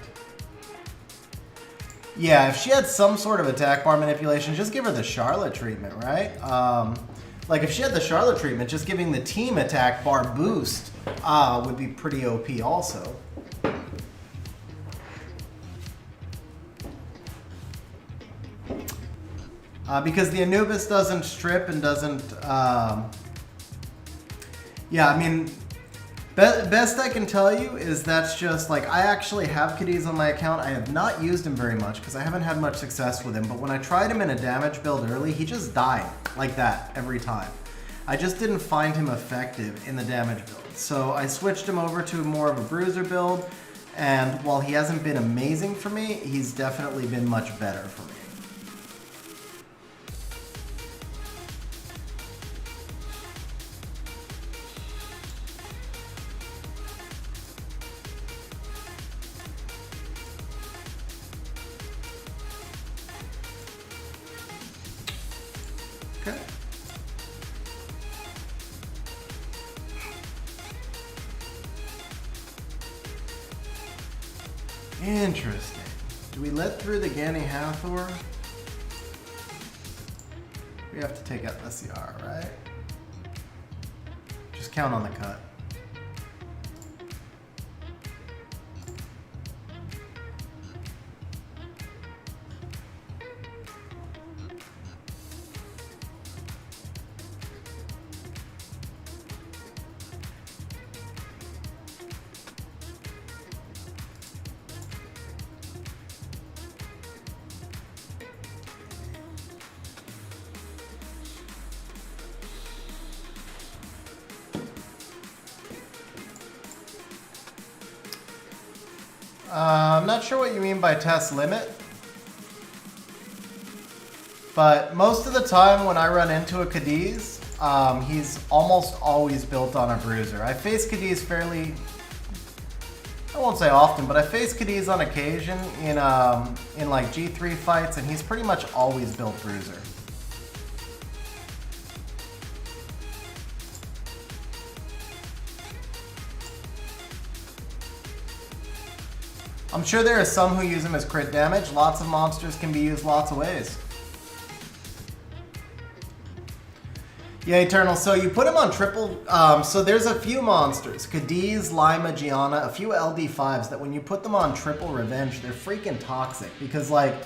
Yeah, if she had some sort of attack bar manipulation, just give her the Charlotte treatment, right? Like if she had the Charlotte treatment, just giving the team attack bar boost would be pretty OP also. Because the Anubis doesn't strip and doesn't... Yeah, I mean, best I can tell you is that's just like, I actually have Cadiz on my account. I have not used him very much because I haven't had much success with him, but when I tried him in a damage build early, he just died like that every time. I just didn't find him effective in the damage build. So I switched him over to more of a bruiser build, and while he hasn't been amazing for me, he's definitely been much better for me. Okay. Interesting. Do we let through the Gani Hathor? We have to take out the CR, right? Just count on the cut. I'm not sure what you mean by test limit, but most of the time when I run into a Cadiz, he's almost always built on a bruiser. I face Cadiz fairly, I won't say often, but I face Cadiz on occasion in like G3 fights, and he's pretty much always built bruiser. I'm sure there are some who use him as crit damage. Lots of monsters can be used lots of ways. Yeah, Eternal. So you put him on triple. So there's a few monsters, Cadiz, Lima, Gianna, a few LD5's that when you put them on triple revenge, they're freaking toxic. Because like,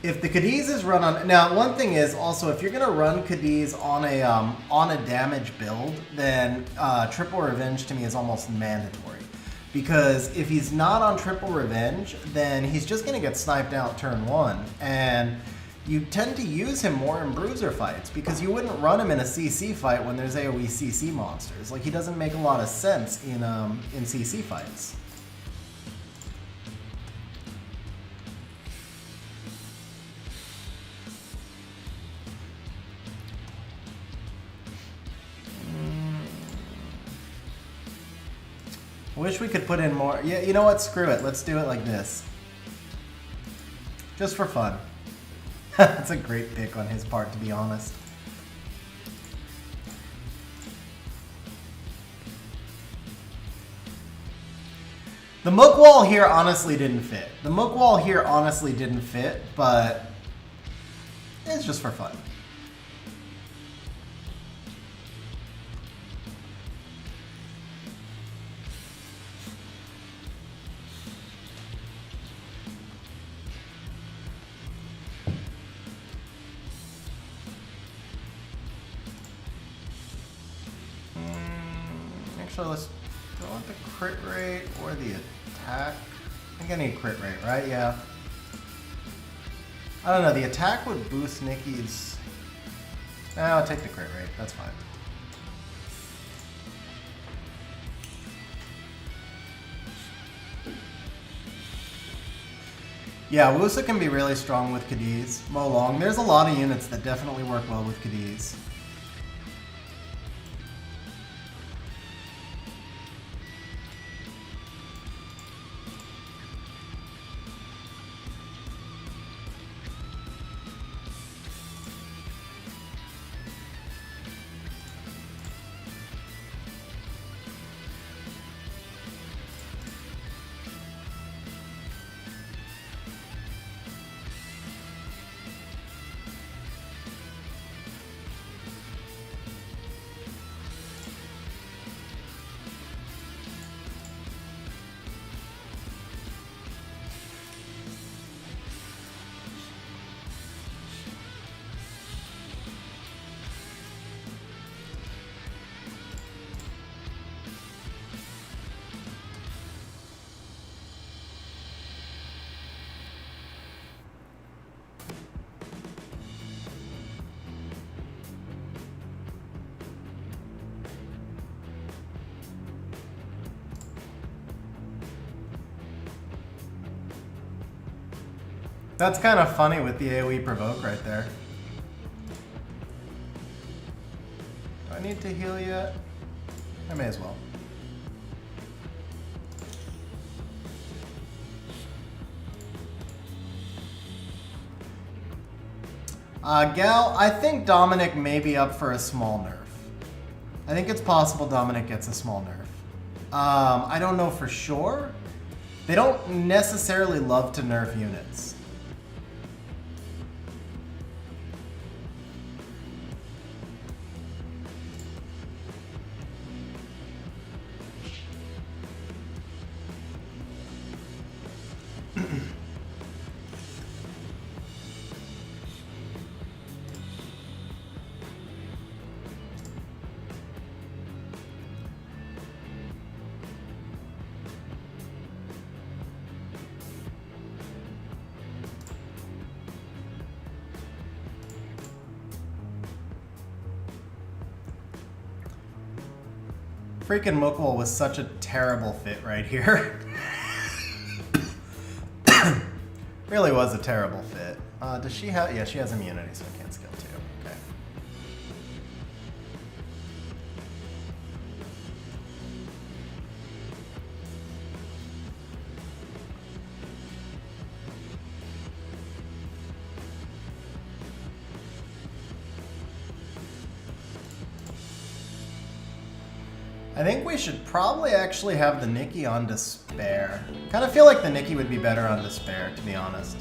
if the Cadiz is run on, now one thing is also if you're gonna run Cadiz on a damage build, then triple revenge to me is almost mandatory. Because if he's not on triple revenge, then he's just gonna get sniped out turn one, and you tend to use him more in bruiser fights because you wouldn't run him in a CC fight when there's AoE CC monsters. Like, he doesn't make a lot of sense in CC fights. Wish we could put in more. Yeah, you know what? Screw it. Let's do it like this. Just for fun. That's a great pick on his part, to be honest. The Mook Wall here honestly didn't fit. The Mook Wall here honestly didn't fit, but it's just for fun. Actually, let's go with the crit rate or the attack. I think I need crit rate, right? Yeah. I don't know, the attack would boost Nikki's... No, I'll take the crit rate, that's fine. Yeah, Wusa can be really strong with Cadiz. Mo Long, there's a lot of units that definitely work well with Cadiz. That's kind of funny with the AoE provoke right there. Do I need to heal yet? I may as well. Gal, I think Dominic may be up for a small nerf. I think it's possible Dominic gets a small nerf. I don't know for sure. They don't necessarily love to nerf units. Freaking Mukul was such a terrible fit right here. Really was a terrible fit. Does she have... Yeah, she has immunity, so I can't skill too. Okay. I think we should probably actually have the Nikki on Despair. Kind of feel like the Nikki would be better on Despair, to be honest.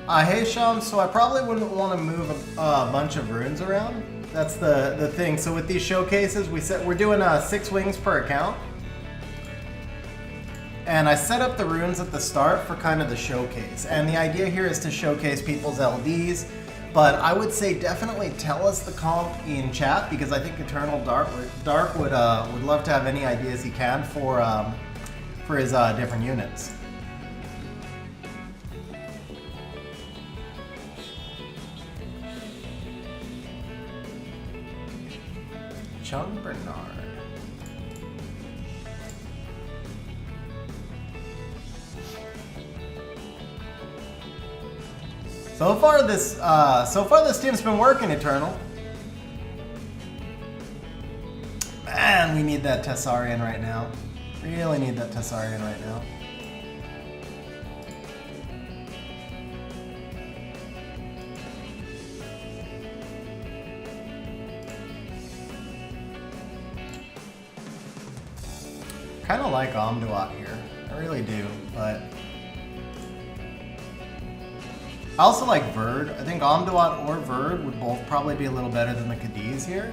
Hey Sham, so I probably wouldn't want to move a bunch of runes around. That's the thing. So with these showcases, we're doing 6 wings per account. And I set up the runes at the start for kind of the showcase. And the idea here is to showcase people's LDs. But I would say definitely tell us the comp in chat, because I think Eternal Dark would love to have any ideas he can for his different units. Chung Bernard. So far this team's been working, Eternal. Man, we need that Tessarian right now. Really need that Tessarian right now. Kind of like Omduat here. I really do, but I also like Verd. I think Omduat or Verd would both probably be a little better than the Cadiz here.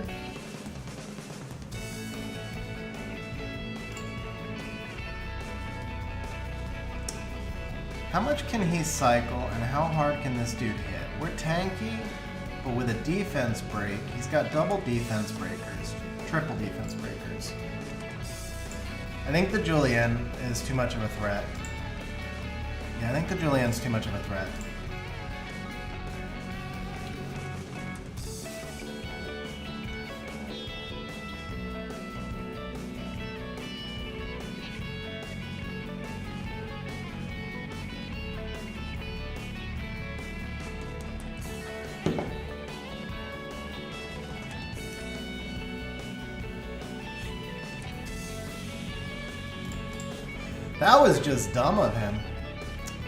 How much can he cycle and how hard can this dude hit? We're tanky, but with a defense break, he's got double defense breakers, triple defense breakers. I think the Julian is too much of a threat. Yeah, I think the Julian's too much of a threat. That was just dumb of him.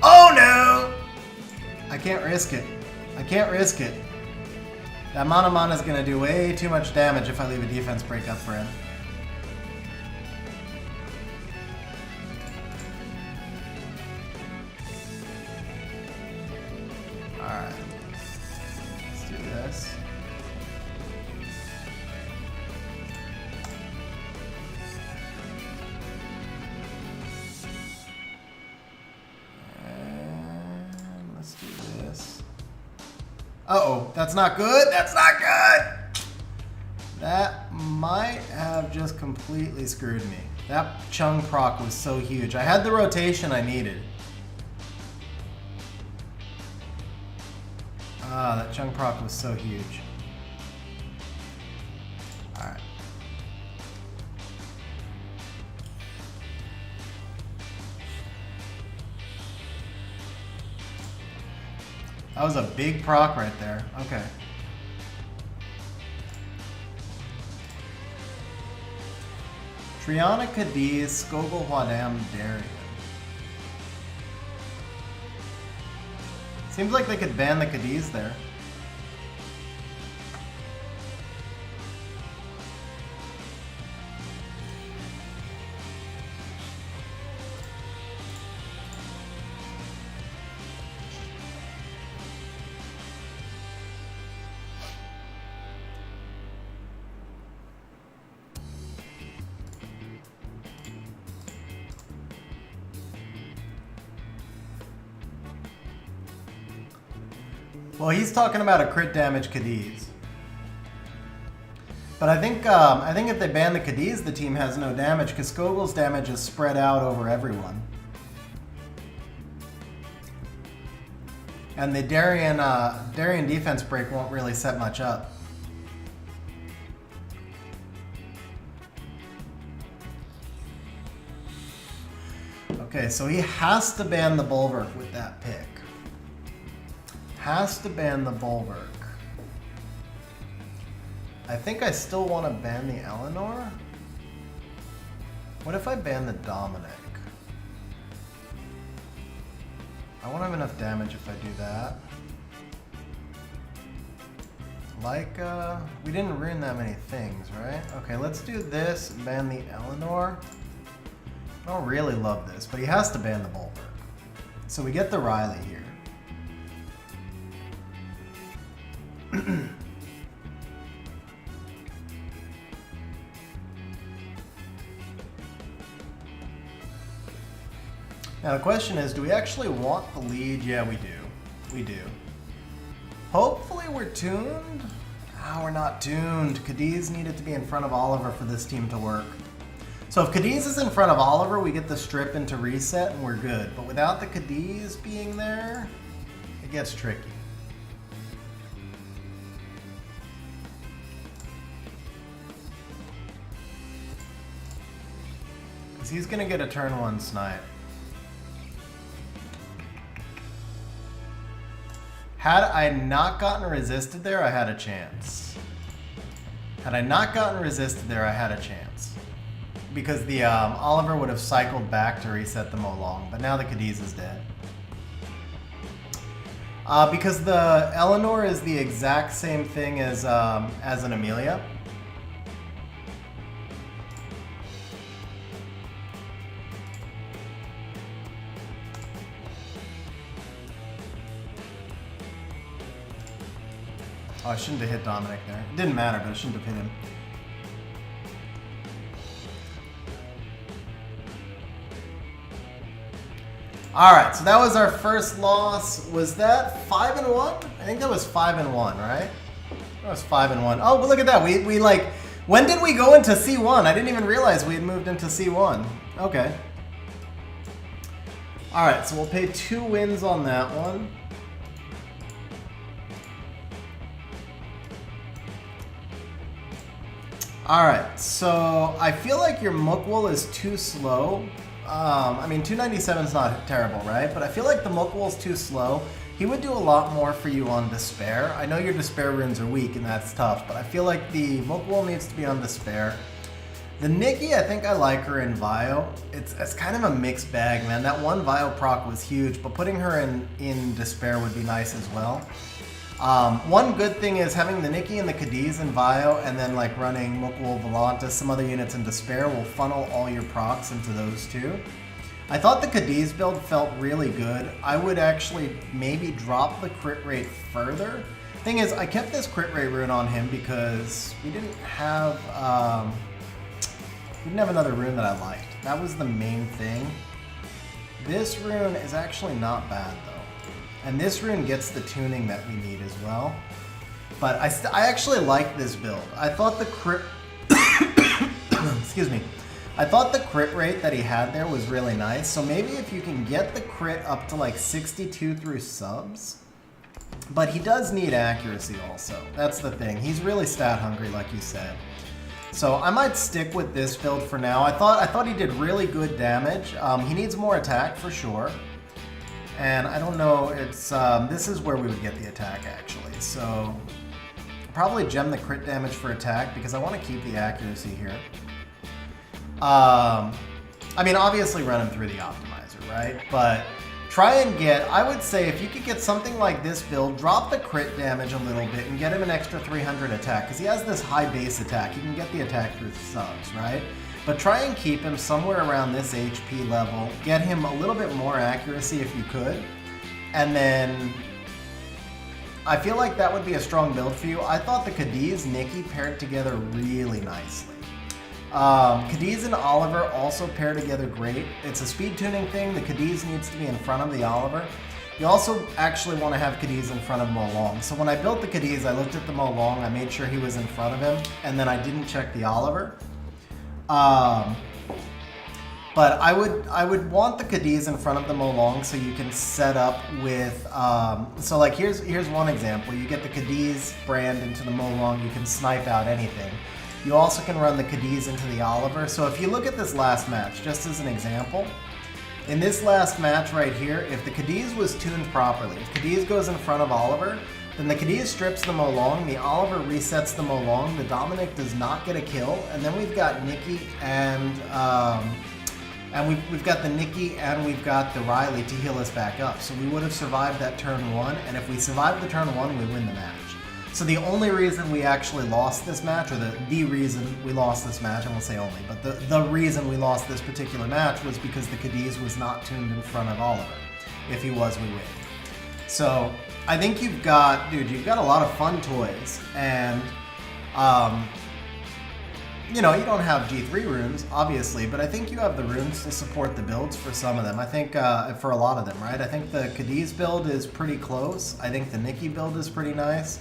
Oh no! I can't risk it. I can't risk it. That Mana is going to do way too much damage if I leave a defense break up for him. Uh-oh, that's not good. That's not good. That might have just completely screwed me. That Chung proc was so huge. I had the rotation I needed. Ah, that Chung proc was so huge. Alright. That was a big proc right there. Okay. Triana, Cadiz, Skogul, Huadam, Darien. Seems like they could ban the Cadiz there. Well, he's talking about a crit damage Cadiz. But I think if they ban the Cadiz, the team has no damage because Skogul's damage is spread out over everyone. And the Darien defense break won't really set much up. Okay, so he has to ban the Bulwark with that pick. Has to ban the Bulwark. I think I still want to ban the Eleanor. What if I ban the Dominic? I won't have enough damage if I do that. Like, we didn't ruin that many things, right? Okay, let's do this and ban the Eleanor. I don't really love this, but he has to ban the Bulwark. So we get the Riley here. Now the question is, do we actually want the lead? Yeah, we do. We do. Hopefully we're tuned. Ah, we're not tuned. Cadiz needed to be in front of Oliver for this team to work. So if Cadiz is in front of Oliver, we get the strip into reset and we're good. But without the Cadiz being there, it gets tricky. Because he's going to get a turn 1 snipe. Had I not gotten resisted there, I had a chance. Had I not gotten resisted there, I had a chance. Because the Oliver would have cycled back to reset the Molong, but now the Cadiz is dead. Because the Eleanor is the exact same thing as an Amelia. Oh, I shouldn't have hit Dominic there. It didn't matter, but I shouldn't have hit him. Alright, so that was our first loss. Was that 5-1? I think that was 5-1, right? That was 5-1. Oh, but look at that. We like, when did we go into C1? I didn't even realize we had moved into C1. Okay. Alright, so we'll pay 2 wins on that one. Alright, so I feel like your Mukwul is too slow. I mean, 297 is not terrible, right? But I feel like the Mukwul's too slow. He would do a lot more for you on Despair. I know your Despair runes are weak and that's tough, but I feel like the Mukwul needs to be on Despair. The Nikki, I think I like her in Vio. It's kind of a mixed bag, man. That one Vio proc was huge, but putting her in Despair would be nice as well. One good thing is having the Nikki and the Cadiz in Vio and then like running Mukwul, Volantis, some other units in Despair will funnel all your procs into those two. I thought the Cadiz build felt really good. I would actually maybe drop the crit rate further. Thing is, I kept this crit rate rune on him because we didn't have another rune that I liked. That was the main thing. This rune is actually not bad though. And this rune gets the tuning that we need as well. But I actually like this build. I thought the crit... Excuse me. I thought the crit rate that he had there was really nice. So maybe if you can get the crit up to like 62 through subs. But he does need accuracy also. That's the thing. He's really stat hungry, like you said. So I might stick with this build for now. I thought he did really good damage. He needs more attack for sure. And I don't know, it's this is where we would get the attack actually. So probably gem the crit damage for attack because I want to keep the accuracy here. I mean, obviously run him through the optimizer, right? But try and get, I would say if you could get something like this build, drop the crit damage a little bit and get him an extra 300 attack because he has this high base attack. You can get the attack through subs, right? But try and keep him somewhere around this HP level. Get him a little bit more accuracy if you could. And then I feel like that would be a strong build for you. I thought the Cadiz Nikki paired together really nicely. Cadiz and Oliver also pair together great. It's a speed tuning thing. The Cadiz needs to be in front of the Oliver. You also actually want to have Cadiz in front of Mo Long. So when I built the Cadiz, I looked at the Mo Long, I made sure he was in front of him, and then I didn't check the Oliver. But I would want the Cadiz in front of the Mo Long so you can set up with, so like here's one example. You get the Cadiz brand into the Mo Long, you can snipe out anything. You also can run the Cadiz into the Oliver. So if you look at this last match, just as an example, in this last match right here, if the Cadiz was tuned properly, if Cadiz goes in front of Oliver, then the Cadiz strips the Mo Long, the Oliver resets the Mo Long, the Dominic does not get a kill, and then we've got Nikki and we've got the Nikki and we've got the Riley to heal us back up. So we would have survived that turn 1, and if we survived the turn 1, we win the match. So the only reason we actually lost this match, or the reason we lost this match, I won't say only, but the reason we lost this particular match was because the Cadiz was not tuned in front of Oliver. If he was, we win. So I think you've got a lot of fun toys, and you know, you don't have G3 runes, obviously, but I think you have the runes to support the builds for some of them. I think for a lot of them, right? I think the Cadiz build is pretty close. I think the Nikki build is pretty nice.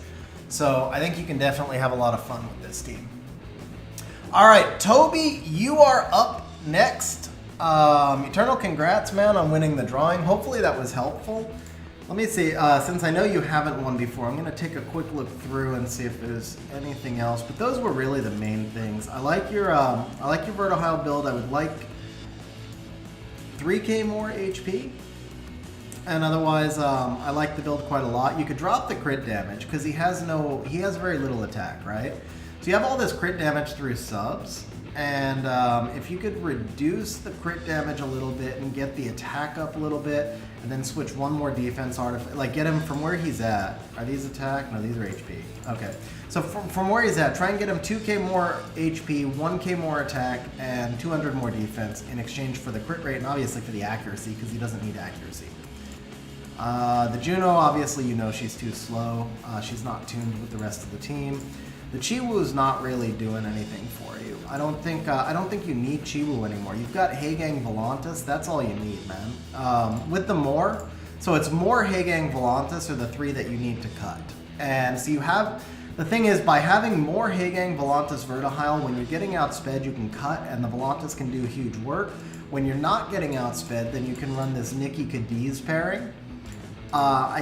So I think you can definitely have a lot of fun with this team. All right, Toby, you are up next. Eternal, congrats, man, on winning the drawing. Hopefully that was helpful. Let me see, since I know you haven't won before, I'm going to take a quick look through and see if there's anything else. But those were really the main things. I like your Vertihile build. I would like 3k more HP. And otherwise, I like the build quite a lot. You could drop the crit damage because he has very little attack, right? So you have all this crit damage through subs. And if you could reduce the crit damage a little bit and get the attack up a little bit, and then switch one more defense artifact, like get him from where he's at. Are these attack? No, these are HP. Okay. So from where he's at, try and get him 2k more HP, 1k more attack, and 200 more defense in exchange for the crit rate and obviously for the accuracy because he doesn't need accuracy. The Juno, obviously, you know she's too slow. She's not tuned with the rest of the team. The Chiwu's not really doing anything for you. I don't think you need Chiwu anymore. You've got Heigang Volantis. That's all you need, man. With the more, so it's more Heigang Volantis are the 3 that you need to cut. And so you have, the thing is, by having more Heigang Volantis Vertihile, when you're getting outsped, you can cut, and the Volantis can do huge work. When you're not getting outsped, then you can run this Nikki Cadiz pairing. I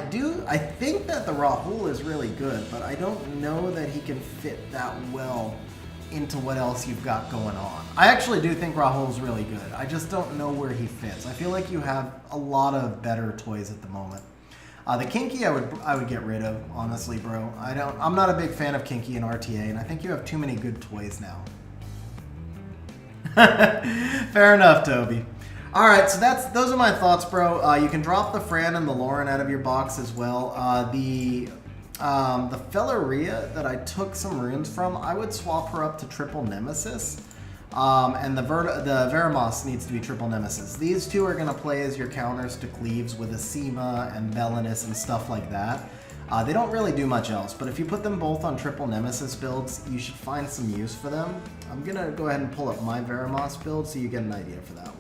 think that the Rahul is really good, but I don't know that he can fit that well into what else you've got going on. I actually do think Rahul's really good. I just don't know where he fits. I feel like you have a lot of better toys at the moment. The Kinky I would get rid of, honestly, bro. I'm not a big fan of Kinky and RTA, and I think you have too many good toys now. Fair enough, Toby. All right, so those are my thoughts, bro. You can drop the Fran and the Lauren out of your box as well. The Felleria that I took some runes from, I would swap her up to triple Nemesis. And the Veramos needs to be triple Nemesis. These two are going to play as your counters to Cleaves with Asima and Belinus and stuff like that. They don't really do much else, but if you put them both on triple Nemesis builds, you should find some use for them. I'm going to go ahead and pull up my Veramos build so you get an idea for that one.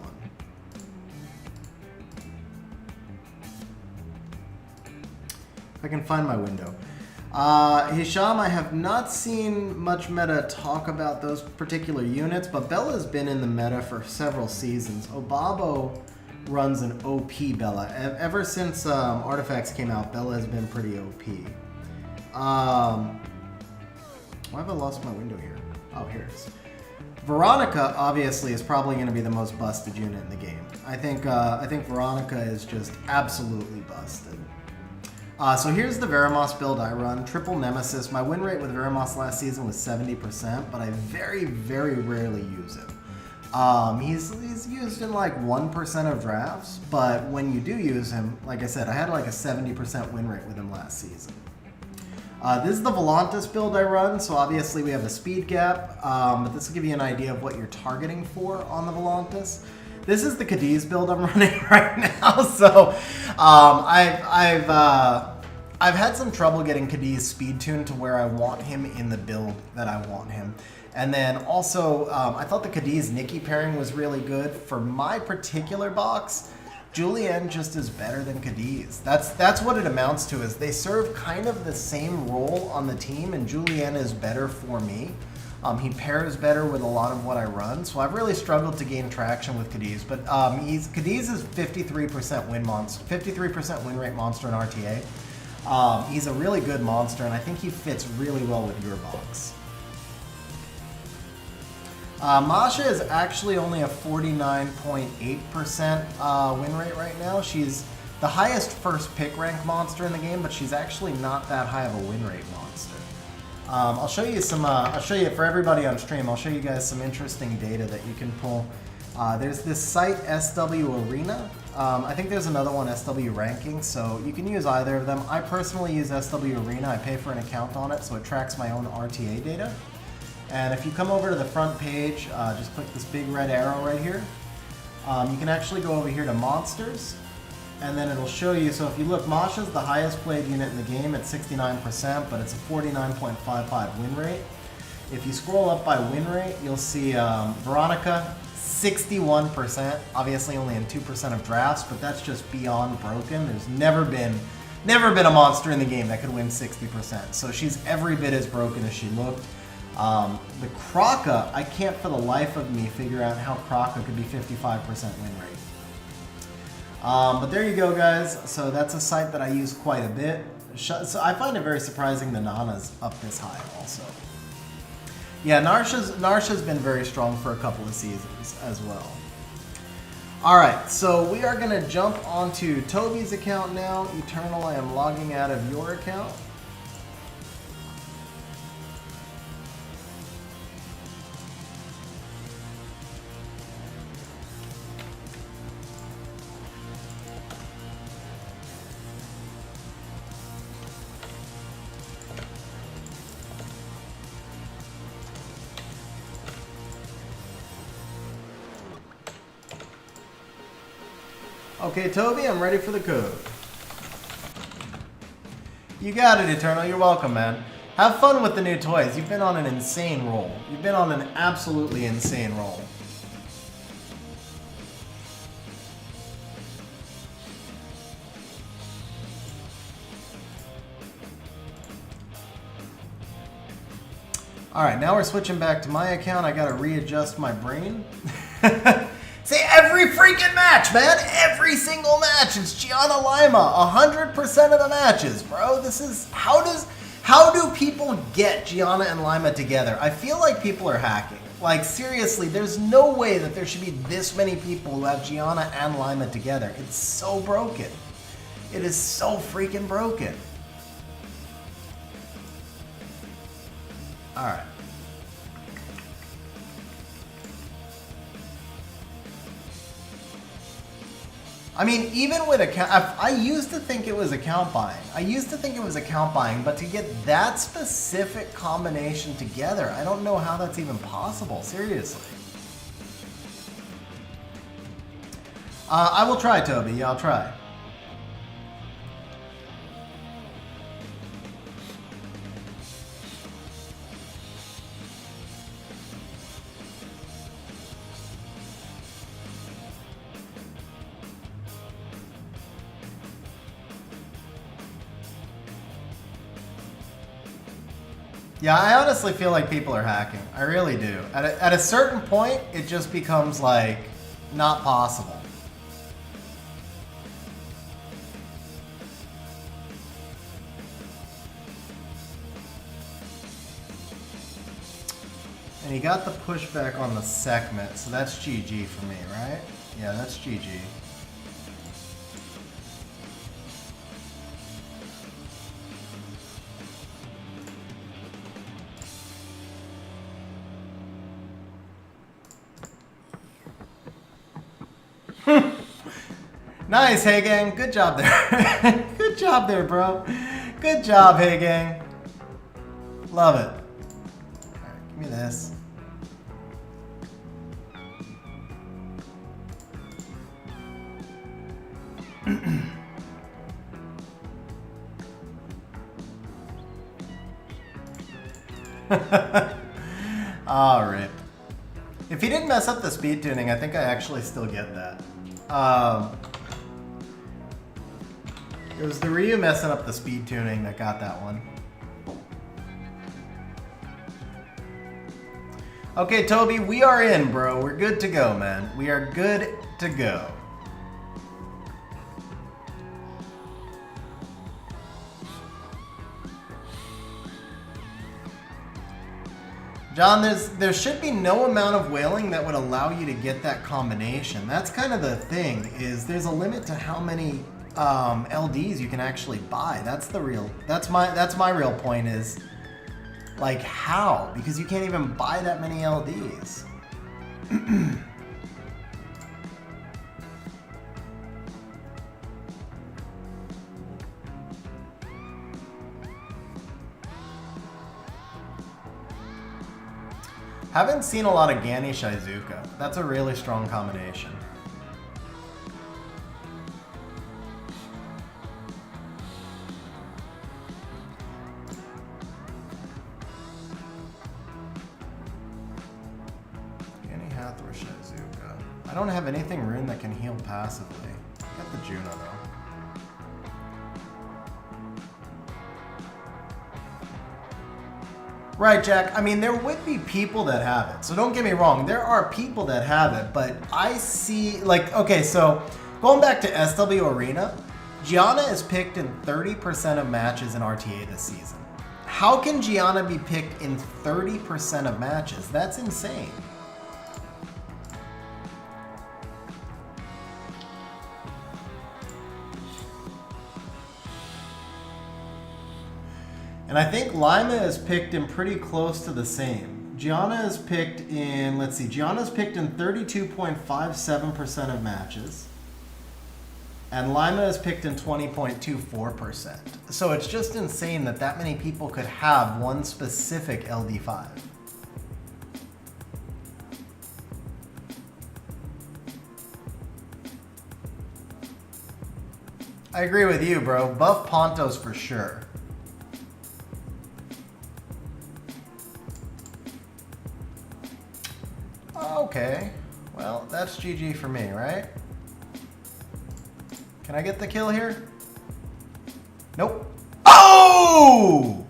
If I can find my window. Hisham, I have not seen much meta talk about those particular units, but Bella's been in the meta for several seasons. Obabo runs an OP Bella. Ever since Artifacts came out, Bella has been pretty OP. Why have I lost my window here? Oh, here it is. Veronica obviously is probably going to be the most busted unit in the game. I think Veronica is just absolutely busted. So here's the Veramos build I run. Triple Nemesis. My win rate with Veramos last season was 70%, but I very, very rarely use him. He's used in like 1% of drafts, but when you do use him, like I said, I had like a 70% win rate with him last season. This is the Volantis build I run, so obviously we have a speed gap, but this will give you an idea of what you're targeting for on the Volantis. This is the Cadiz build I'm running right now, so I've had some trouble getting Cadiz speed tuned to where I want him in the build that I want him. And then also, I thought the Cadiz Nikki pairing was really good. For my particular box, Julienne just is better than Cadiz. That's what it amounts to, is they serve kind of the same role on the team, and Julienne is better for me. He pairs better with a lot of what I run, so I've really struggled to gain traction with Cadiz. But Cadiz is 53% win monster, 53% win rate monster in RTA. He's a really good monster, and I think he fits really well with your box. Masha is actually only a 49.8% win rate right now. She's the highest first pick rank monster in the game, but she's actually not that high of a win rate monster. I'll show you some. I'll show you for everybody on stream. I'll show you guys some interesting data that you can pull. There's this site SW Arena. I think there's another one, SW Ranking. So you can use either of them. I personally use SW Arena. I pay for an account on it, so it tracks my own RTA data. And if you come over to the front page, just click this big red arrow right here. You can actually go over here to Monsters, and then it'll show you. So if you look, Masha's the highest played unit in the game at 69%, but it's a 49.55 win rate. If you scroll up by win rate, you'll see Veronica, 61%, obviously only in 2% of drafts, but that's just beyond broken. There's never been a monster in the game that could win 60%. So she's every bit as broken as she looked. The Kraka, I can't for the life of me figure out how Kraka could be 55% win rate. But there you go, guys. So that's a site that I use quite a bit. So I find it very surprising the Nana's up this high also. Yeah, Narsha's been very strong for a couple of seasons as well. Alright, so we are going to jump onto Toby's account now. Eternal, I am logging out of your account. Okay, Toby, I'm ready for the code. You got it, Eternal. You're welcome, man. Have fun with the new toys. You've been on an insane roll. You've been on an absolutely insane roll. All right, now we're switching back to my account. I gotta readjust my brain. Say every freaking match, man. Every single match. It's Gianna Lima. 100% of the matches, bro. This is how do people get Gianna and Lima together? I feel like people are hacking. Like seriously, there's no way that there should be this many people who have Gianna and Lima together. It's so broken. It is so freaking broken. All right. I mean, even with account, I used to think it was account buying. But to get that specific combination together, I don't know how that's even possible, seriously. I will try, Toby. Yeah, I'll try. Yeah, I honestly feel like people are hacking. I really do. At a certain point, it just becomes like not possible. And he got the pushback on the segment, so that's GG for me, right? Yeah, that's GG. Nice, hey gang. Good job there. Good job there, bro. Good job, hey gang. Love it. Alright, give me this. Ah, rip. If he didn't mess up the speed tuning, I think I actually still get that. It was the Ryu messing up the speed tuning that got that one. Okay, Toby, we are in, bro. We're good to go, man. We are good to go. John, there should be no amount of whaling that would allow you to get that combination. That's kind of the thing, is there's a limit to how many LDs you can actually buy. That's my real point, is like how? Because you can't even buy that many LDs. Haven't seen a lot of Gani Shizuka. That's a really strong combination. I don't have anything rune that can heal passively. I got the Juno though. Right, Jack. I mean, there would be people that have it. So don't get me wrong. There are people that have it, but I see, like, okay, so going back to SW Arena, Gianna is picked in 30% of matches in RTA this season. How can Gianna be picked in 30% of matches? That's insane. And I think Lima is picked in pretty close to the same. Gianna is picked in, let's see, Gianna's picked in 32.57% of matches. And Lima is picked in 20.24%. So it's just insane that that many people could have one specific LD5. I agree with you, bro. Buff Pontos for sure. Okay, well, that's GG for me, right? Can I get the kill here? Nope. Oh!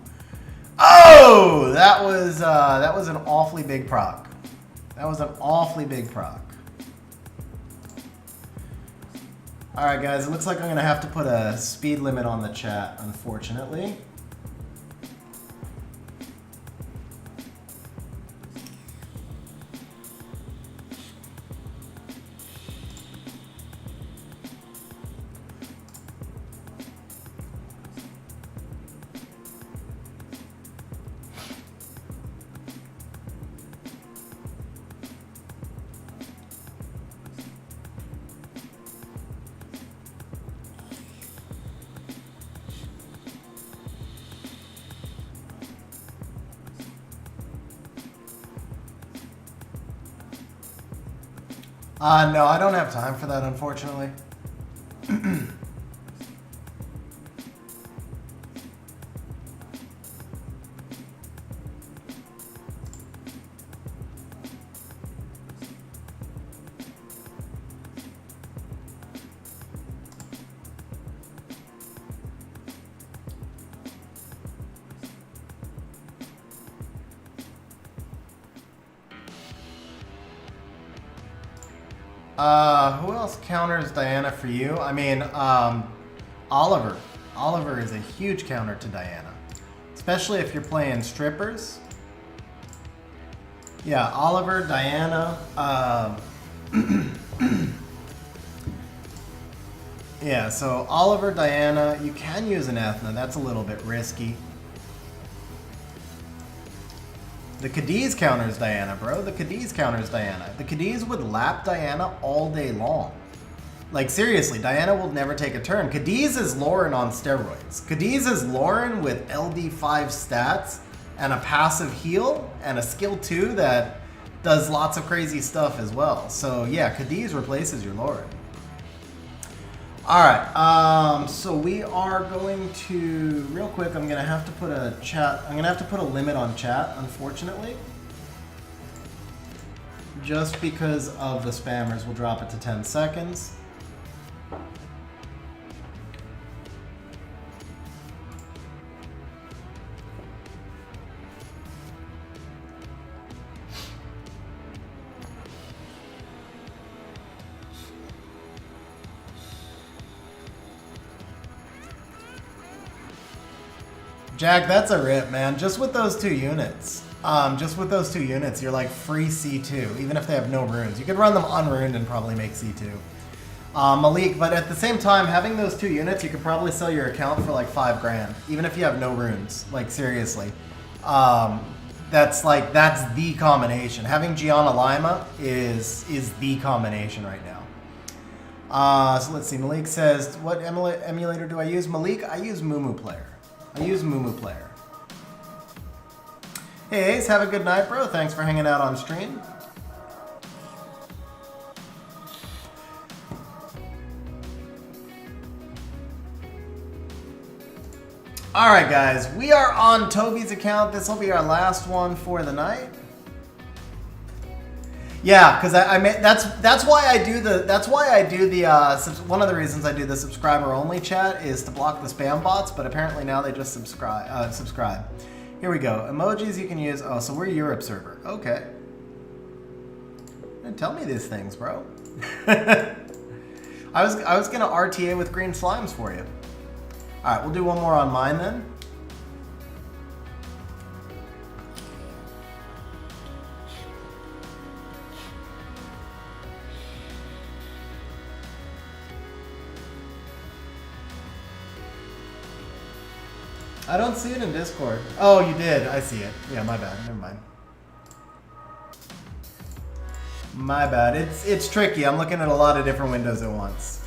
Oh! That was an awfully big proc. That was an awfully big proc. All right, guys, it looks like I'm gonna have to put a speed limit on the chat, unfortunately. No, I don't have time for that, unfortunately. Who else counters Diana for you? I mean, Oliver. Oliver is a huge counter to Diana, especially if you're playing strippers. Yeah, Oliver, Diana. Yeah, so Oliver, Diana. You can use an Ethna. That's a little bit risky. The Cadiz counters Diana, bro. The Cadiz counters Diana. The Cadiz would lap Diana all day long. Like, seriously, Diana will never take a turn. Cadiz is Lauren on steroids. Cadiz is Lauren with LD5 stats and a passive heal and a skill 2 that does lots of crazy stuff as well. So, yeah, Cadiz replaces your Lauren. Alright, so we are going to, real quick, I'm going to have to put a chat, I'm going to have to put a limit on chat, unfortunately. Just because of the spammers, we'll drop it to 10 seconds. Jack, that's a rip, man. Just with those 2 units. You're like free C2, even if they have no runes. You could run them unruined and probably make C2. Malik, but at the same time, having those 2 units, you could probably sell your account for like 5 grand, even if you have no runes. Like, seriously. That's the combination. Having Gianna Lima is the combination right now. So let's see. Malik says, what emulator do I use? Malik, I use Mumu Player. Hey Ace, have a good night, bro. Thanks for hanging out on stream. Alright guys, we are on Toby's account. This will be our last one for the night. Yeah, because that's why I do the one of the reasons I do the subscriber only chat is to block the spam bots, but apparently now they just subscribe. Here we go. Emojis you can use. Oh, so we're Europe server. Okay. Tell me these things, bro. I was gonna RTA with green slimes for you. All right, we'll do one more on mine then. I don't see it in Discord. Oh, you did. I see it. Yeah, my bad. Never mind. My bad. It's tricky. I'm looking at a lot of different windows at once.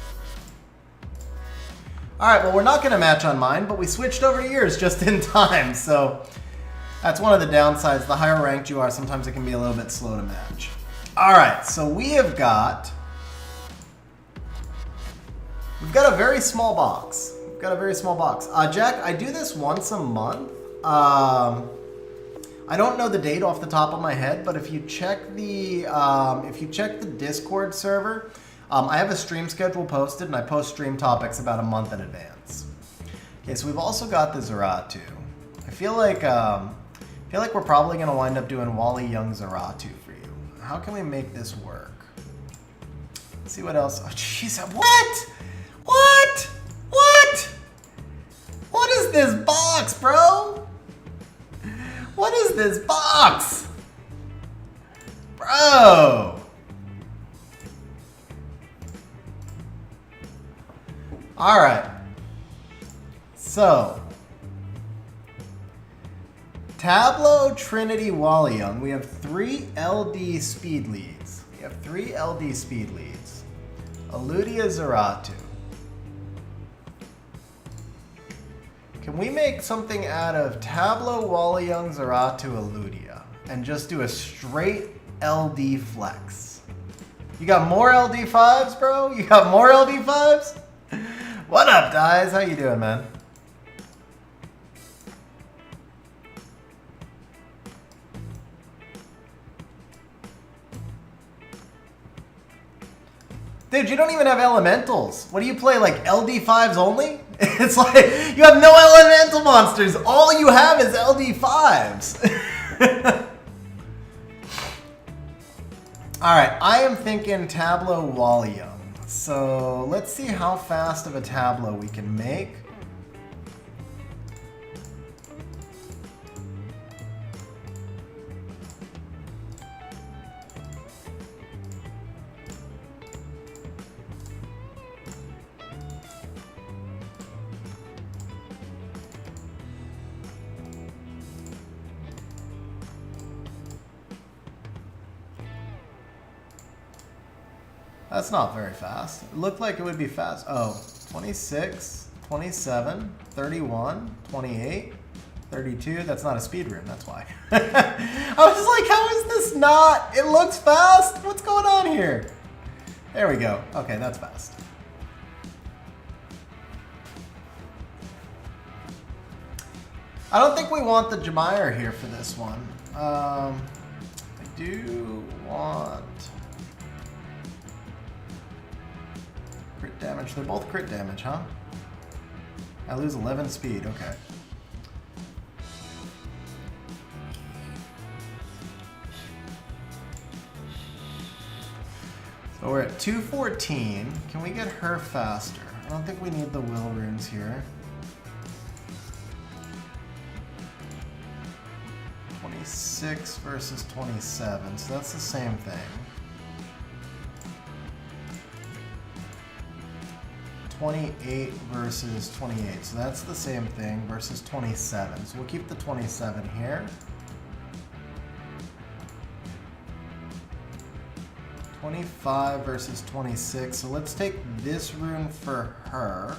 Alright, well, we're not going to match on mine, but we switched over to yours just in time, so that's one of the downsides. The higher ranked you are, sometimes it can be a little bit slow to match. Alright, so we've got a very small box. Jack, I do this once a month. I don't know the date off the top of my head, but if you check the Discord server, I have a stream schedule posted, and I post stream topics about a month in advance. Okay, so we've also got the Zeratu. I feel like we're probably gonna wind up doing Wally Young Zeratu for you. How can we make this work? Let's see what else. Oh, jeez, what? What is this box, bro? What is this box? Bro. All right. So, Tableau, Trinity, Wally Young. We have 3 LD speed leads. Eludia, Zeratu. Can we make something out of Tableau, Wally Young, Zeratu, Eludia, and just do a straight LD flex? You got more LD5's, bro? You got more LD5's? What up, guys? How you doing, man? Dude, you don't even have elementals. What do you play, like LD5's only? It's like, you have no elemental monsters. All you have is LD5's. All right, I am thinking Tableau Wally Young. So let's see how fast of a tableau we can make. That's not very fast. It looked like it would be fast. Oh, 26, 27, 31, 28, 32. That's not a speed rune, that's why. I was just like, how is this not? It looks fast. What's going on here? There we go. Okay, that's fast. I don't think we want the Jemire here for this one. I do want crit damage. They're both crit damage, huh? I lose 11 speed. Okay. So we're at 214. Can we get her faster? I don't think we need the will runes here. 26 versus 27, so that's the same thing. 28 versus 28, so that's the same thing versus 27. So we'll keep the 27 here. 25 versus 26, so let's take this rune for her.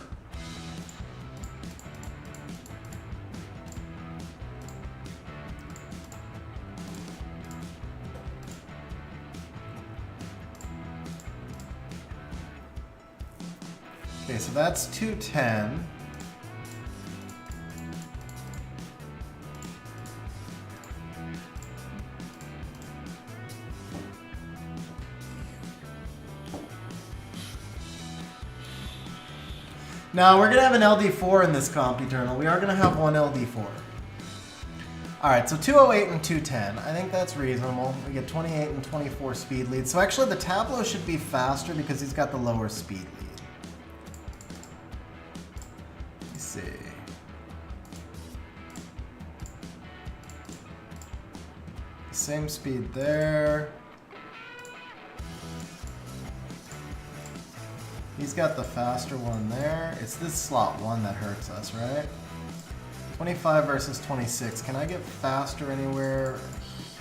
Okay, so that's 210. Now we're gonna have an LD4 in this comp Eternal. We are gonna have one LD4. All right, so 208 and 210. I think that's reasonable. We get 28 and 24 speed lead. So actually the Tableau should be faster because he's got the lower speed lead. See. Same speed there. He's got the faster one there. It's this slot 1 that hurts us, right? 25 versus 26. Can I get faster anywhere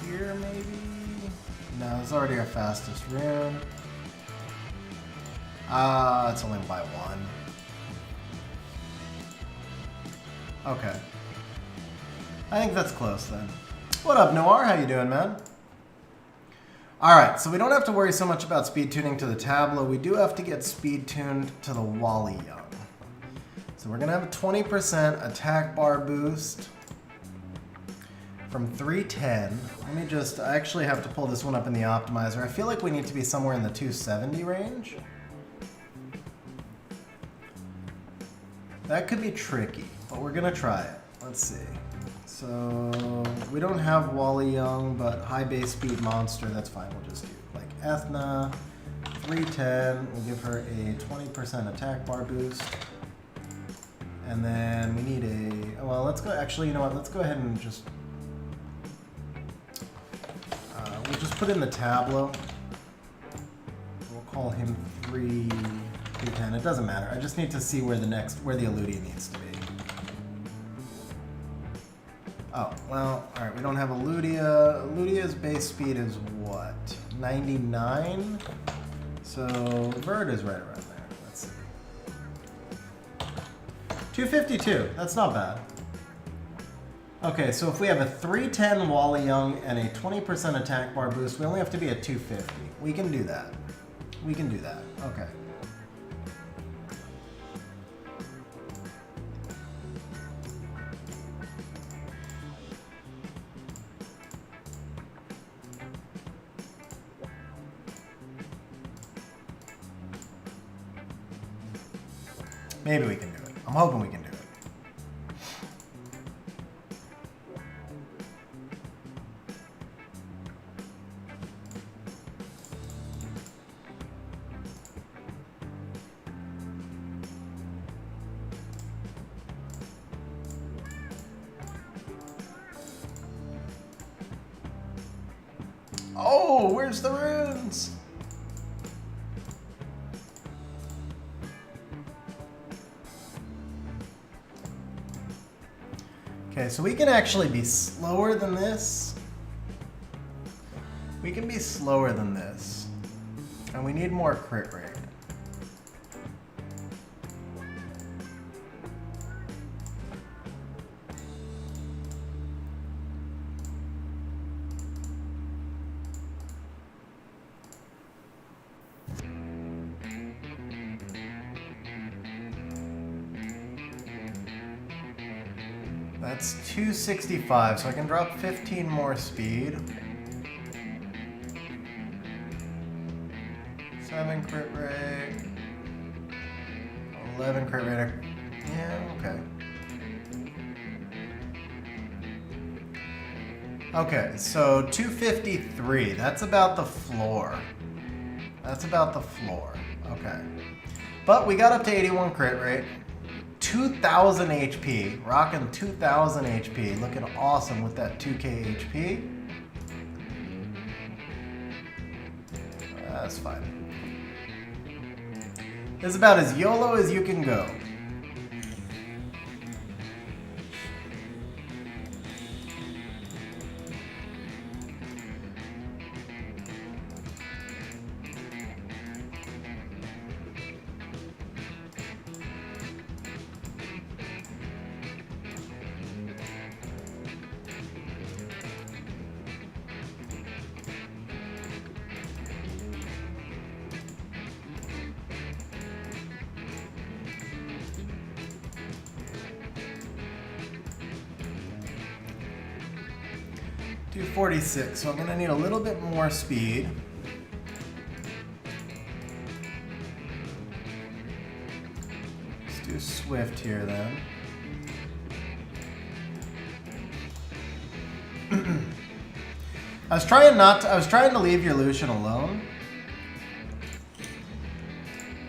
here, maybe? No, it's already our fastest rune. It's only by 1. Okay. I think that's close then. What up, Noir? How you doing, man? Alright, so we don't have to worry so much about speed tuning to the Tableau. We do have to get speed tuned to the Wally Young. So we're going to have a 20% attack bar boost from 310. Let me just, I actually have to pull this one up in the optimizer. I feel like we need to be somewhere in the 270 range. That could be tricky, but we're gonna try it. Let's see. So we don't have Wally Young, but high base speed monster, that's fine. We'll just do like Ethna, 310. We'll give her a 20% attack bar boost. And then we need a, well, let's go, actually, you know what? Let's go ahead and just, we'll just put in the Tableau. We'll call him 310. It doesn't matter. I just need to see where the Eludia needs to be. Oh, well, all right, we don't have Eludia. Eludia's base speed is what? 99? So Verd is right around there. Let's see. 252, that's not bad. Okay, so if we have a 310 Wally Young and a 20% attack bar boost, we only have to be at 250. We can do that. We can do that, okay. Maybe we can do it. I'm hoping we can do it. Oh, where's the runes? Okay, so we can actually be slower than this. We can be slower than this. And we need more crit rate. That's 265, so I can drop 15 more speed. 7 crit rate. 11 crit rate. Yeah, okay. Okay, so 253. That's about the floor. That's about the floor. Okay. But we got up to 81 crit rate. 2,000 HP, rocking 2,000 HP, looking awesome with that 2k HP. That's fine. This is about as YOLO as you can go. Do 46, so I'm gonna need a little bit more speed. Let's do Swift here then. I was trying to leave your Lucian alone.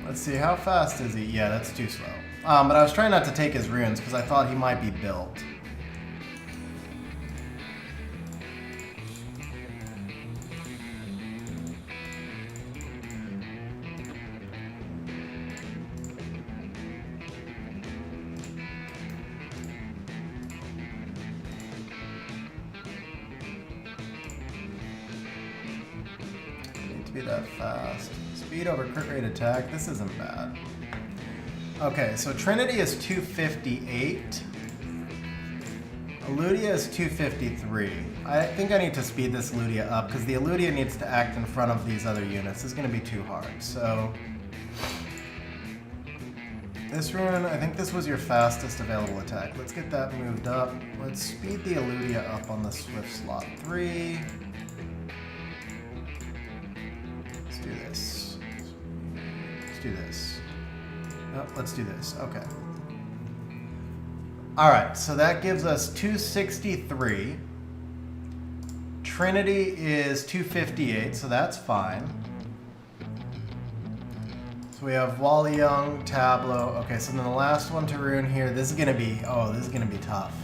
Let's see, how fast is he? Yeah, that's too slow. But I was trying not to take his runes because I thought he might be built. Be that fast. Speed over crit rate attack. This isn't bad. Okay, so Trinity is 258. Eludia is 253. I think I need to speed this Eludia up because the Eludia needs to act in front of these other units. This is going to be too hard. So this rune, I think this was your fastest available attack. Let's get that moved up. Let's speed the Eludia up on the Swift slot 3. This. Oh, let's do this. Okay. All right, so that gives us 263. Trinity is 258, so that's fine. So we have Wally Young, Tableau. Okay, so then the last one to rune here. This is gonna be tough.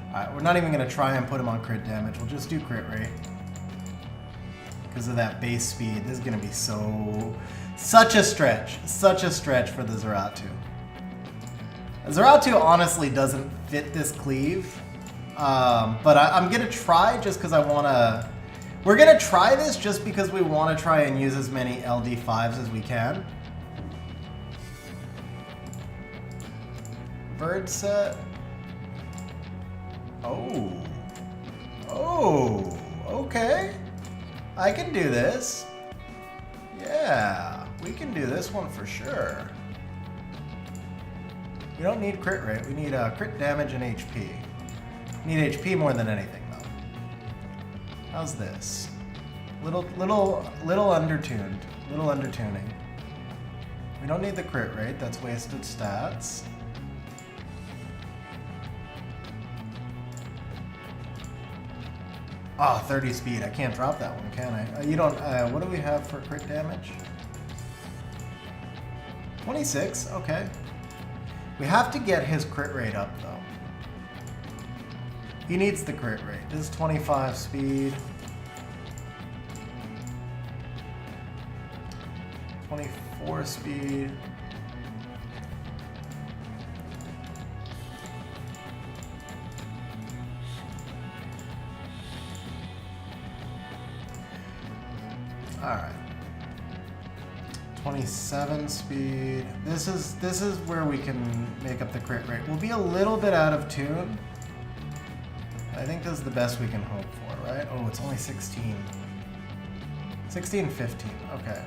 All right, we're not even gonna try and put him on crit damage. We'll just do crit rate because of that base speed. This is gonna be such a stretch for the Zeratu. Zeratu honestly doesn't fit this cleave, but I'm gonna try just because I wanna. We're gonna try this just because we want to try and use as many LD5's as we can. Bird set. Oh, okay. I can do this. Yeah, we can do this one for sure. We don't need crit rate. We need crit damage and HP. We need HP more than anything, though. How's this? Little undertuned. Little undertuning. We don't need the crit rate. That's wasted stats. Oh, 30 speed. I can't drop that one, can I? You don't. What do we have for crit damage? 26. Okay. We have to get his crit rate up, though. He needs the crit rate. This is 25 speed. 24 speed. All right. 27 speed. This is where we can make up the crit rate. We'll be a little bit out of tune. I think this is the best we can hope for, right? Oh, it's only 16. 16, 15. Okay.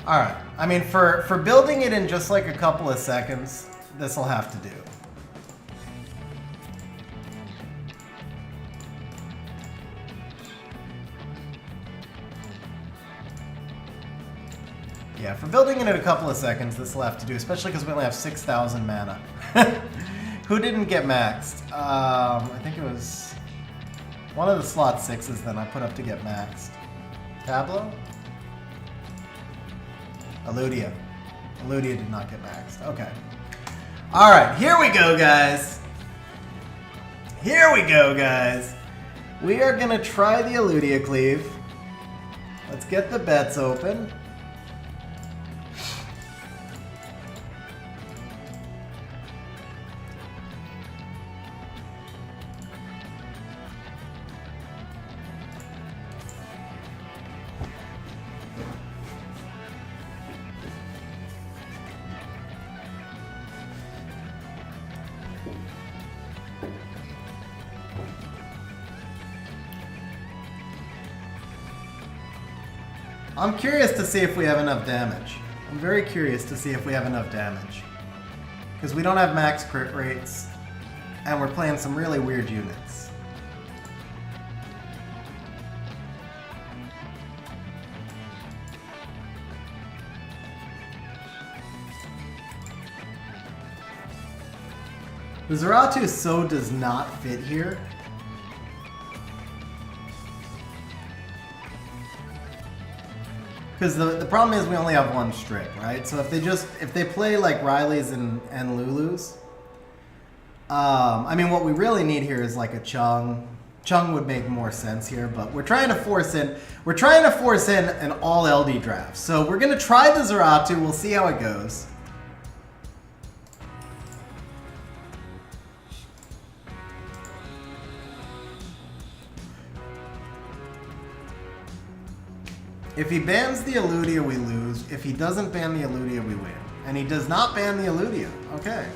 All right. I mean, for building it in just like a couple of seconds, this will have to do. Yeah, for building it in a couple of seconds, this will have to do, especially because we only have 6,000 mana. Who didn't get maxed? I think it was one of the slot 6s then I put up to get maxed. Tableau? Eludia. Eludia did not get maxed. Okay. Alright, here we go, guys. Here we go, guys. We are going to try the Eludia cleave. Let's get the bets open. I'm curious to see if we have enough damage. I'm very curious to see if we have enough damage. Because we don't have max crit rates, and we're playing some really weird units. The Zeratu so does not fit here. Because the problem is we only have one strip, right? So if they play like Riley's and Lulu's, I mean, what we really need here is like a Chung. Chung would make more sense here, but we're trying to force in an all LD draft. So we're gonna try the Zeratu. We'll see how it goes. If he bans the Eludia, we lose. If he doesn't ban the Eludia, we win. And he does not ban the Eludia. Okay.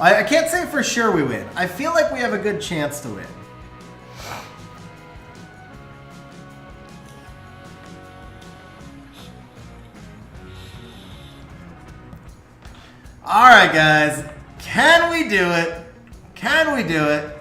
I can't say for sure we win. I feel like we have a good chance to win. Alright, guys. Can we do it? Can we do it?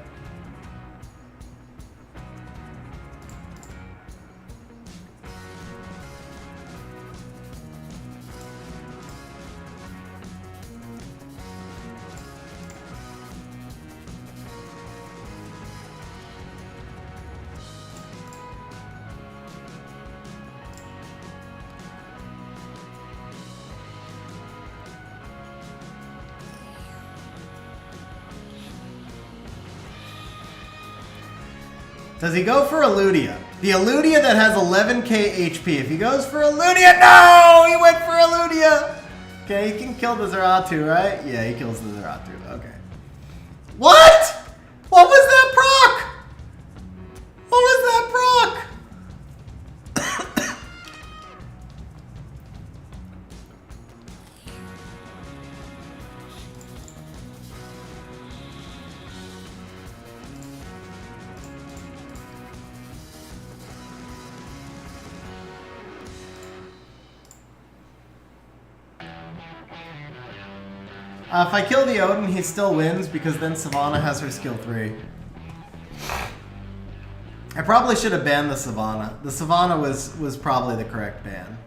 Does he go for Eludia? The Eludia that has 11k HP. If he goes for Eludia, no! He went for Eludia! Okay, he can kill the Zeratu, right? Yeah, he kills the Zeratu. Okay. What? What was that proc? What was that proc? If I kill the Odin, he still wins because then Savannah has her skill 3. I probably should have banned the Savannah. The Savannah was probably the correct ban.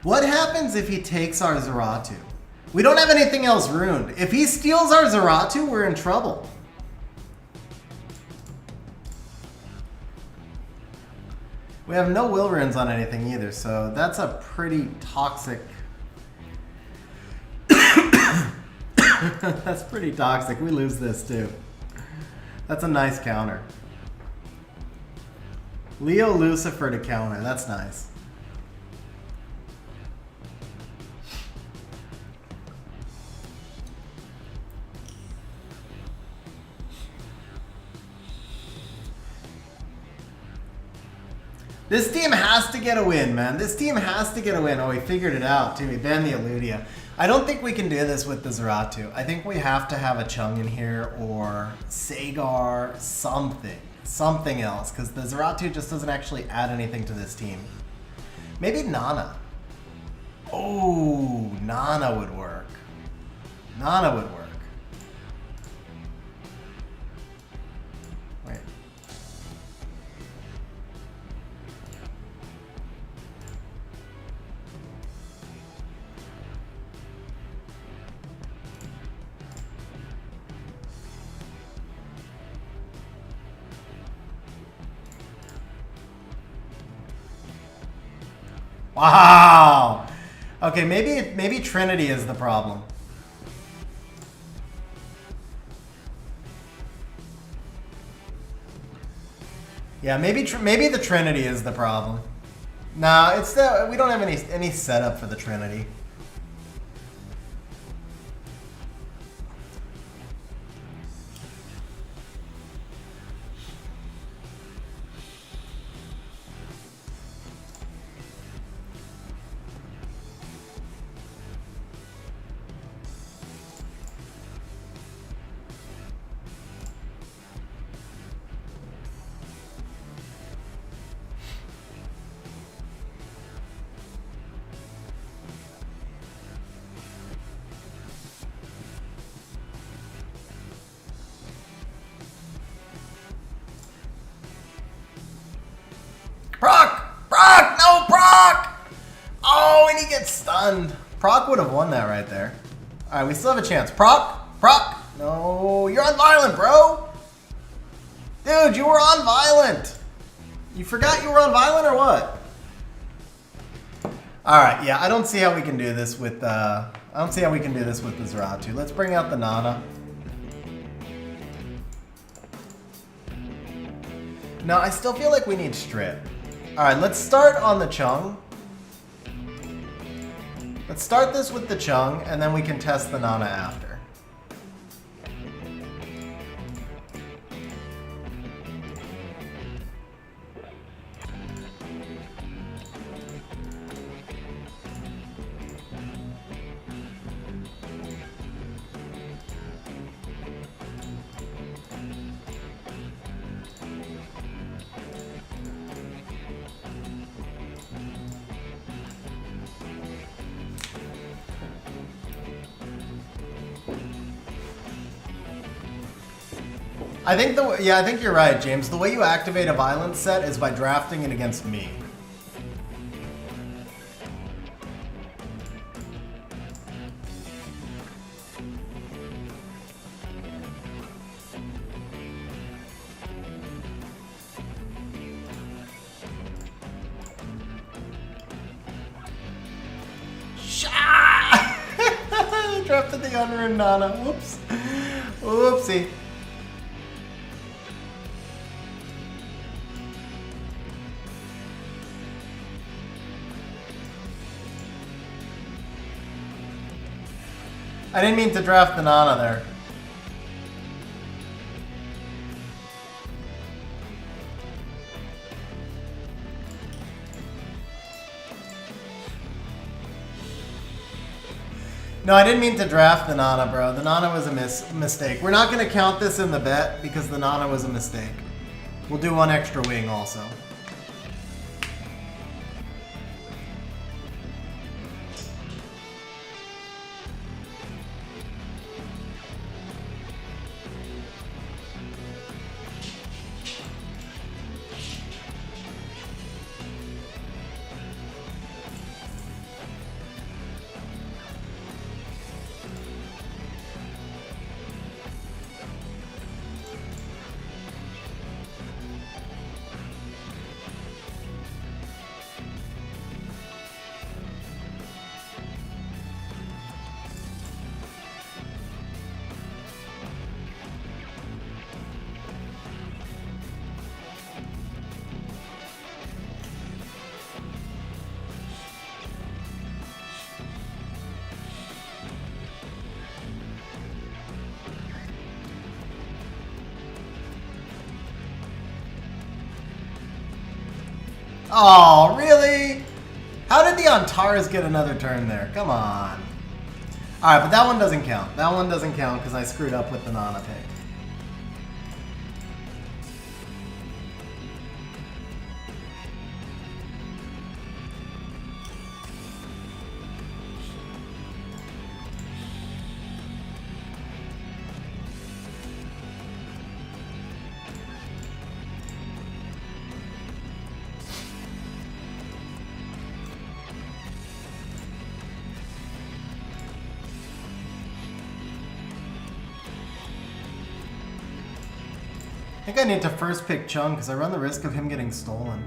What happens if he takes our Zeratu? We don't have anything else ruined. If he steals our Zeratu, we're in trouble. We have no will runes on anything either, so that's a pretty toxic... That's pretty toxic. We lose this too. That's a nice counter. Leo Lucifer to counter. That's nice. This team has to get a win, man. This team has to get a win. Oh, he figured it out, too. He banned the Eludia. I don't think we can do this with the Zeratu. I think we have to have a Chung in here or Sagar, something. Something else, because the Zeratu just doesn't actually add anything to this team. Maybe Nana. Oh, Nana would work. Nana would work. Wait. Wow. Okay, maybe Trinity is the problem. Yeah, maybe the Trinity is the problem. Nah, it's we don't have any setup for the Trinity. Stunned. Proc would have won that right there. Alright, we still have a chance. Proc! No, you're on violent, bro! Dude, you were on violent! You forgot you were on violent or what? Alright, yeah, I don't see how we can do this with the Zeratu. Let's bring out the Nana. No, I still feel like we need Strip. Alright, let's start on the Chung. Let's start this with the Chung, and then we can test the Nana after. I think you're right, James. The way you activate a violence set is by drafting it against me. Drafted the unruined Nana. Whoops. Whoopsie. I didn't mean to draft the Nana there. No, I didn't mean to draft the Nana, bro. The Nana was a mistake. We're not going to count this in the bet because the Nana was a mistake. We'll do one extra wing also. Oh, really? How did the Antares get another turn there? Come on. Alright, but that one doesn't count. That one doesn't count because I screwed up with the Nana pick. I think I need to first pick Chung because I run the risk of him getting stolen.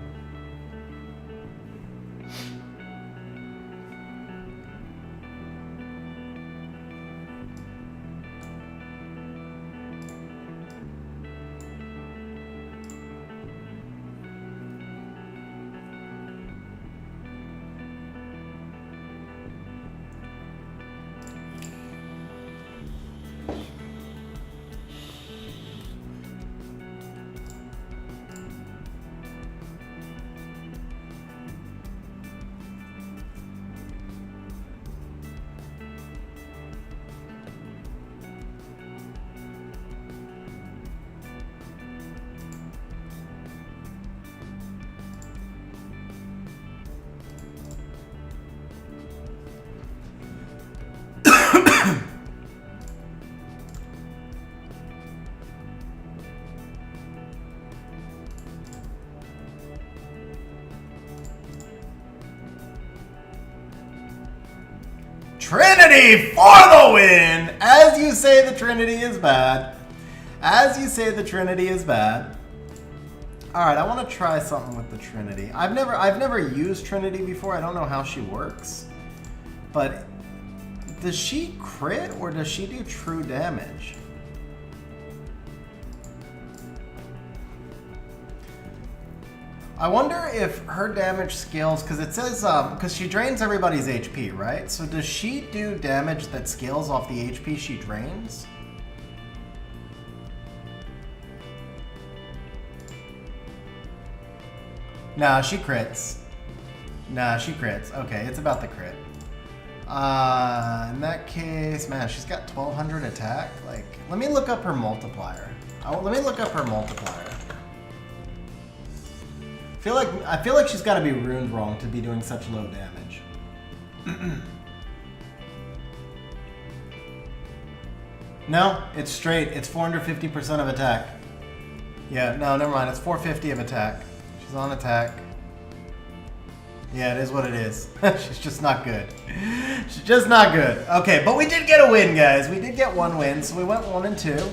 Trinity for the win! As you say, the Trinity is bad. As you say, the Trinity is bad. Alright, I want to try something with the Trinity. I've never used Trinity before. I don't know how she works. But does she crit or does she do true damage? I wonder if her damage scales, because it says, because she drains everybody's HP, right? So does she do damage that scales off the HP she drains? Nah, she crits. Nah, she crits. Okay, it's about the crit. In that case, man, she's got 1200 attack. Like, let me look up her multiplier. Let me look up her multiplier. I feel like she's got to be runed wrong to be doing such low damage. No, it's straight. It's 450% of attack. Yeah, no, never mind. It's 450 of attack. She's on attack. Yeah, it is what it is. She's just not good. She's just not good. Okay, but we did get a win, guys. We did get one win, so we went 1 and 2.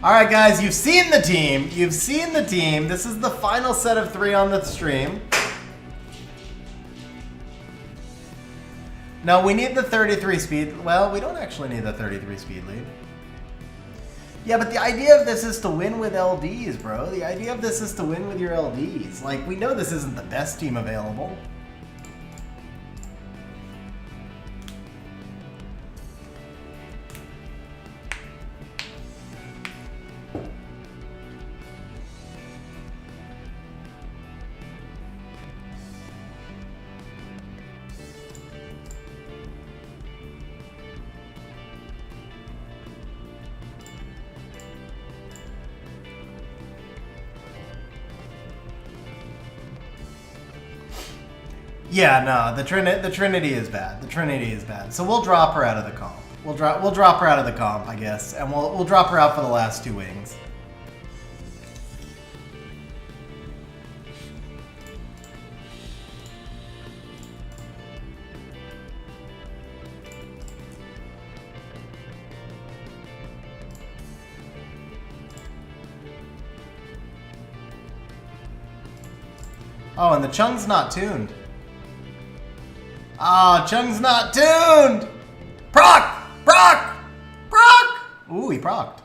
Alright guys, you've seen the team. You've seen the team. This is the final set of 3 on the stream. No, we need the 33 speed. Well, we don't actually need the 33 speed lead. Yeah, but the idea of this is to win with LDs, bro. The idea of this is to win with your LDs. Like, we know this isn't the best team available. Yeah, no, the Trinity is bad. The Trinity is bad. So we'll drop her out of the comp. We'll drop her out of the comp, I guess, and we'll drop her out for the last 2 wings. Oh, and the Chung's not tuned. Ah, oh, Chung's not tuned! Proc! Proc! Proc! Ooh, he procced.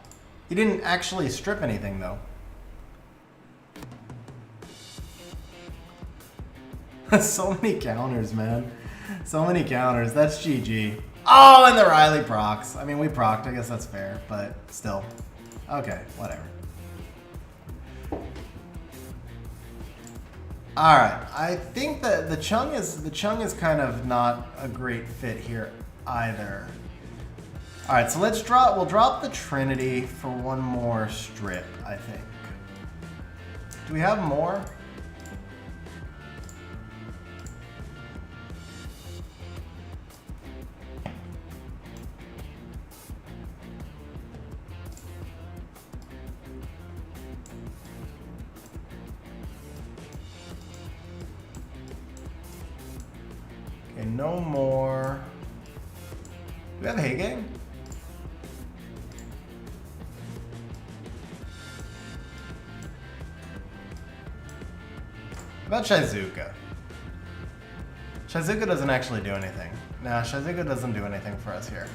He didn't actually strip anything, though. So many counters, man. So many counters. That's GG. Oh, and the Riley procs. I mean, we procced. I guess that's fair, but still. Okay, whatever. All right, I think that the Chung is kind of not a great fit here either. All right, so we'll drop the Trinity for one more strip, I think. Do we have more? Okay, no more. Do we have Haggang? About Shizuka. Shizuka doesn't actually do anything. Nah, Shizuka doesn't do anything for us here.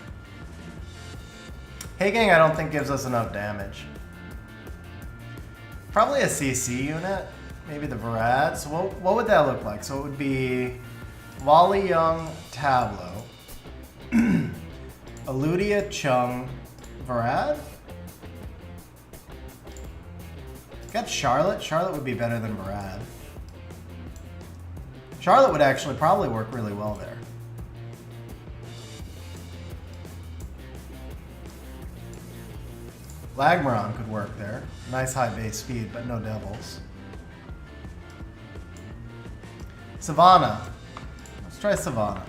Haggang I don't think gives us enough damage. Probably a CC unit. Maybe the Varad. So what would that look like? So it would be Wally Young, Tableau, Eludia, Chung, Varad? Got Charlotte. Charlotte would be better than Varad. Charlotte would actually probably work really well there. Lagmaron could work there. Nice high base speed, but no devils. Savannah. Let's try Savannah.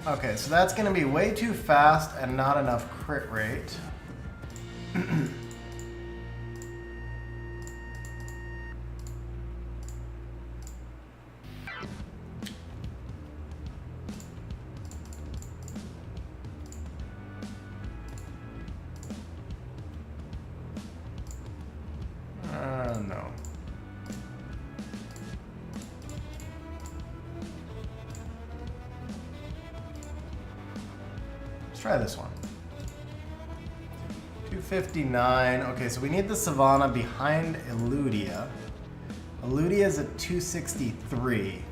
Okay, so that's going to be way too fast and not enough crit rate. No. Let's try this one. 259. Okay, so we need the Savannah behind Eludia. Eludia is at 263.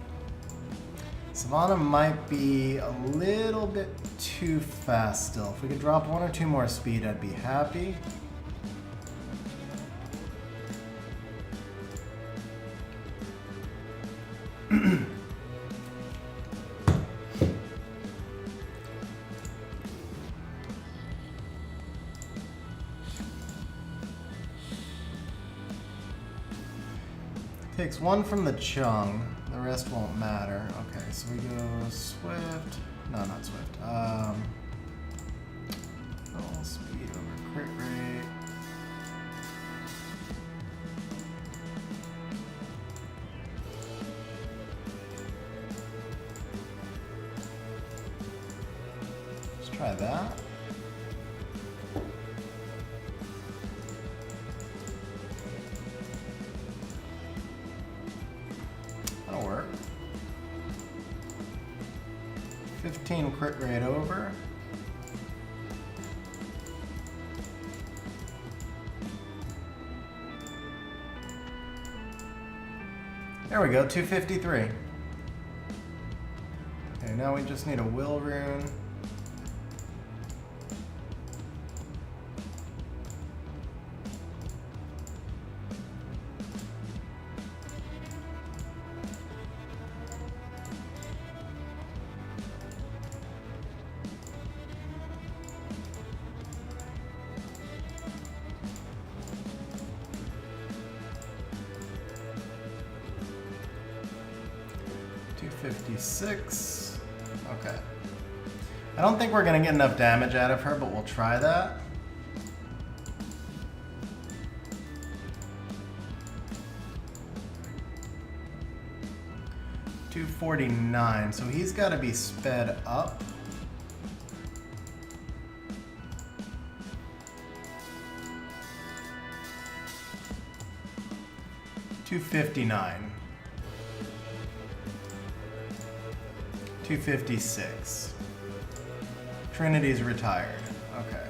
Savannah might be a little bit too fast still. If we could drop 1 or 2 more speed, I'd be happy. Takes 1 from the Chung, the rest won't matter. Okay, so we go Swift. No, not Swift. Full speed over crit rate. Let's try that. That'll work. 15 crit rate over. There we go, 253. Okay, now we just need a will rune. $256. Okay. I don't think we're gonna get enough damage out of her, but we'll try that. $249. So he's got to be sped up. $259. 256. Trinity's retired. Okay.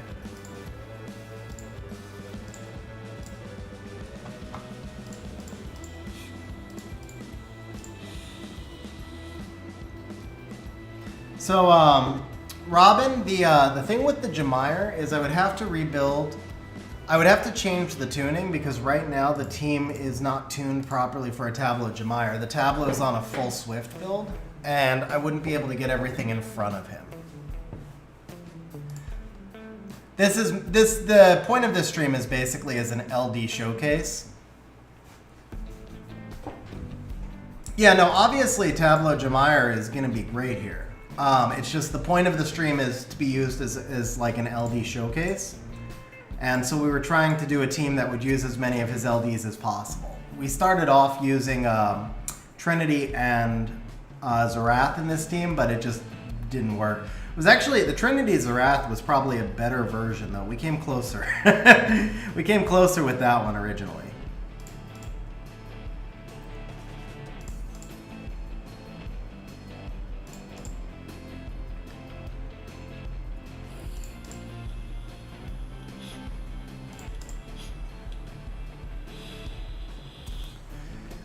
So, Robin, the thing with the Jemire is I would have to rebuild. I would have to change the tuning because right now the team is not tuned properly for a Tableau Jemire. The Tableau is on a full Swift build, and I wouldn't be able to get everything in front of him. The point of this stream is basically as an LD showcase. Yeah, no, obviously Tableau Jemire is going to be great here. It's just the point of the stream is to be used as like an LD showcase. And so we were trying to do a team that would use as many of his LDs as possible. We started off using Trinity and Zerath in this team, but it just didn't work. It was actually, the Trinity Zerath was probably a better version though. We came closer. We came closer with that one originally.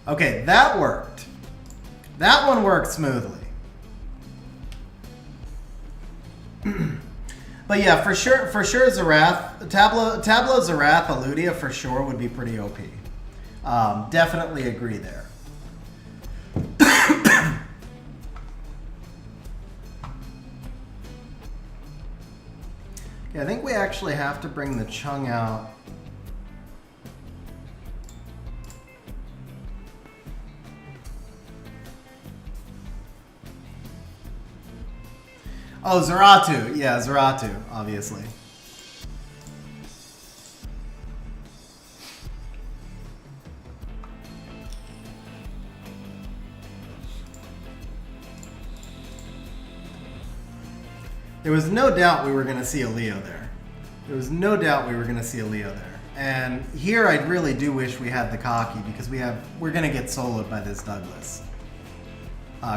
Okay, that worked. That one worked smoothly. But yeah, for sure Zerath, Tableau Zerath Eludia for sure would be pretty OP. Definitely agree there. Yeah, I think we actually have to bring the Chung out. Oh, Zeratu. Yeah, Zeratu, obviously. There was no doubt we were going to see a Leo there. There was no doubt we were going to see a Leo there. And here I really do wish we had the Cocky because we're going to get soloed by this Douglas.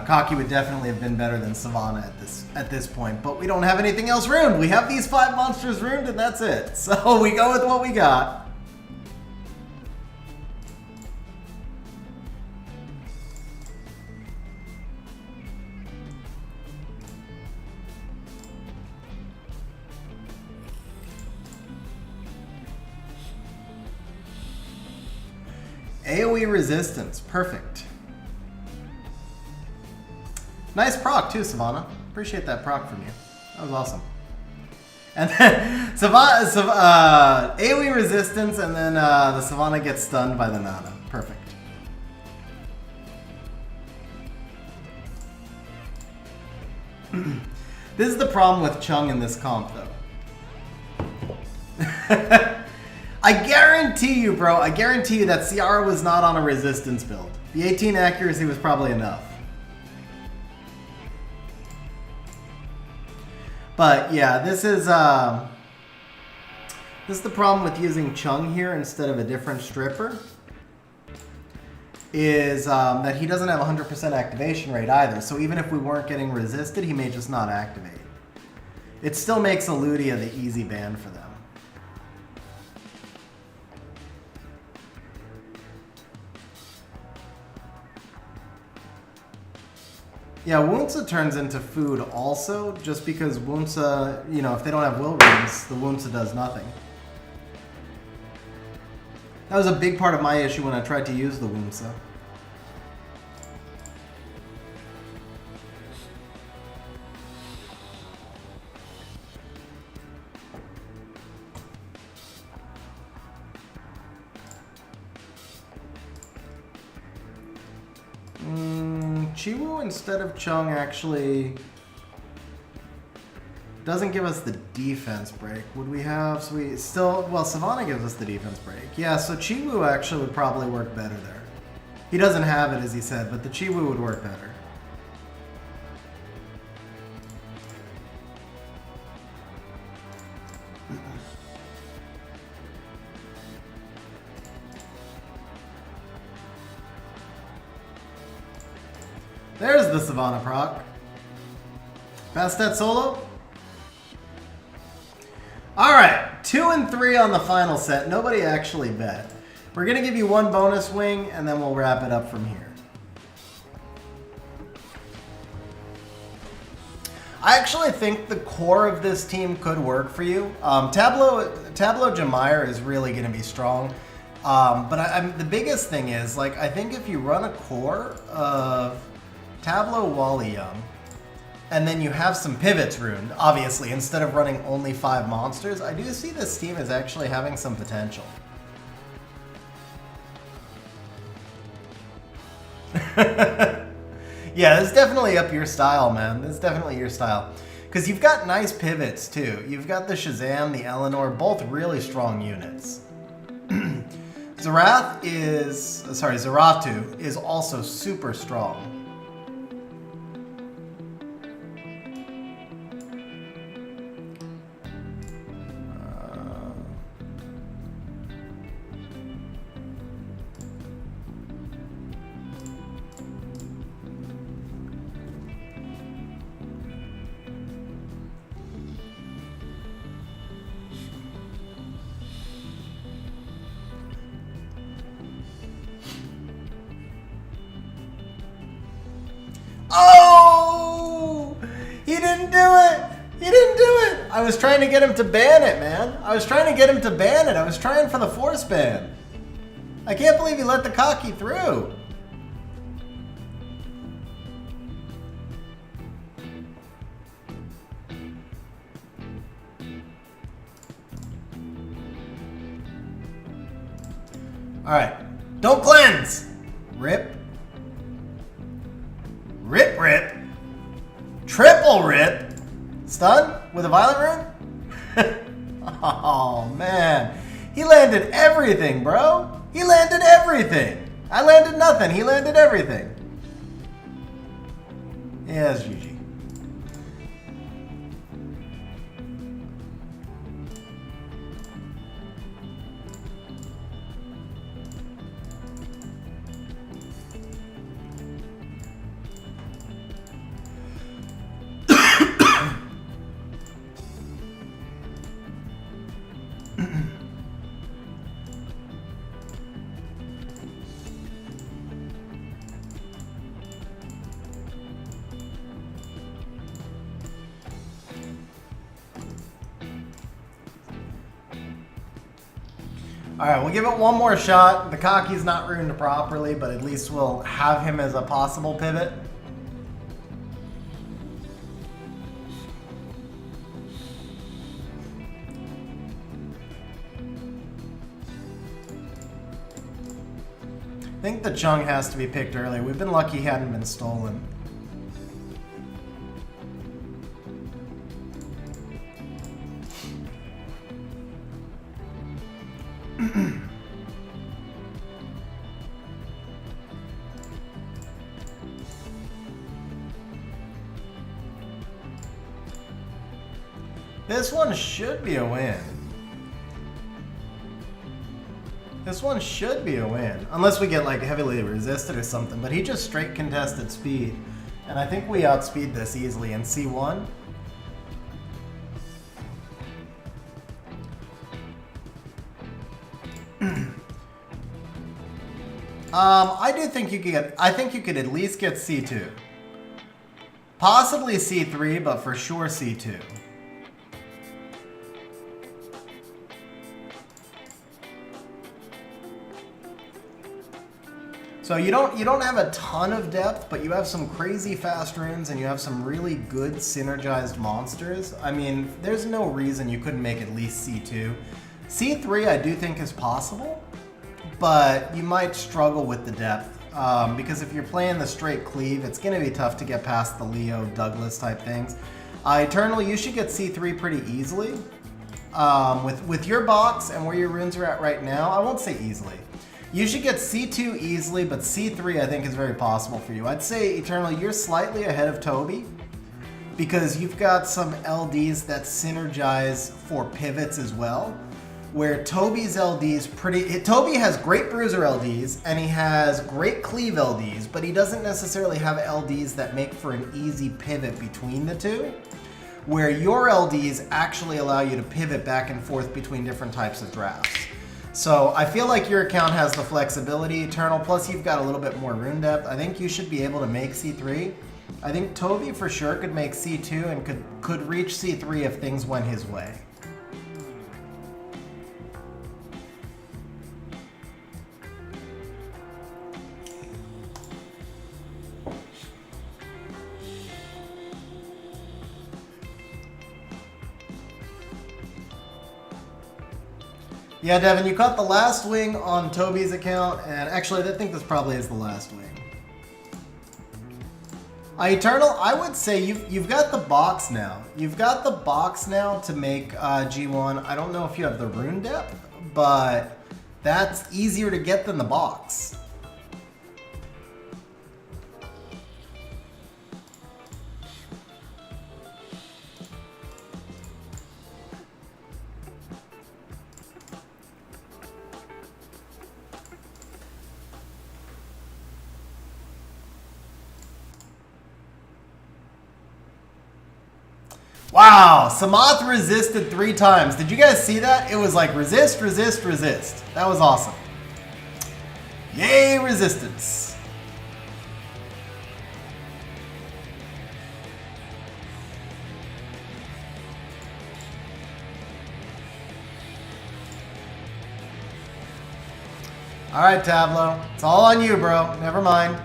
Cocky would definitely have been better than Savannah at this point, but we don't have anything else ruined. We have these 5 monsters ruined, and that's it. So we go with what we got. AoE resistance, perfect. Nice proc too, Savannah. Appreciate that proc from you. That was awesome. And then AoE resistance, and then the Savannah gets stunned by the Nana. Perfect. This is the problem with Chung in this comp, though. I guarantee you, bro. I guarantee you that Ciara was not on a resistance build. The 18 accuracy was probably enough. But yeah, this is the problem with using Chung here instead of a different stripper. Is that he doesn't have 100% activation rate either. So even if we weren't getting resisted, he may just not activate. It still makes Eludia the easy ban for them. Yeah, Wunsa turns into food also, just because Wunsa, you know, if they don't have will rings, the Wunsa does nothing. That was a big part of my issue when I tried to use the Wunsa. Chiwu instead of Chung actually doesn't give us the defense break. Would we have, so we still, well, Savannah gives us the defense break. Yeah, so Chiwu actually would probably work better there. He doesn't have it, as he said, but the Chiwu would work better. There's the Savannah proc. Bastet solo. Alright, 2 and 3 on the final set. Nobody actually bet. We're going to give you one bonus wing, and then we'll wrap it up from here. I actually think the core of this team could work for you. Tableau Jameyer is really going to be strong. But the biggest thing is, like, I think if you run a core of Tableau Wally Young, and then you have some pivots ruined, obviously, instead of running only 5 monsters, I do see this team as actually having some potential. Yeah, this is definitely up your style, man. This is definitely your style. Because you've got nice pivots, too. You've got the Shazam, the Eleanor, both really strong units. Zaratu is also super strong. Oh! He didn't do it! He didn't do it! I was trying to get him to ban it, man. I was trying to get him to ban it. I was trying for the force ban. I can't believe he let the cocky through. Alright. Don't cleanse! Rip. Rip, rip. Triple rip. Stun with a violent rune? Oh, man. He landed everything, bro. He landed everything. I landed nothing. He landed everything. Yeah, it's GG. Alright, we'll give it one more shot. The cocky's not ruined properly, but at least we'll have him as a possible pivot. I think the Chung has to be picked early. We've been lucky he hadn't been stolen. This one should be a win. This one should be a win. Unless we get like heavily resisted or something. But he just straight contested speed. And I think we outspeed this easily in C1. I do think you could get, I think you could at least get C2. Possibly C3, but for sure C2. So you don't have a ton of depth, but you have some crazy fast runes and you have some really good synergized monsters. I mean, there's no reason you couldn't make at least C2. C3 I do think is possible, but you might struggle with the depth. Because if you're playing the straight cleave, it's going to be tough to get past the Leo, Douglas type things. Eternal, you should get C3 pretty easily. With your box and where your runes are at right now, I won't say easily. You should get C2 easily, but C3 I think is very possible for you. I'd say, Eternal, you're slightly ahead of Toby because you've got some LDs that synergize for pivots as well, where Toby's LDs Toby has great bruiser LDs and he has great cleave LDs, but he doesn't necessarily have LDs that make for an easy pivot between the two, where your LDs actually allow you to pivot back and forth between different types of drafts. So I feel like your account has the flexibility, Eternal, plus you've got a little bit more rune depth. I think you should be able to make C3. I think Toby for sure could make C2 and could reach C3 if things went his way. Yeah, Devin, you caught the last wing on Toby's account, and actually I think this probably is the last wing. Eternal, I would say you've got the box now. You've got the box now to make G1. I don't know if you have the rune depth, but that's easier to get than the box. Wow, Samath resisted 3 times. Did you guys see that? It was like resist, resist, resist. That was awesome. Yay, resistance. All right, Tableau. It's all on you, bro. Never mind.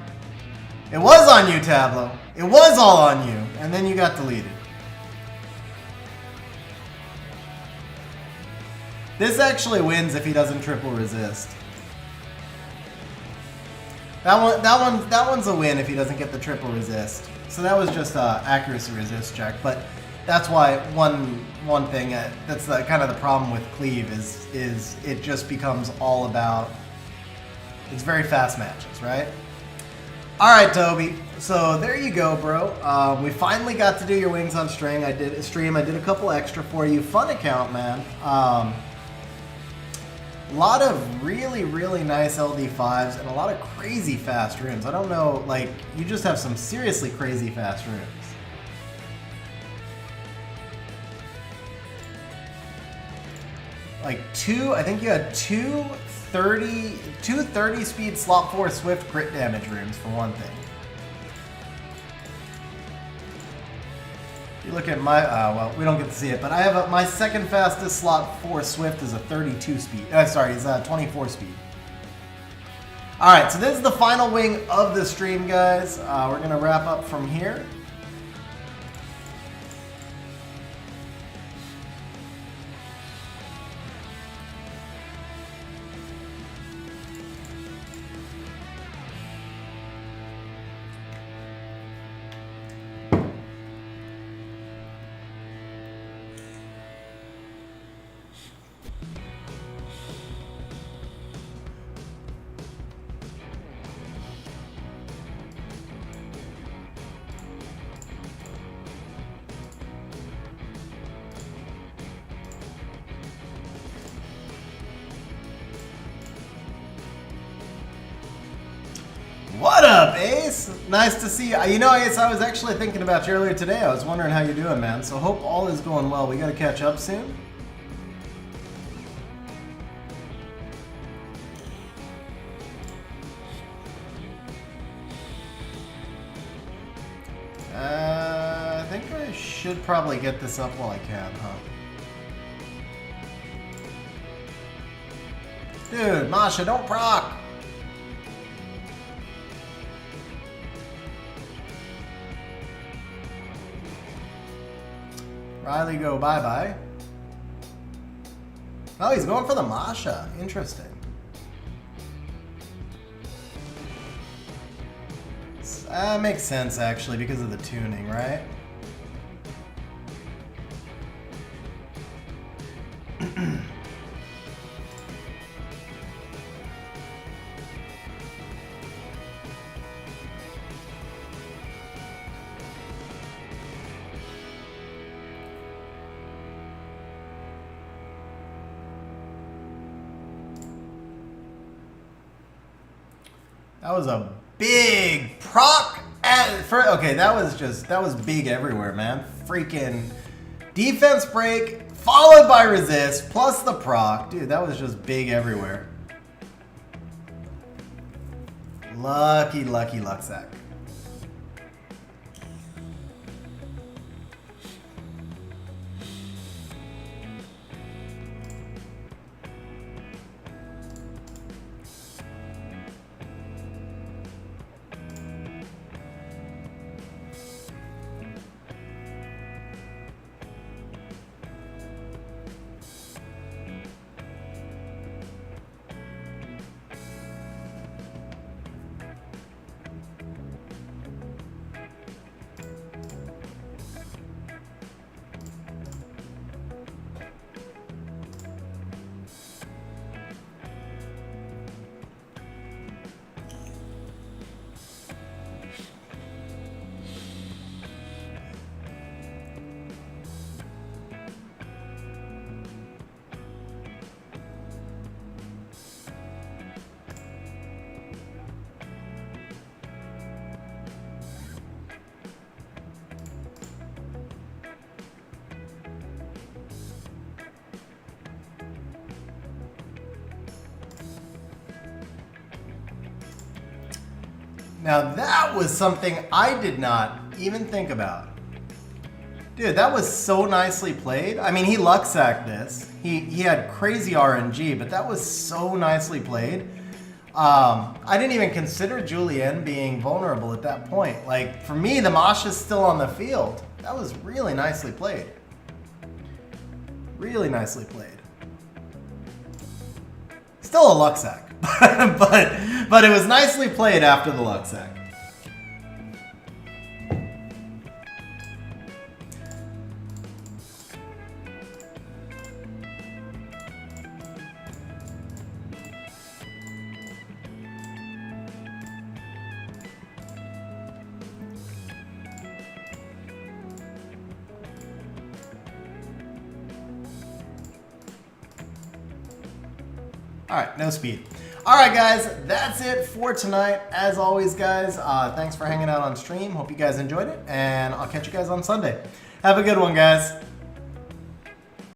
It was on you, Tableau. It was all on you. And then you got deleted. This actually wins if he doesn't triple resist. That one's a win if he doesn't get the triple resist. So that was just accuracy resist check, but that's why one thing that's kind of the problem with Cleave is it just becomes all about, it's very fast matches, right? All right, Toby. So there you go, bro. We finally got to do your wings on string. I did a couple extra for you. Fun account, man. A lot of really, really nice LD5's and a lot of crazy fast runes. I don't know, like, you just have some seriously crazy fast runes. Like I think you had two 30 speed slot 4 swift crit damage runes for one thing. You look at my, well, we don't get to see it, but I have my second fastest slot 4 Swift is a 32 speed. Sorry, it's a 24 speed. All right, so this is the final wing of the stream, guys. We're gonna wrap up from here. What up, Ace? Nice to see you. You know, Ace, I was actually thinking about you earlier today. I was wondering how you're doing, man. So hope all is going well. We got to catch up soon. I think I should probably get this up while I can, huh? Dude, Masha, don't proc! Riley go bye-bye. Oh, he's going for the Masha. Interesting. That makes sense, actually, because of the tuning, right? That was a big proc. Okay, that was big everywhere, man. Freaking defense break followed by resist plus the proc. Dude, that was just big everywhere. Lucky Lucksack. Now that was something I did not even think about. Dude, that was so nicely played. I mean, he luck sacked this. He had crazy RNG, but that was so nicely played. I didn't even consider Julien being vulnerable at that point. Like, for me, the Masha's still on the field. That was really nicely played. Really nicely played. Still a luck sack, but it was nicely played after the luck sack. All right, no speed. All right, guys, that's it for tonight. As always, guys, thanks for hanging out on stream. Hope you guys enjoyed it, and I'll catch you guys on Sunday. Have a good one, guys.